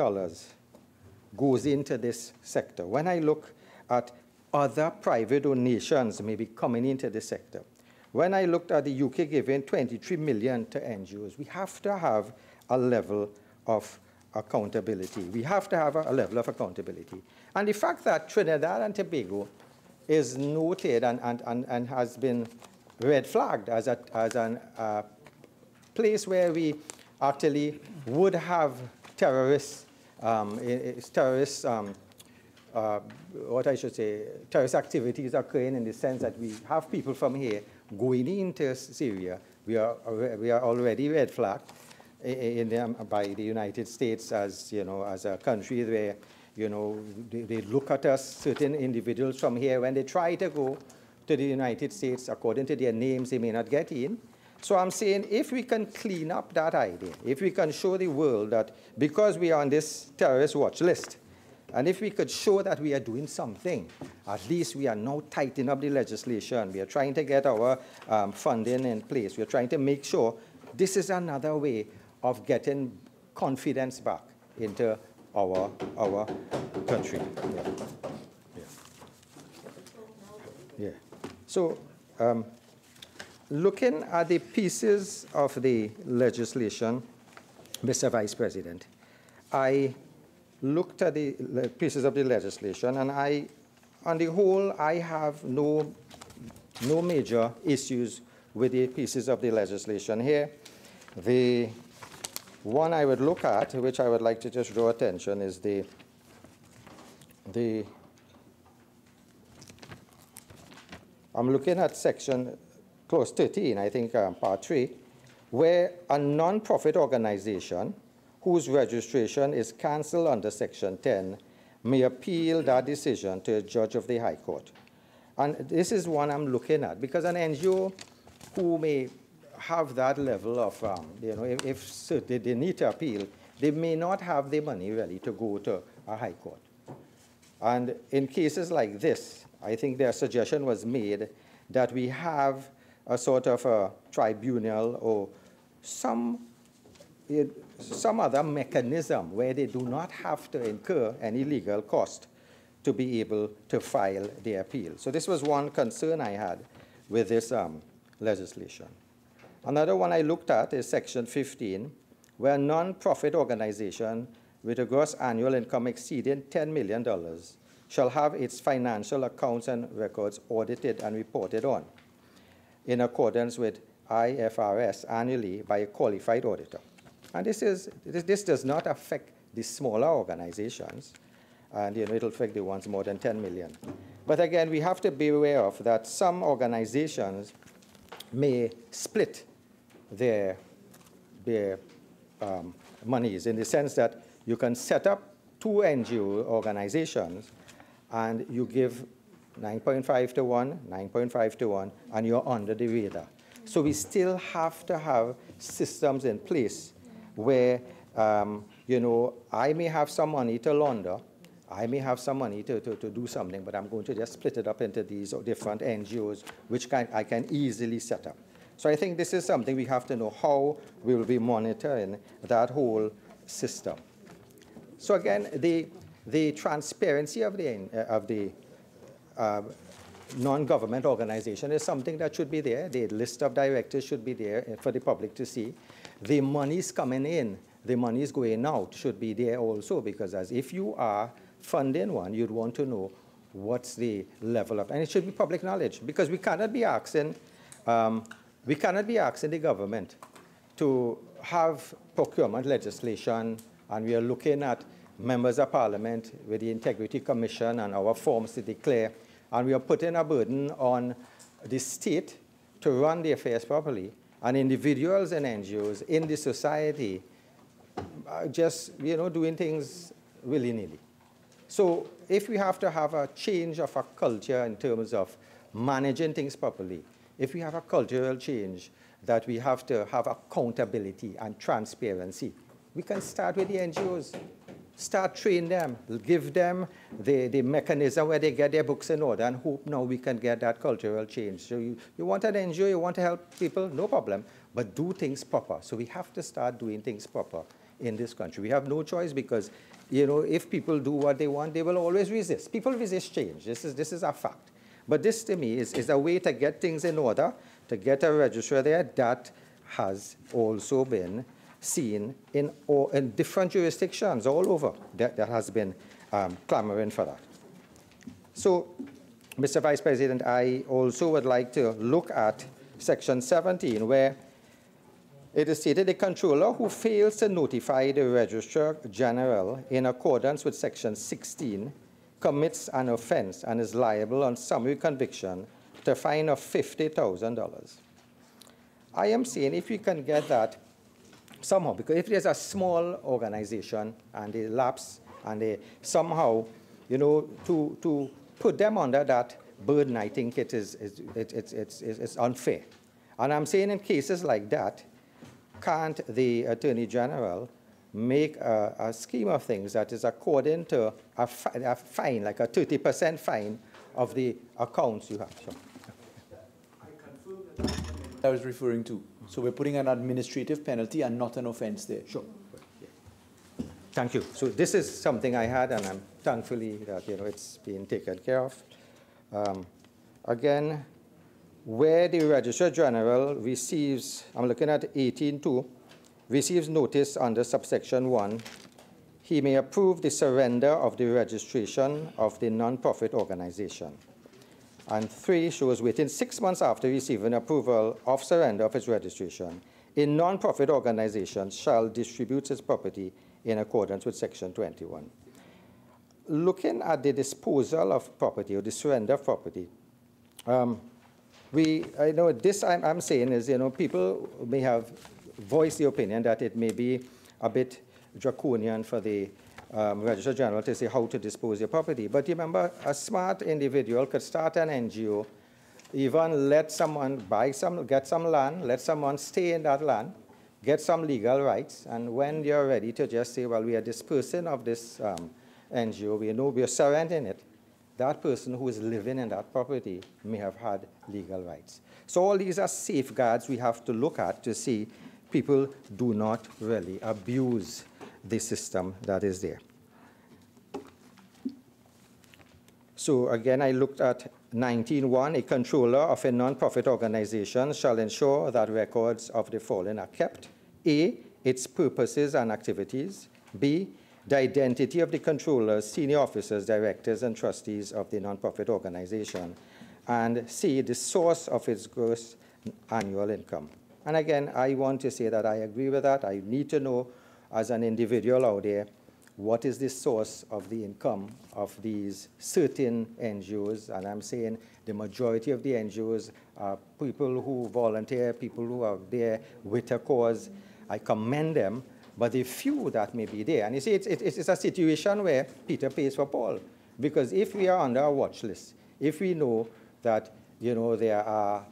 goes into this sector, when I look at other private donations maybe coming into the sector, when I looked at the UK giving $23 million to NGOs, we have to have a level of accountability. We have to have a level of accountability. And the fact that Trinidad and Tobago is noted and has been red flagged as a place where we actually would have terrorist activities occurring, in the sense that we have people from here going into Syria. We are already red flagged by the United States as, you know, as a country where, you know, they look at us, certain individuals from here, when they try to go to the United States, according to their names, they may not get in. So I'm saying if we can clean up that idea, if we can show the world that because we are on this terrorist watch list, and if we could show that we are doing something, at least we are now tightening up the legislation. We are trying to get our funding in place. We are trying to make sure this is another way of getting confidence back into our country. Yeah. So looking at the pieces of the legislation, Mr. Vice President, I looked at the pieces of the legislation, and on the whole, I have no major issues with the pieces of the legislation here. The one I would look at, which I would like to just draw attention, is I'm looking at section clause 13, I think part 3, where a non-profit organization whose registration is cancelled under Section 10 may appeal that decision to a judge of the High Court. And this is one I'm looking at, because an NGO who may have that level of, if they need to appeal, they may not have the money really to go to a High Court. And in cases like this, I think their suggestion was made that we have a sort of a tribunal or some other mechanism where they do not have to incur any legal cost to be able to file their appeal. So this was one concern I had with this legislation. Another one I looked at is Section 15, where a non-profit organization with a gross annual income exceeding $10 million shall have its financial accounts and records audited and reported on in accordance with IFRS annually by a qualified auditor. And this does not affect the smaller organizations, and it'll affect the ones more than 10 million. But again, we have to be aware of that some organizations may split their monies in the sense that you can set up 2 NGO organizations and you give 9.5 to 1, 9.5 to 1, and you're under the radar. So we still have to have systems in place where, I may have some money to launder, I may have some money to do something, but I'm going to just split it up into these different NGOs, which I can easily set up. So I think this is something we have to know how we will be monitoring that whole system. So again, the transparency of the non-government organization is something that should be there. The list of directors should be there for the public to see. The monies coming in, the monies going out should be there also, because as if you are funding one, you'd want to know what's the level of, and it should be public knowledge, because we cannot be asking the government to have procurement legislation, and we are looking at members of parliament with the Integrity Commission and our forms to declare, and we are putting a burden on the state to run the affairs properly, and individuals and NGOs in the society are just, doing things willy-nilly. So if we have to have a change of a culture in terms of managing things properly, if we have a cultural change that we have to have accountability and transparency, we can start with the NGOs. Start train them, give them the mechanism where they get their books in order, and hope now we can get that cultural change. So you want an NGO, you want to help people, no problem, but do things proper. So we have to start doing things proper in this country. We have no choice, because if people do what they want, they will always resist. People resist change. This is a fact. But this, to me, is a way to get things in order, to get a registrar there. That has also been seen in different jurisdictions all over that has been clamoring for that. So, Mr. Vice President, I also would like to look at Section 17, where it is stated the controller who fails to notify the Registrar General in accordance with Section 16 commits an offense and is liable on summary conviction to a fine of $50,000. I am saying if we can get that somehow, because if there's a small organization and they lapse and they somehow, to put them under that burden, I think it's unfair. And I'm saying in cases like that, can't the Attorney General make a scheme of things that is according to a fine, like a 30% fine of the accounts you have? Sure. I confirm that I was referring to. So we're putting an administrative penalty and not an offense there. Sure. Thank you. So this is something I had, and I'm thankfully that it's being taken care of. Again, where the Registrar General receives, I'm looking at 18.2, receives notice under subsection 1, he may approve the surrender of the registration of the non-profit organization. And 3 shows within 6 months after receiving approval of surrender of its registration, a non-profit organization shall distribute its property in accordance with section 21. Looking at the disposal of property or the surrender of property, I know this I'm saying is, people may have voiced the opinion that it may be a bit draconian for the Registrar General to say how to dispose your property. But remember, a smart individual could start an NGO, even let someone get some land, let someone stay in that land, get some legal rights, and when you're ready to just say, well, we are dispersing of this NGO, we know we are surrendering it, that person who is living in that property may have had legal rights. So all these are safeguards we have to look at to see people do not really abuse the system that is there. So again, I looked at 19.1, a controller of a non-profit organization shall ensure that records of the following are kept. A, its purposes and activities. B, the identity of the controllers, senior officers, directors, and trustees of the non-profit organization. And C, the source of its gross annual income. And again, I want to say that I agree with that. I need to know, as an individual out there, what is the source of the income of these certain NGOs. And I'm saying the majority of the NGOs are people who volunteer, people who are there with a cause. I commend them, but the few that may be there. And you see, it's a situation where Peter pays for Paul. Because if we are under a watch list, if we know that there are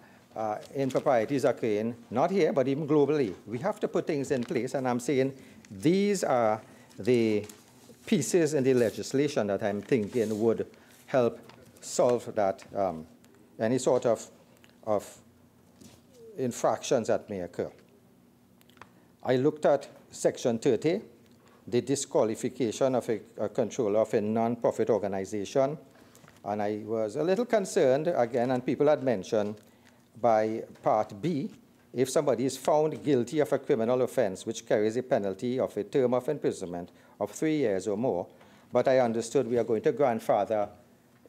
improprieties occurring, not here, but even globally, we have to put things in place. And I'm saying these are the pieces in the legislation that I'm thinking would help solve that, any sort of infractions that may occur. I looked at section 30, the disqualification of a controller of a non-profit organization, and I was a little concerned, again, and people had mentioned, by Part B, if somebody is found guilty of a criminal offense which carries a penalty of a term of imprisonment of 3 years or more, but I understood we are going to grandfather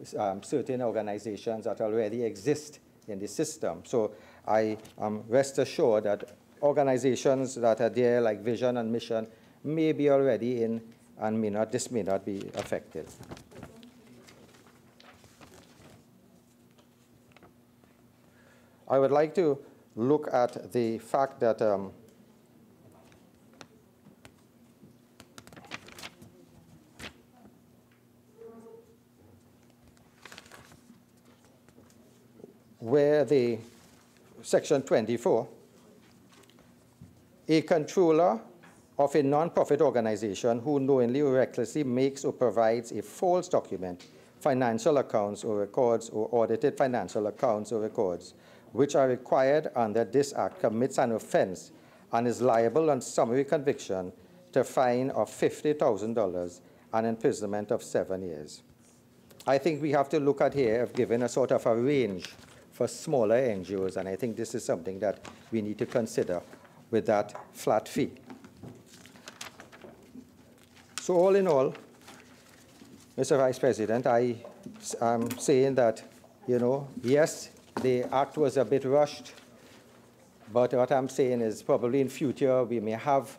certain organizations that already exist in the system. So I am rest assured that organizations that are there, like Vision and Mission, may be already in and this may not be affected. I would like to look at the fact that where the section 24, a controller of a non-profit organization who knowingly or recklessly makes or provides a false document, financial accounts or records, or audited financial accounts or records, which are required under this act, commits an offense and is liable on summary conviction to a fine of $50,000 and imprisonment of 7 years. I think we have to look at here of giving a sort of a range for smaller NGOs, and I think this is something that we need to consider with that flat fee. So all in all, Mr. Vice President, I am saying that, yes, the act was a bit rushed, but what I'm saying is probably in future we may have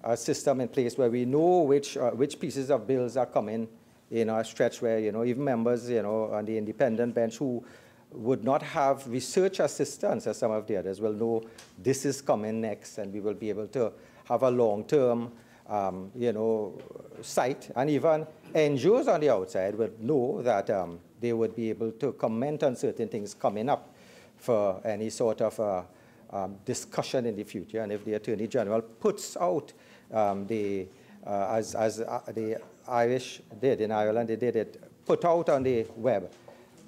a system in place where we know which pieces of bills are coming in a stretch where, even members, on the independent bench who would not have research assistance as some of the others will know this is coming next, and we will be able to have a long-term, sight. And even NGOs on the outside would know that they would be able to comment on certain things coming up for any sort of discussion in the future. And if the Attorney General puts out as the Irish did in Ireland, they did it, put out on the web,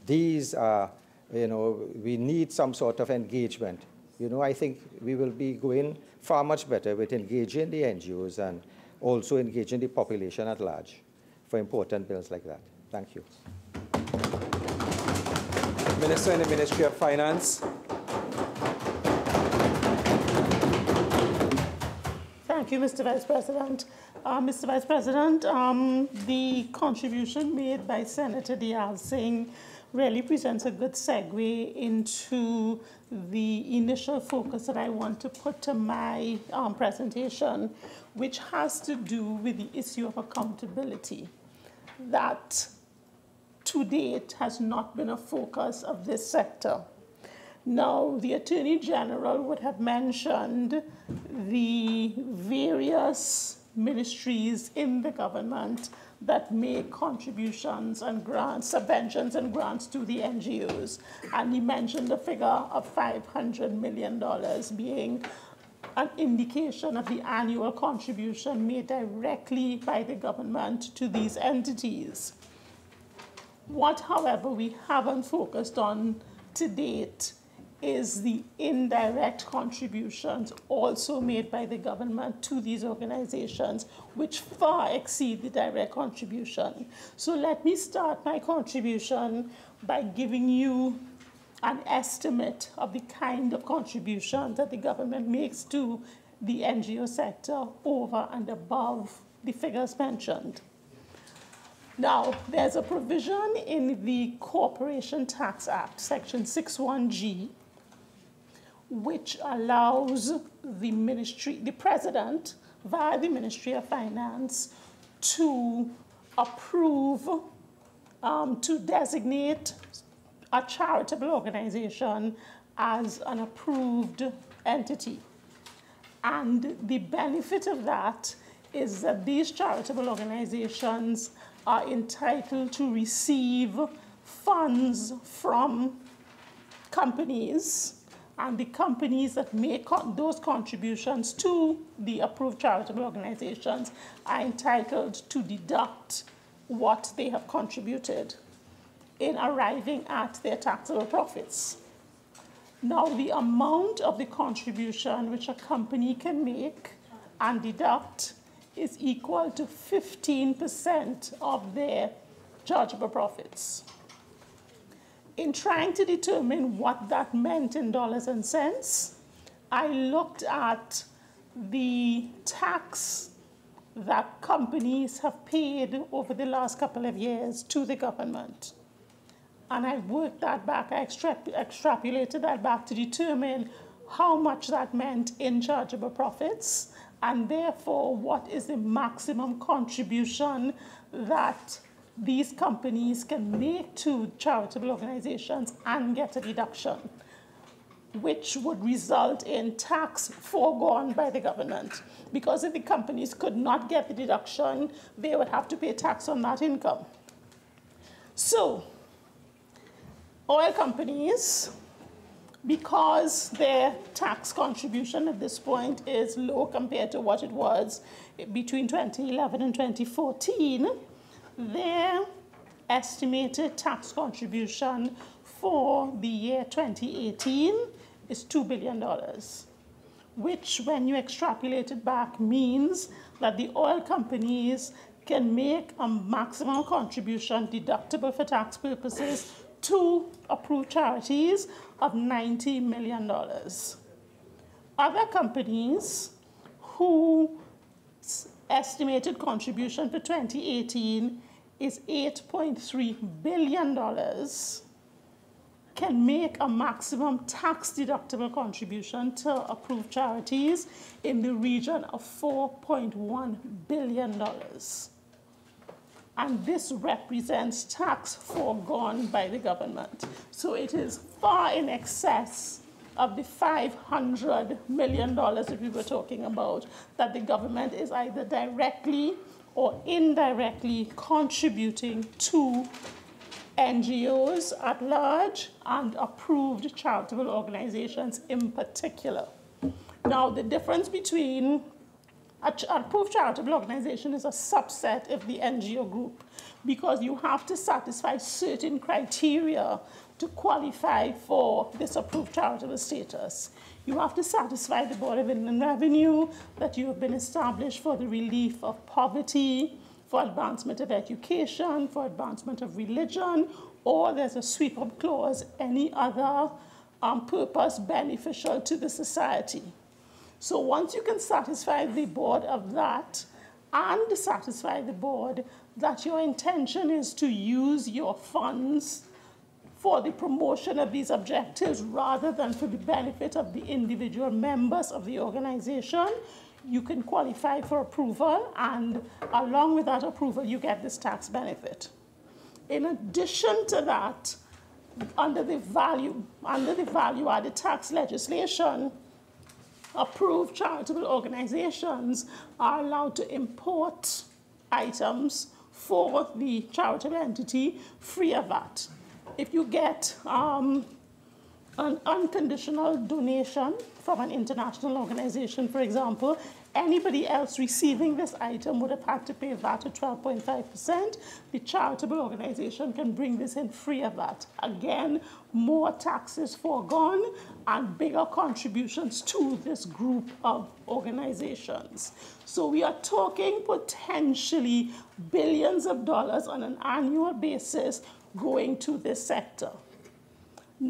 these are, we need some sort of engagement. I think we will be going far much better with engaging the NGOs and also engaging the population at large for important bills like that. Thank you. Minister in the Ministry of Finance. Thank you, Mr. Vice President. Mr. Vice President, the contribution made by Senator Deyalsingh really presents a good segue into the initial focus that I want to put to my presentation, which has to do with the issue of accountability that to date has not been a focus of this sector. Now, the Attorney General would have mentioned the various ministries in the government that make contributions and grants, subventions and grants to the NGOs. And he mentioned the figure of $500 million being an indication of the annual contribution made directly by the government to these entities. What, however, we haven't focused on to date is the indirect contributions also made by the government to these organizations, which far exceed the direct contribution. So let me start my contribution by giving you an estimate of the kind of contributions that the government makes to the NGO sector over and above the figures mentioned. Now, there's a provision in the Corporation Tax Act, Section 61G, which allows the president, via the Ministry of Finance, to approve, to designate a charitable organization as an approved entity. And the benefit of that is that these charitable organizations are entitled to receive funds from companies, and the companies that make those contributions to the approved charitable organizations are entitled to deduct what they have contributed in arriving at their taxable profits. Now, the amount of the contribution which a company can make and deduct is equal to 15% of their chargeable profits. In trying to determine what that meant in dollars and cents, I looked at the tax that companies have paid over the last couple of years to the government. And I worked that back, I extrapolated that back to determine how much that meant in chargeable profits, and therefore what is the maximum contribution that these companies can make to charitable organizations and get a deduction, which would result in tax foregone by the government. Because if the companies could not get the deduction, they would have to pay tax on that income. So, oil companies, because their tax contribution at this point is low compared to what it was between 2011 and 2014, their estimated tax contribution for the year 2018 is $2 billion, which, when you extrapolate it back, means that the oil companies can make a maximum contribution deductible for tax purposes to approved charities of $90 million. Other companies whose estimated contribution for 2018 is $8.3 billion can make a maximum tax-deductible contribution to approved charities in the region of $4.1 billion. And this represents tax foregone by the government. So it is far in excess of the $500 million that we were talking about that the government is either directly or indirectly contributing to NGOs at large and approved charitable organizations in particular. Now, the difference between an approved charitable organization is a subset of the NGO group because you have to satisfy certain criteria to qualify for this approved charitable status. You have to satisfy the Board of Inland Revenue that you have been established for the relief of poverty, for advancement of education, for advancement of religion, or there's a sweep-up clause, any other purpose beneficial to the society. So once you can satisfy the board of that and satisfy the board that your intention is to use your funds for the promotion of these objectives rather than for the benefit of the individual members of the organization, you can qualify for approval, and along with that approval, you get this tax benefit. In addition to that, under the value-added tax legislation, approved charitable organizations are allowed to import items for the charitable entity free of VAT. If you get an unconditional donation from an international organization, for example, anybody else receiving this item would have had to pay VAT at 12.5%. The charitable organization can bring this in free of VAT. Again, more taxes foregone and bigger contributions to this group of organizations. So we are talking potentially billions of dollars on an annual basis going to this sector.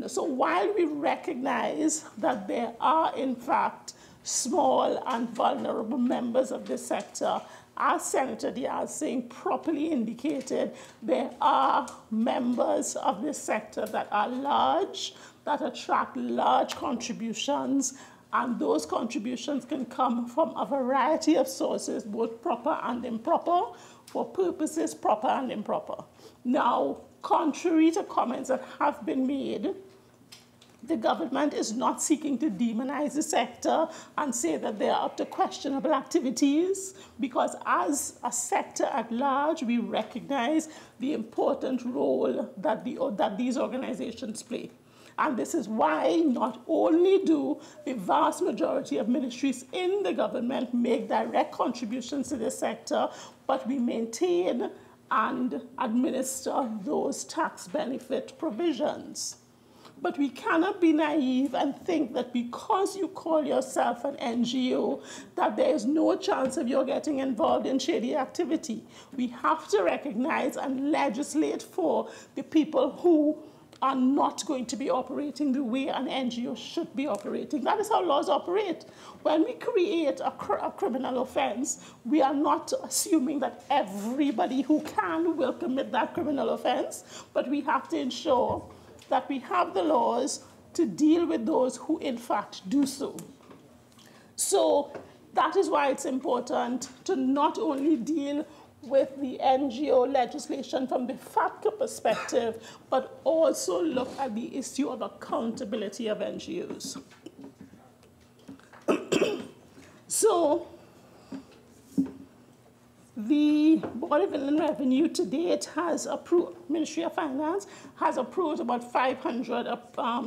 So while we recognize that there are, in fact, small and vulnerable members of this sector, as Senator Deyalsingh properly indicated, there are members of this sector that are large, that attract large contributions, and those contributions can come from a variety of sources, both proper and improper, for purposes proper and improper. Now, contrary to comments that have been made, the government is not seeking to demonize the sector and say that they are up to questionable activities, because as a sector at large, we recognize the important role that these organizations play. And this is why not only do the vast majority of ministries in the government make direct contributions to this sector, but we maintain and administer those tax benefit provisions. But we cannot be naive and think that because you call yourself an NGO, that there is no chance of your getting involved in shady activity. We have to recognize and legislate for the people who are not going to be operating the way an NGO should be operating. That is how laws operate. When we create a criminal offense, we are not assuming that everybody who can will commit that criminal offense, but we have to ensure that we have the laws to deal with those who in fact do so. So that is why it's important to not only deal with the NGO legislation from the FATCA perspective, but also look at the issue of accountability of NGOs. So the Board of Inland Revenue to date has approved, Ministry of Finance has approved about 500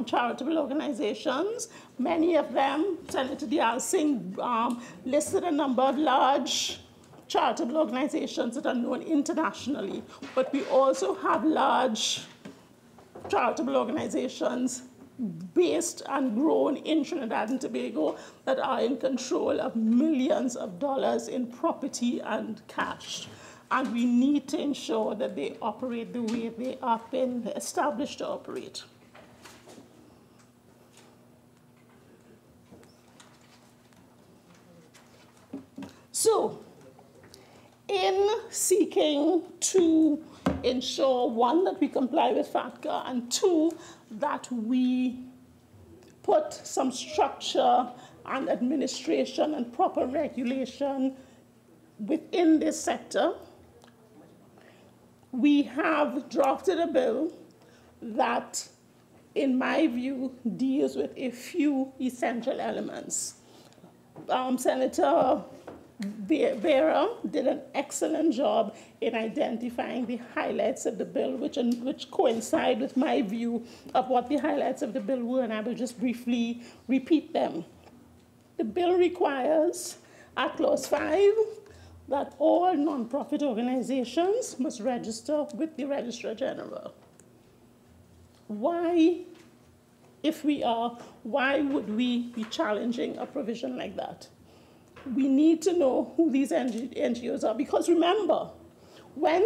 charitable organizations. Many of them, Senator Deyalsingh listed a number of large charitable organizations that are known internationally, but we also have large charitable organizations based and grown in Trinidad and Tobago that are in control of millions of dollars in property and cash. And we need to ensure that they operate the way they have been established to operate. So, in seeking to ensure, one, that we comply with FATCA, and two, that we put some structure and administration and proper regulation within this sector, we have drafted a bill that, in my view, deals with a few essential elements. Senator Vieira did an excellent job in identifying the highlights of the bill, which coincide with my view of what the highlights of the bill were, and I will just briefly repeat them. The bill requires, at Clause 5, that all non-profit organizations must register with the Registrar General. Why, if we are, why would we be challenging a provision like that? We need to know who these NGOs are, because remember, when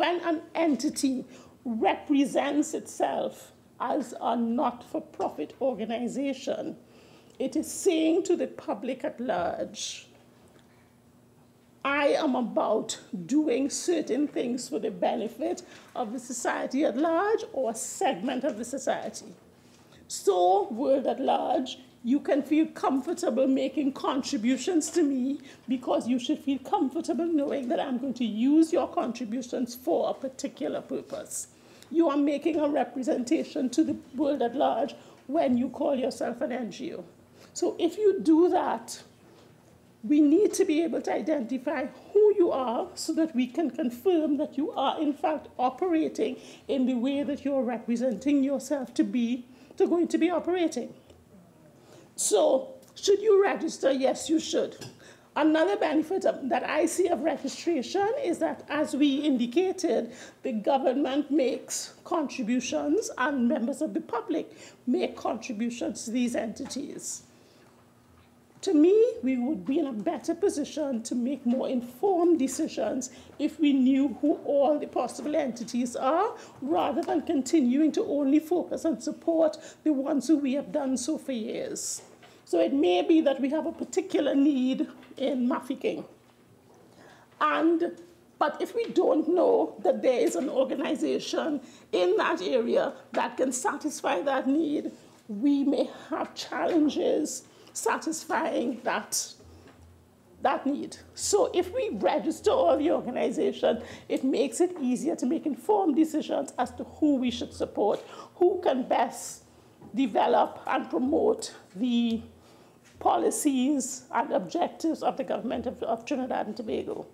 an entity represents itself as a not-for-profit organization, it is saying to the public at large, I am about doing certain things for the benefit of the society at large or a segment of the society. So, world at large, you can feel comfortable making contributions to me because you should feel comfortable knowing that I'm going to use your contributions for a particular purpose. You are making a representation to the world at large when you call yourself an NGO. So if you do that, we need to be able to identify who you are so that we can confirm that you are in fact operating in the way that you're representing yourself to going to be operating. So, should you register? Yes, you should. Another benefit that I see of registration is that, as we indicated, the government makes contributions and members of the public make contributions to these entities. To me, we would be in a better position to make more informed decisions if we knew who all the possible entities are, rather than continuing to only focus and support the ones who we have done so for years. So it may be that we have a particular need in Mafiking. But if we don't know that there is an organization in that area that can satisfy that need, we may have challenges satisfying that need. So if we register all the organizations, it makes it easier to make informed decisions as to who we should support, who can best develop and promote the policies and objectives of the government of Trinidad and Tobago.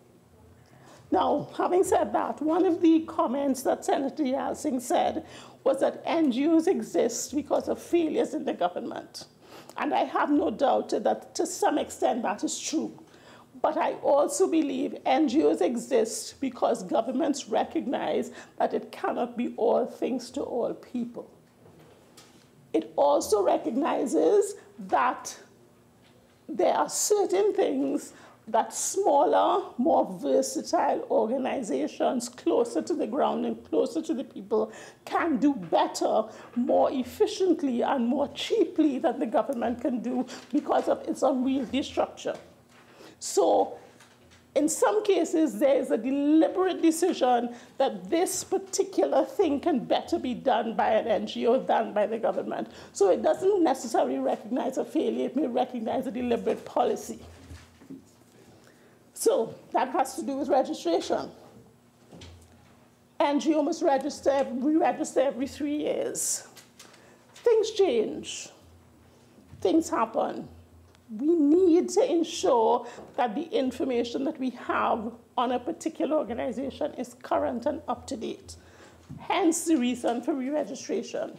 Now, having said that, one of the comments that Senator Deyalsingh said was that NGOs exist because of failures in the government. And I have no doubt that to some extent that is true. But I also believe NGOs exist because governments recognize that it cannot be all things to all people. It also recognizes that there are certain things that smaller, more versatile organizations closer to the ground and closer to the people can do better, more efficiently and more cheaply than the government can do because of its unwieldy structure. So in some cases, there is a deliberate decision that this particular thing can better be done by an NGO than by the government. So it doesn't necessarily recognize a failure, it may recognize a deliberate policy. So that has to do with registration. NGO must re-register every 3 years. Things change, things happen. We need to ensure that the information that we have on a particular organization is current and up to date. Hence the reason for re-registration.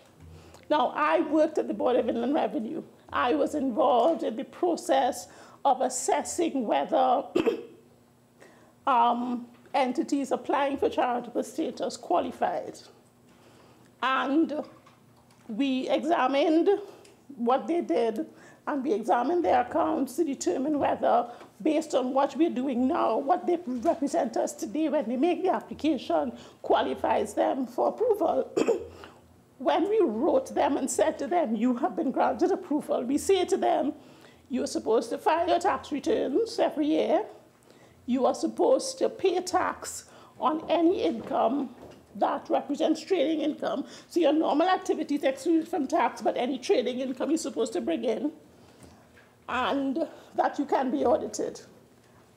Now, I worked at the Board of Inland Revenue. I was involved in the process of assessing whether entities applying for charitable status qualified. And we examined what they did, and we examined their accounts to determine whether, based on what we're doing now, what they represent us today when they make the application qualifies them for approval. When we wrote them and said to them, you have been granted approval, we say to them, you're supposed to file your tax returns every year. You are supposed to pay tax on any income that represents trading income. So your normal activities excluded from tax, but any trading income you're supposed to bring in, and that you can be audited.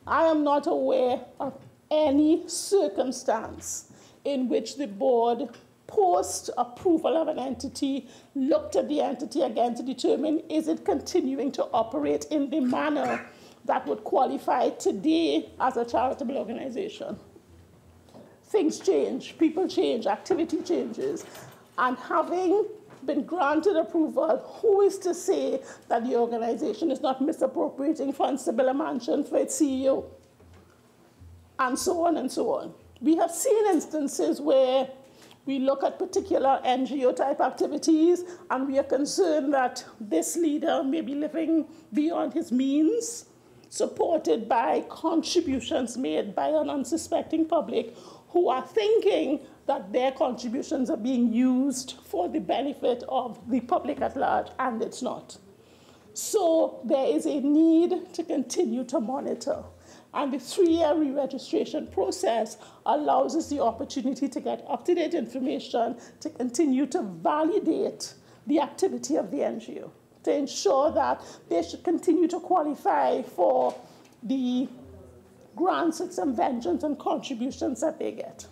I am not aware of any circumstance in which the board, post approval of an entity, looked at the entity again to determine, is it continuing to operate in the manner that would qualify today as a charitable organization. Things change, people change, activity changes, and having been granted approval, who is to say that the organization is not misappropriating funds to build a mansion for its CEO? And so on and so on. We have seen instances where we look at particular NGO-type activities and we are concerned that this leader may be living beyond his means, supported by contributions made by an unsuspecting public who are thinking that their contributions are being used for the benefit of the public at large, and it's not. So there is a need to continue to monitor. And the 3-year re-registration process allows us the opportunity to get up-to-date information to continue to validate the activity of the NGO, to ensure that they should continue to qualify for the grants and subventions and contributions that they get.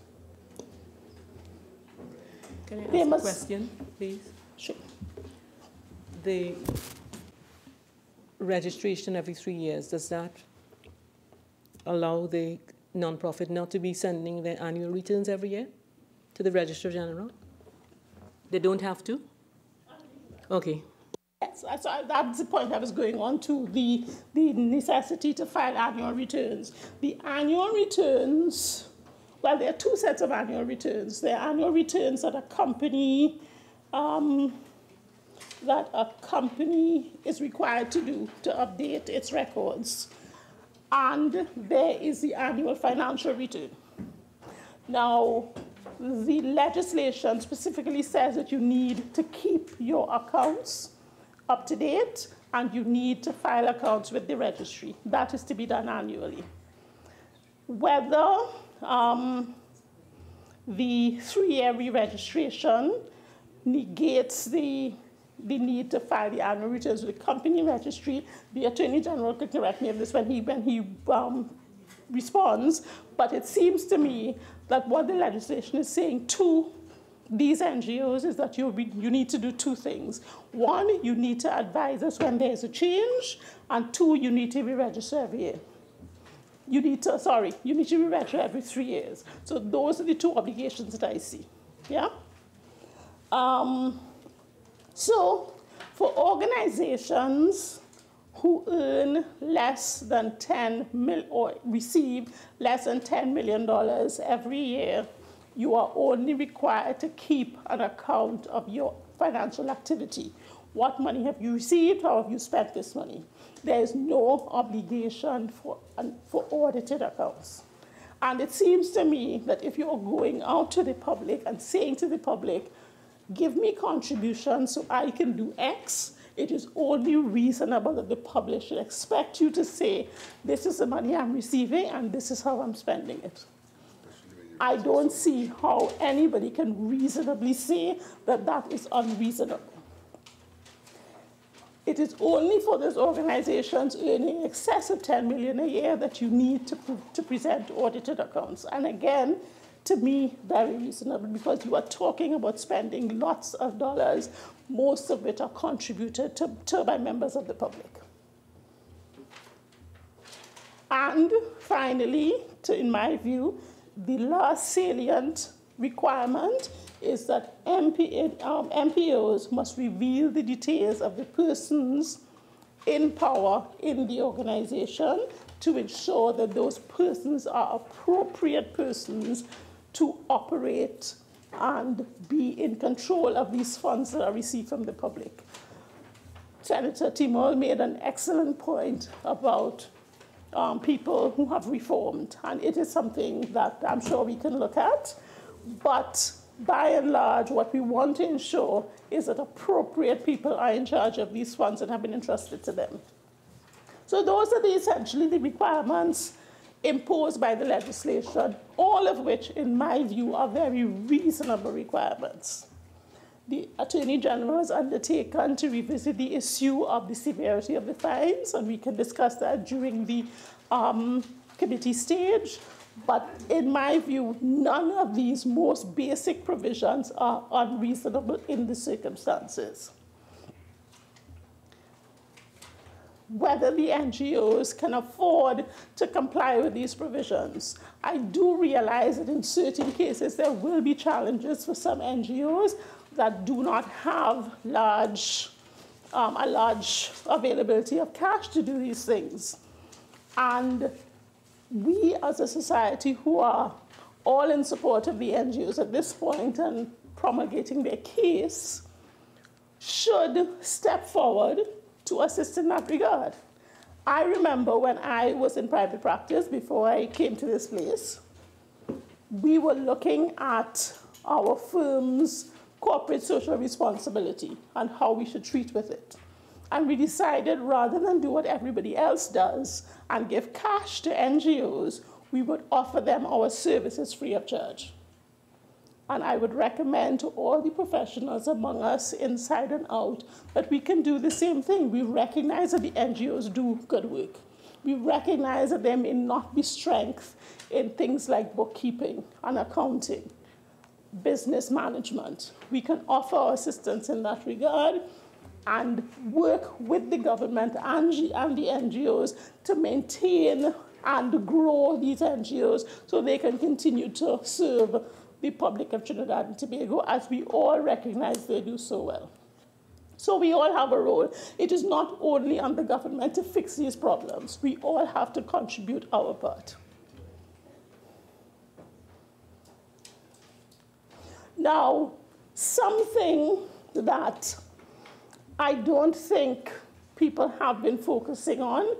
Can I ask a question, please? Sure. The registration every 3 years, does that allow the nonprofit not to be sending their annual returns every year to the Registrar General? They don't have to? Okay. Yes, that's the point I was going on to, the necessity to file annual returns. The annual returns, well, there are 2 sets of annual returns. There are annual returns that a company is required to do to update its records. And there is the annual financial return. Now, the legislation specifically says that you need to keep your accounts up to date and you need to file accounts with the registry. That is to be done annually. Whether the 3-year re-registration negates the need to file the annual returns with the company registry, the Attorney General could correct me on this when he responds, but it seems to me that what the legislation is saying to these NGOs is that you need to do 2 things. 1, you need to advise us when there's a change, and 2, you need to re-register every year. You need to re-register every 3 years. So those are the 2 obligations that I see, yeah? So for organizations who earn less than or receive less than $10 million every year, you are only required to keep an account of your financial activity. What money have you received? How have you spent this money? There is no obligation for audited accounts. And it seems to me that if you're going out to the public and saying to the public, give me contributions so I can do X, it is only reasonable that the public should expect you to say, this is the money I'm receiving and this is how I'm spending it. I don't see how anybody can reasonably say that that is unreasonable. It is only for those organizations earning in excess of $10 million a year that you need to present audited accounts. And again, to me, very reasonable, because you are talking about spending lots of dollars, most of which are contributed to by members of the public. And finally, in my view, the last salient requirement is that MPOs must reveal the details of the persons in power in the organization to ensure that those persons are appropriate persons to operate and be in control of these funds that are received from the public. Senator Timol made an excellent point about people who have reformed, and it is something that I'm sure we can look at, but by and large, what we want to ensure is that appropriate people are in charge of these funds that have been entrusted to them. So those are essentially the requirements imposed by the legislation, all of which, in my view, are very reasonable requirements. The Attorney General has undertaken to revisit the issue of the severity of the fines, and we can discuss that during the committee stage. But in my view, none of these most basic provisions are unreasonable in the circumstances. whether the NGOs can afford to comply with these provisions. I do realize that in certain cases there will be challenges for some NGOs that do not have a large availability of cash to do these things. And we as a society who are all in support of the NGOs at this point and promulgating their case should step forward to assist in that regard. I remember when I was in private practice before I came to this place, we were looking at our firm's corporate social responsibility and how we should treat with it. And we decided rather than do what everybody else does and give cash to NGOs, we would offer them our services free of charge. And I would recommend to all the professionals among us, inside and out, that we can do the same thing. We recognize that the NGOs do good work. We recognize that there may not be strength in things like bookkeeping and accounting, business management. We can offer our assistance in that regard and work with the government and the NGOs to maintain and grow these NGOs so they can continue to serve the public of Trinidad and Tobago, as we all recognize they do so well. So we all have a role. It is not only on the government to fix these problems. We all have to contribute our part. Now, something that I don't think people have been focusing on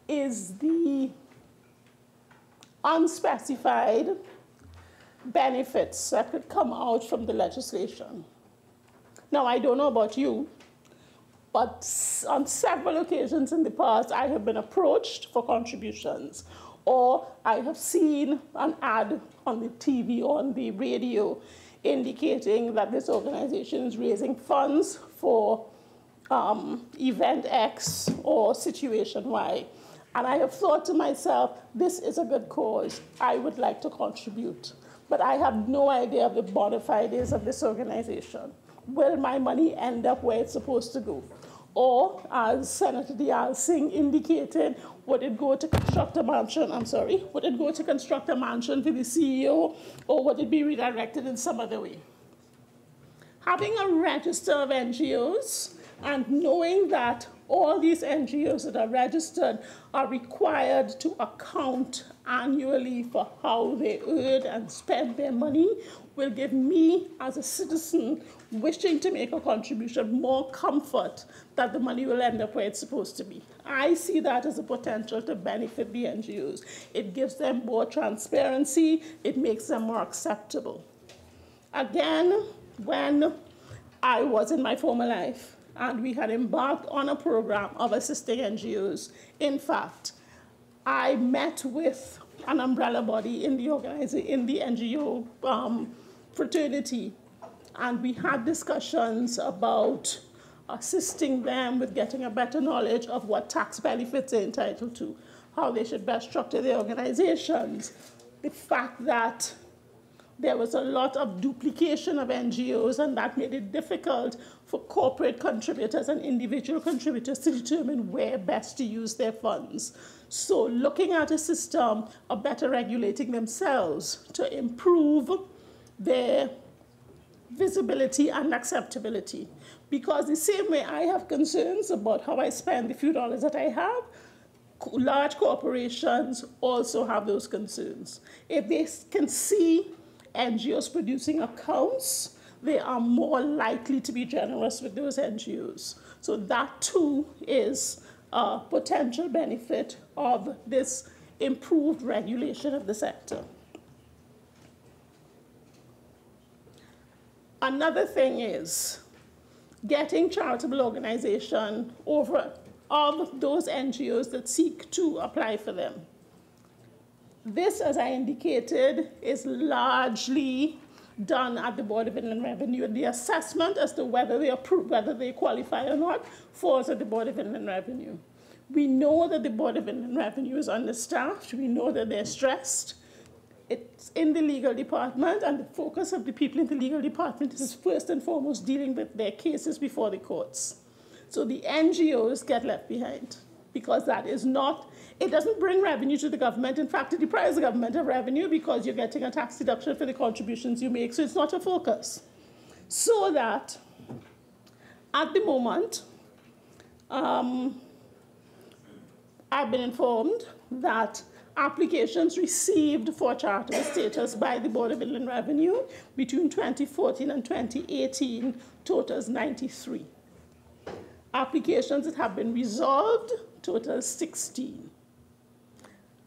is the unspecified benefits that could come out from the legislation. Now, I don't know about you, but on several occasions in the past, I have been approached for contributions, or I have seen an ad on the TV or on the radio indicating that this organization is raising funds for event X or situation Y. And I have thought to myself, this is a good cause. I would like to contribute. But I have no idea of the bona fides of this organization. Will my money end up where it's supposed to go? Or, as Senator Deyalsingh indicated, would it go to construct a mansion? Would it go to construct a mansion for the CEO, or would it be redirected in some other way? Having a register of NGOs and knowing that all these NGOs that are registered are required to account annually for how they earn and spend their money will give me, as a citizen wishing to make a contribution, more comfort that the money will end up where it's supposed to be. I see that as a potential to benefit the NGOs. It gives them more transparency. It makes them more acceptable. Again, when I was in my former life, and we had embarked on a program of assisting NGOs. In fact, I met with an umbrella body in the NGO fraternity, and we had discussions about assisting them with getting a better knowledge of what tax benefits they're entitled to, how they should best structure their organizations, the fact that there was a lot of duplication of NGOs, and that made it difficult for corporate contributors and individual contributors to determine where best to use their funds. So looking at a system of better regulating themselves to improve their visibility and acceptability. Because the same way I have concerns about how I spend the few dollars that I have, large corporations also have those concerns. If they can see NGOs producing accounts, they are more likely to be generous with those NGOs. So that too is a potential benefit of this improved regulation of the sector. Another thing is getting charitable organization over of those NGOs that seek to apply for them. This, as I indicated, is largely done at the Board of Inland Revenue, and the assessment as to whether they qualify or not falls at the Board of Inland Revenue. We know that the Board of Inland Revenue is understaffed. We know that they're stressed. It's in the legal department, and the focus of the people in the legal department is first and foremost dealing with their cases before the courts. So the NGOs get left behind because that is not, it doesn't bring revenue to the government. In fact, it deprives the government of revenue because you're getting a tax deduction for the contributions you make, so it's not a focus. So that at the moment, I've been informed that applications received for charitable status by the Board of Inland Revenue between 2014 and 2018 totals 93. Applications that have been resolved totals 16.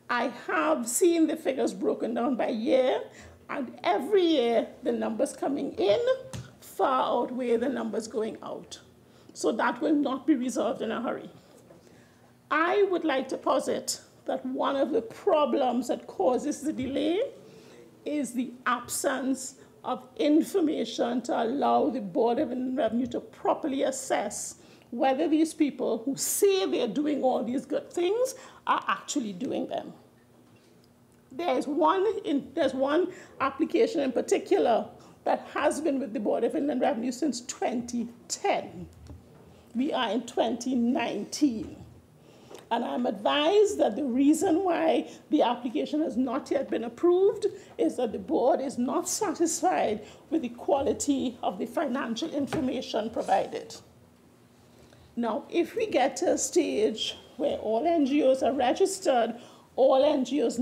I have seen the figures broken down by year, and every year the numbers coming in far outweigh the numbers going out. So that will not be resolved in a hurry. I would like to posit that one of the problems that causes the delay is the absence of information to allow the Board of Inland Revenue to properly assess whether these people who say they're doing all these good things are actually doing them. There's one application in particular that has been with the Board of Inland Revenue since 2010. We are in 2019. And I'm advised that the reason why the application has not yet been approved is that the board is not satisfied with the quality of the financial information provided. Now, if we get to a stage where all NGOs are registered, all NGOs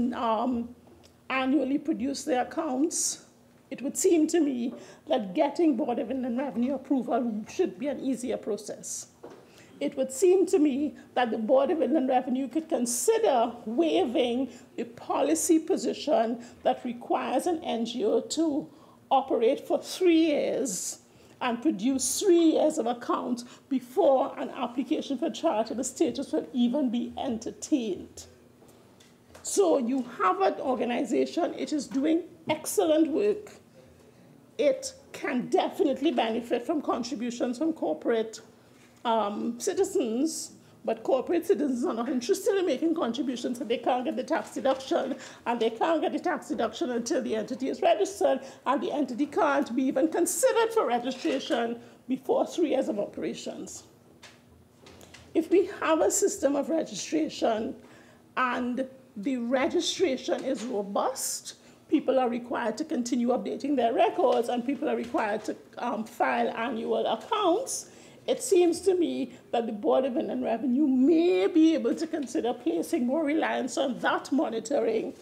annually produce their accounts, it would seem to me that getting Board of Inland Revenue approval should be an easier process. It would seem to me that the Board of Inland Revenue could consider waiving the policy position that requires an NGO to operate for 3 years and produce 3 years of accounts before an application for charitable status will even be entertained. So you have an organization, it is doing excellent work. It can definitely benefit from contributions from corporate citizens, but corporate citizens are not interested in making contributions, so they can't get the tax deduction, and they can't get the tax deduction until the entity is registered, and the entity can't be even considered for registration before 3 years of operations. If we have a system of registration and the registration is robust, people are required to continue updating their records, and people are required to file annual accounts, it seems to me that the Board of Inland Revenue may be able to consider placing more reliance on that monitoring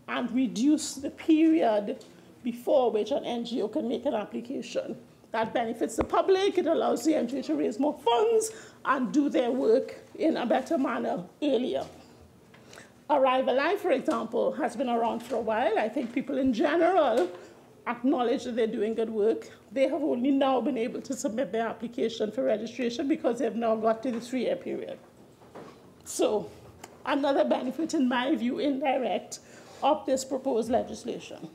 and reduce the period before which an NGO can make an application. That benefits the public, it allows the NGO to raise more funds and do their work in a better manner earlier. Arrive Alive, for example, has been around for a while. I think people in general acknowledge that they're doing good work. They have only now been able to submit their application for registration because they've now got to the 3-year period. So another benefit, in my view, indirect, of this proposed legislation.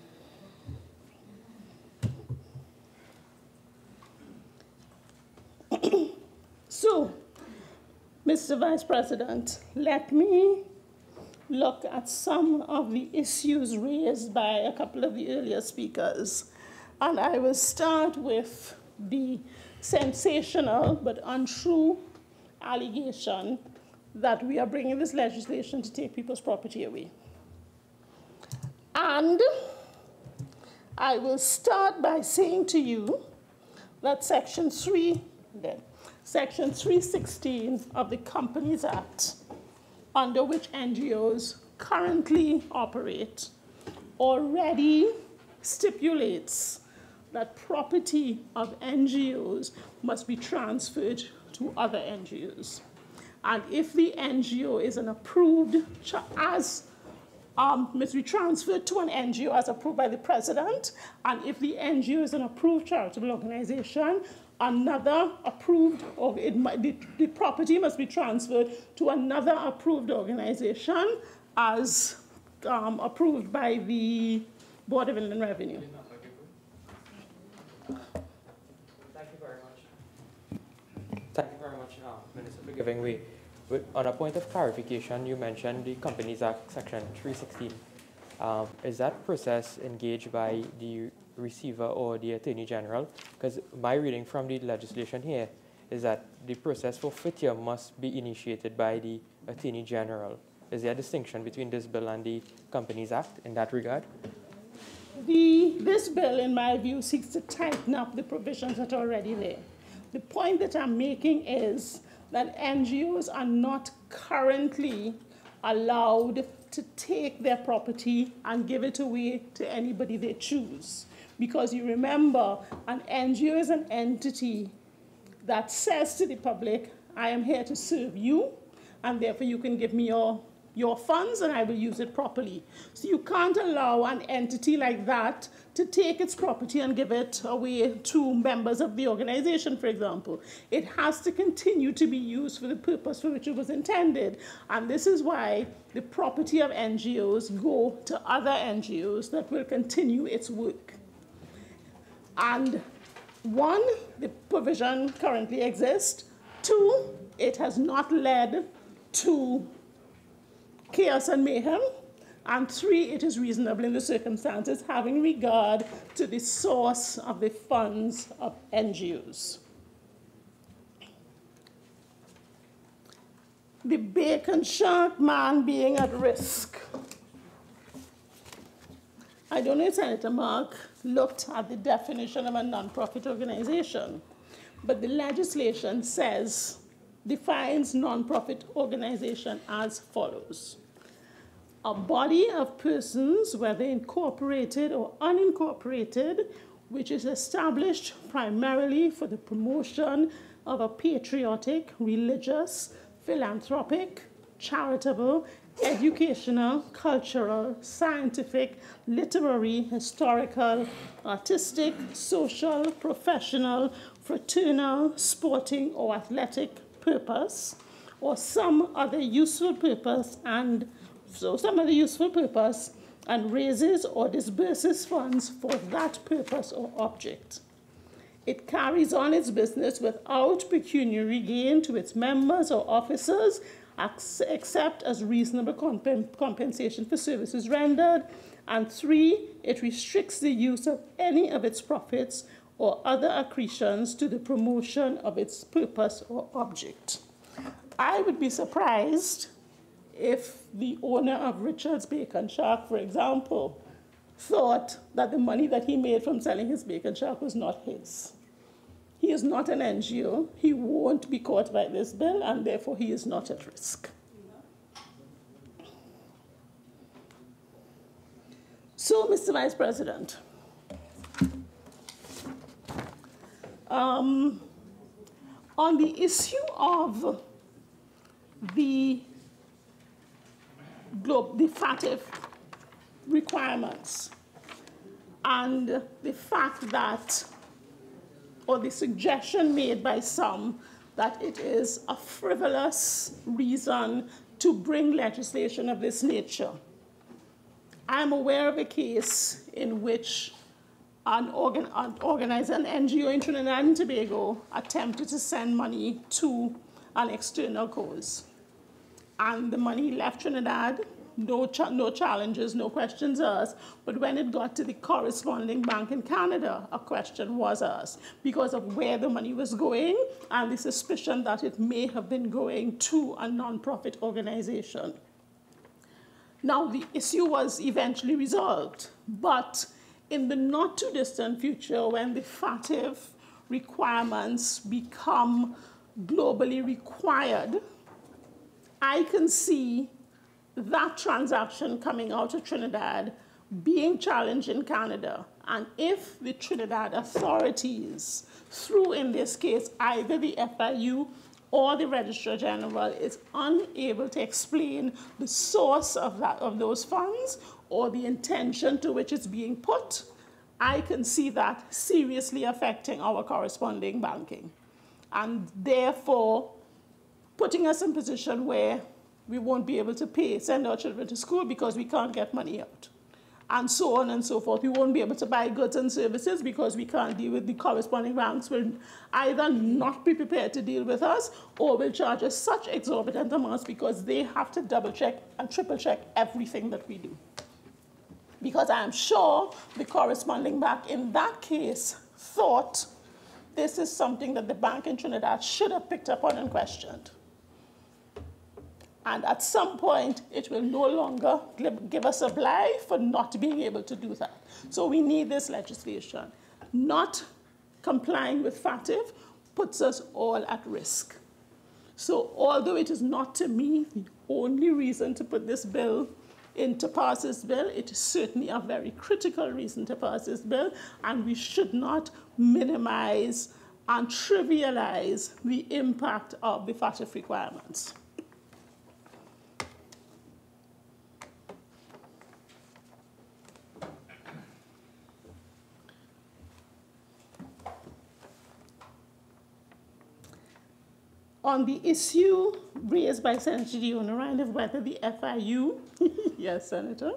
So, Mr. Vice President, let me look at some of the issues raised by a couple of the earlier speakers. And I will start with the sensational but untrue allegation that we are bringing this legislation to take people's property away. And I will start by saying to you that Section 316 of the Companies Act, under which NGOs currently operate, already stipulates that property of NGOs must be transferred to other NGOs. And if the NGO is an approved, must be transferred to an NGO as approved by the President, and if the NGO is an approved charitable organization, another approved, or the property must be transferred to another approved organization as approved by the Board of Inland Revenue. Thank you very much. Thank you very much, Minister, for giving way. On a point of clarification, you mentioned the Companies Act, Section 316. Is that process engaged by the receiver or the Attorney General? Because my reading from the legislation here is that the process for FITIA must be initiated by the Attorney General. Is there a distinction between this bill and the Companies Act in that regard? This bill, in my view, seeks to tighten up the provisions that are already there. The point that I'm making is that NGOs are not currently allowed to take their property and give it away to anybody they choose. Because you remember, an NGO is an entity that says to the public, I am here to serve you, and therefore you can give me your funds and I will use it properly. So you can't allow an entity like that to take its property and give it away to members of the organization, for example. It has to continue to be used for the purpose for which it was intended. And this is why the property of NGOs go to other NGOs that will continue its work. And one, the provision currently exists. Two, it has not led to chaos and mayhem. And three, it is reasonable in the circumstances, having regard to the source of the funds of NGOs. The bacon shark man being at risk. I don't know if Senator Mark looked at the definition of a nonprofit organization, but the legislation defines nonprofit organization as follows. A body of persons, whether incorporated or unincorporated, which is established primarily for the promotion of a patriotic, religious, philanthropic, charitable, educational, cultural, scientific, literary, historical, artistic, social, professional, fraternal, sporting, or athletic purpose, or some other useful purpose, and raises or disburses funds for that purpose or object. It carries on its business without pecuniary gain to its members or officers, except as reasonable compensation for services rendered. And three, it restricts the use of any of its profits or other accretions to the promotion of its purpose or object. I would be surprised if the owner of Richard's Bacon Shack, for example, thought that the money that he made from selling his bacon shack was not his. He is not an NGO. He won't be caught by this bill, and therefore he is not at risk. So, Mr. Vice President, on the issue of the FATF requirements and the fact that, or the suggestion made by some, that it is a frivolous reason to bring legislation of this nature. I'm aware of a case in which an NGO in Trinidad and Tobago attempted to send money to an external cause. And the money left Trinidad, no challenges, no questions asked. But when it got to the corresponding bank in Canada, a question was asked because of where the money was going and the suspicion that it may have been going to a nonprofit organization. Now, the issue was eventually resolved, but in the not too distant future, when the FATF requirements become globally required, I can see that transaction coming out of Trinidad being challenged in Canada. And if the Trinidad authorities, through in this case either the FIU or the Registrar General, is unable to explain the source of those funds or the intention to which it's being put, I can see that seriously affecting our corresponding banking. And therefore, putting us in a position where we won't be able to send our children to school because we can't get money out. And so on and so forth. We won't be able to buy goods and services because we can't deal with the corresponding banks will either not be prepared to deal with us or will charge us such exorbitant amounts because they have to double check and triple check everything that we do. Because I am sure the corresponding bank in that case thought this is something that the bank in Trinidad should have picked up on and questioned. And at some point, it will no longer give us a bly for not being able to do that. So we need this legislation. Not complying with FATF puts us all at risk. So although it is not, to me, the only reason to put this bill to pass this bill, it is certainly a very critical reason to pass this bill, and we should not minimize and trivialize the impact of the FATF requirements. On the issue raised by Senator Deonarine of whether the FIU, yes, Senator,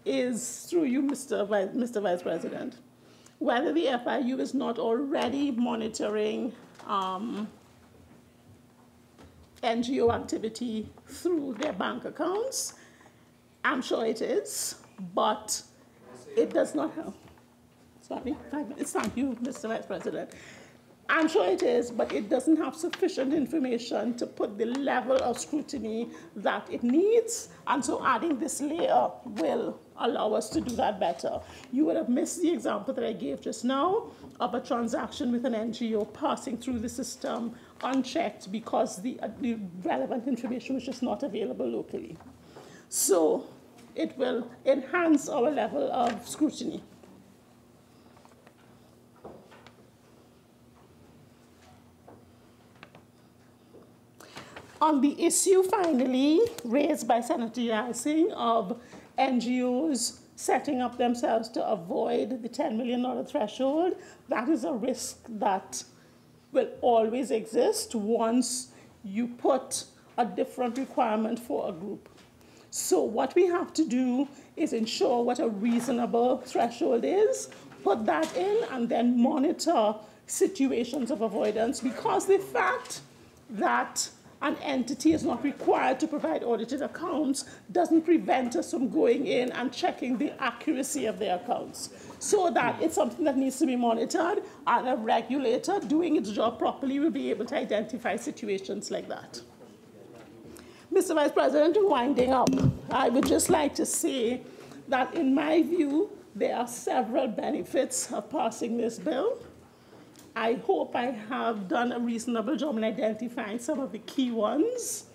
is, through you, Mr. Vice President, whether the FIU is not already monitoring NGO activity through their bank accounts. I'm sure it is, but it does not help. Sorry, 5 minutes. Thank you, Mr. Vice President. I'm sure it is, but it doesn't have sufficient information to put the level of scrutiny that it needs, and so adding this layer will allow us to do that better. You would have missed the example that I gave just now of a transaction with an NGO passing through the system unchecked because the relevant information was just not available locally. So it will enhance our level of scrutiny. On the issue, finally, raised by Senator Deyalsingh of NGOs setting up themselves to avoid the $10 million threshold, that is a risk that will always exist once you put a different requirement for a group. So what we have to do is ensure what a reasonable threshold is, put that in, and then monitor situations of avoidance, because the fact that an entity is not required to provide audited accounts doesn't prevent us from going in and checking the accuracy of their accounts. So that it's something that needs to be monitored, and a regulator doing its job properly will be able to identify situations like that. Mr. Vice President, winding up, I would just like to say that in my view, there are several benefits of passing this bill. I hope I have done a reasonable job in identifying some of the key ones.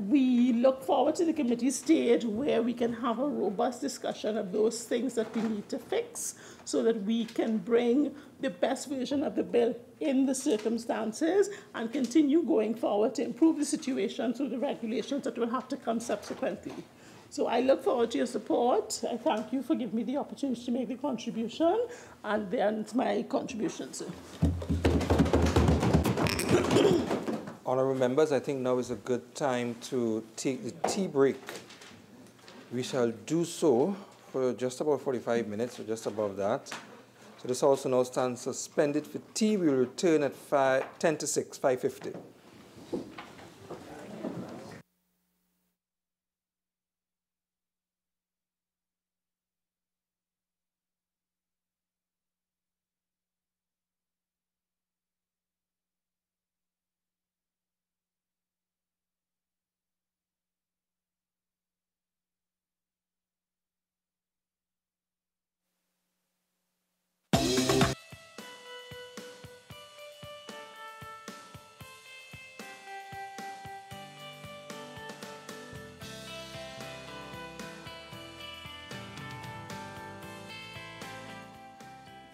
We look forward to the committee stage where we can have a robust discussion of those things that we need to fix so that we can bring the best version of the bill in the circumstances and continue going forward to improve the situation through the regulations that will have to come subsequently. So I look forward to your support. I thank you for giving me the opportunity to make the contribution, and then it's my contribution, sir. Honourable members, I think now is a good time to take the tea break. We shall do so for just about 45 minutes, or just above that. So this also now stands suspended for tea. We will return at 10 to 6, 5:50.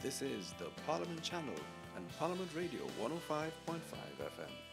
This is the Parliament Channel and Parliament Radio 105.5 FM.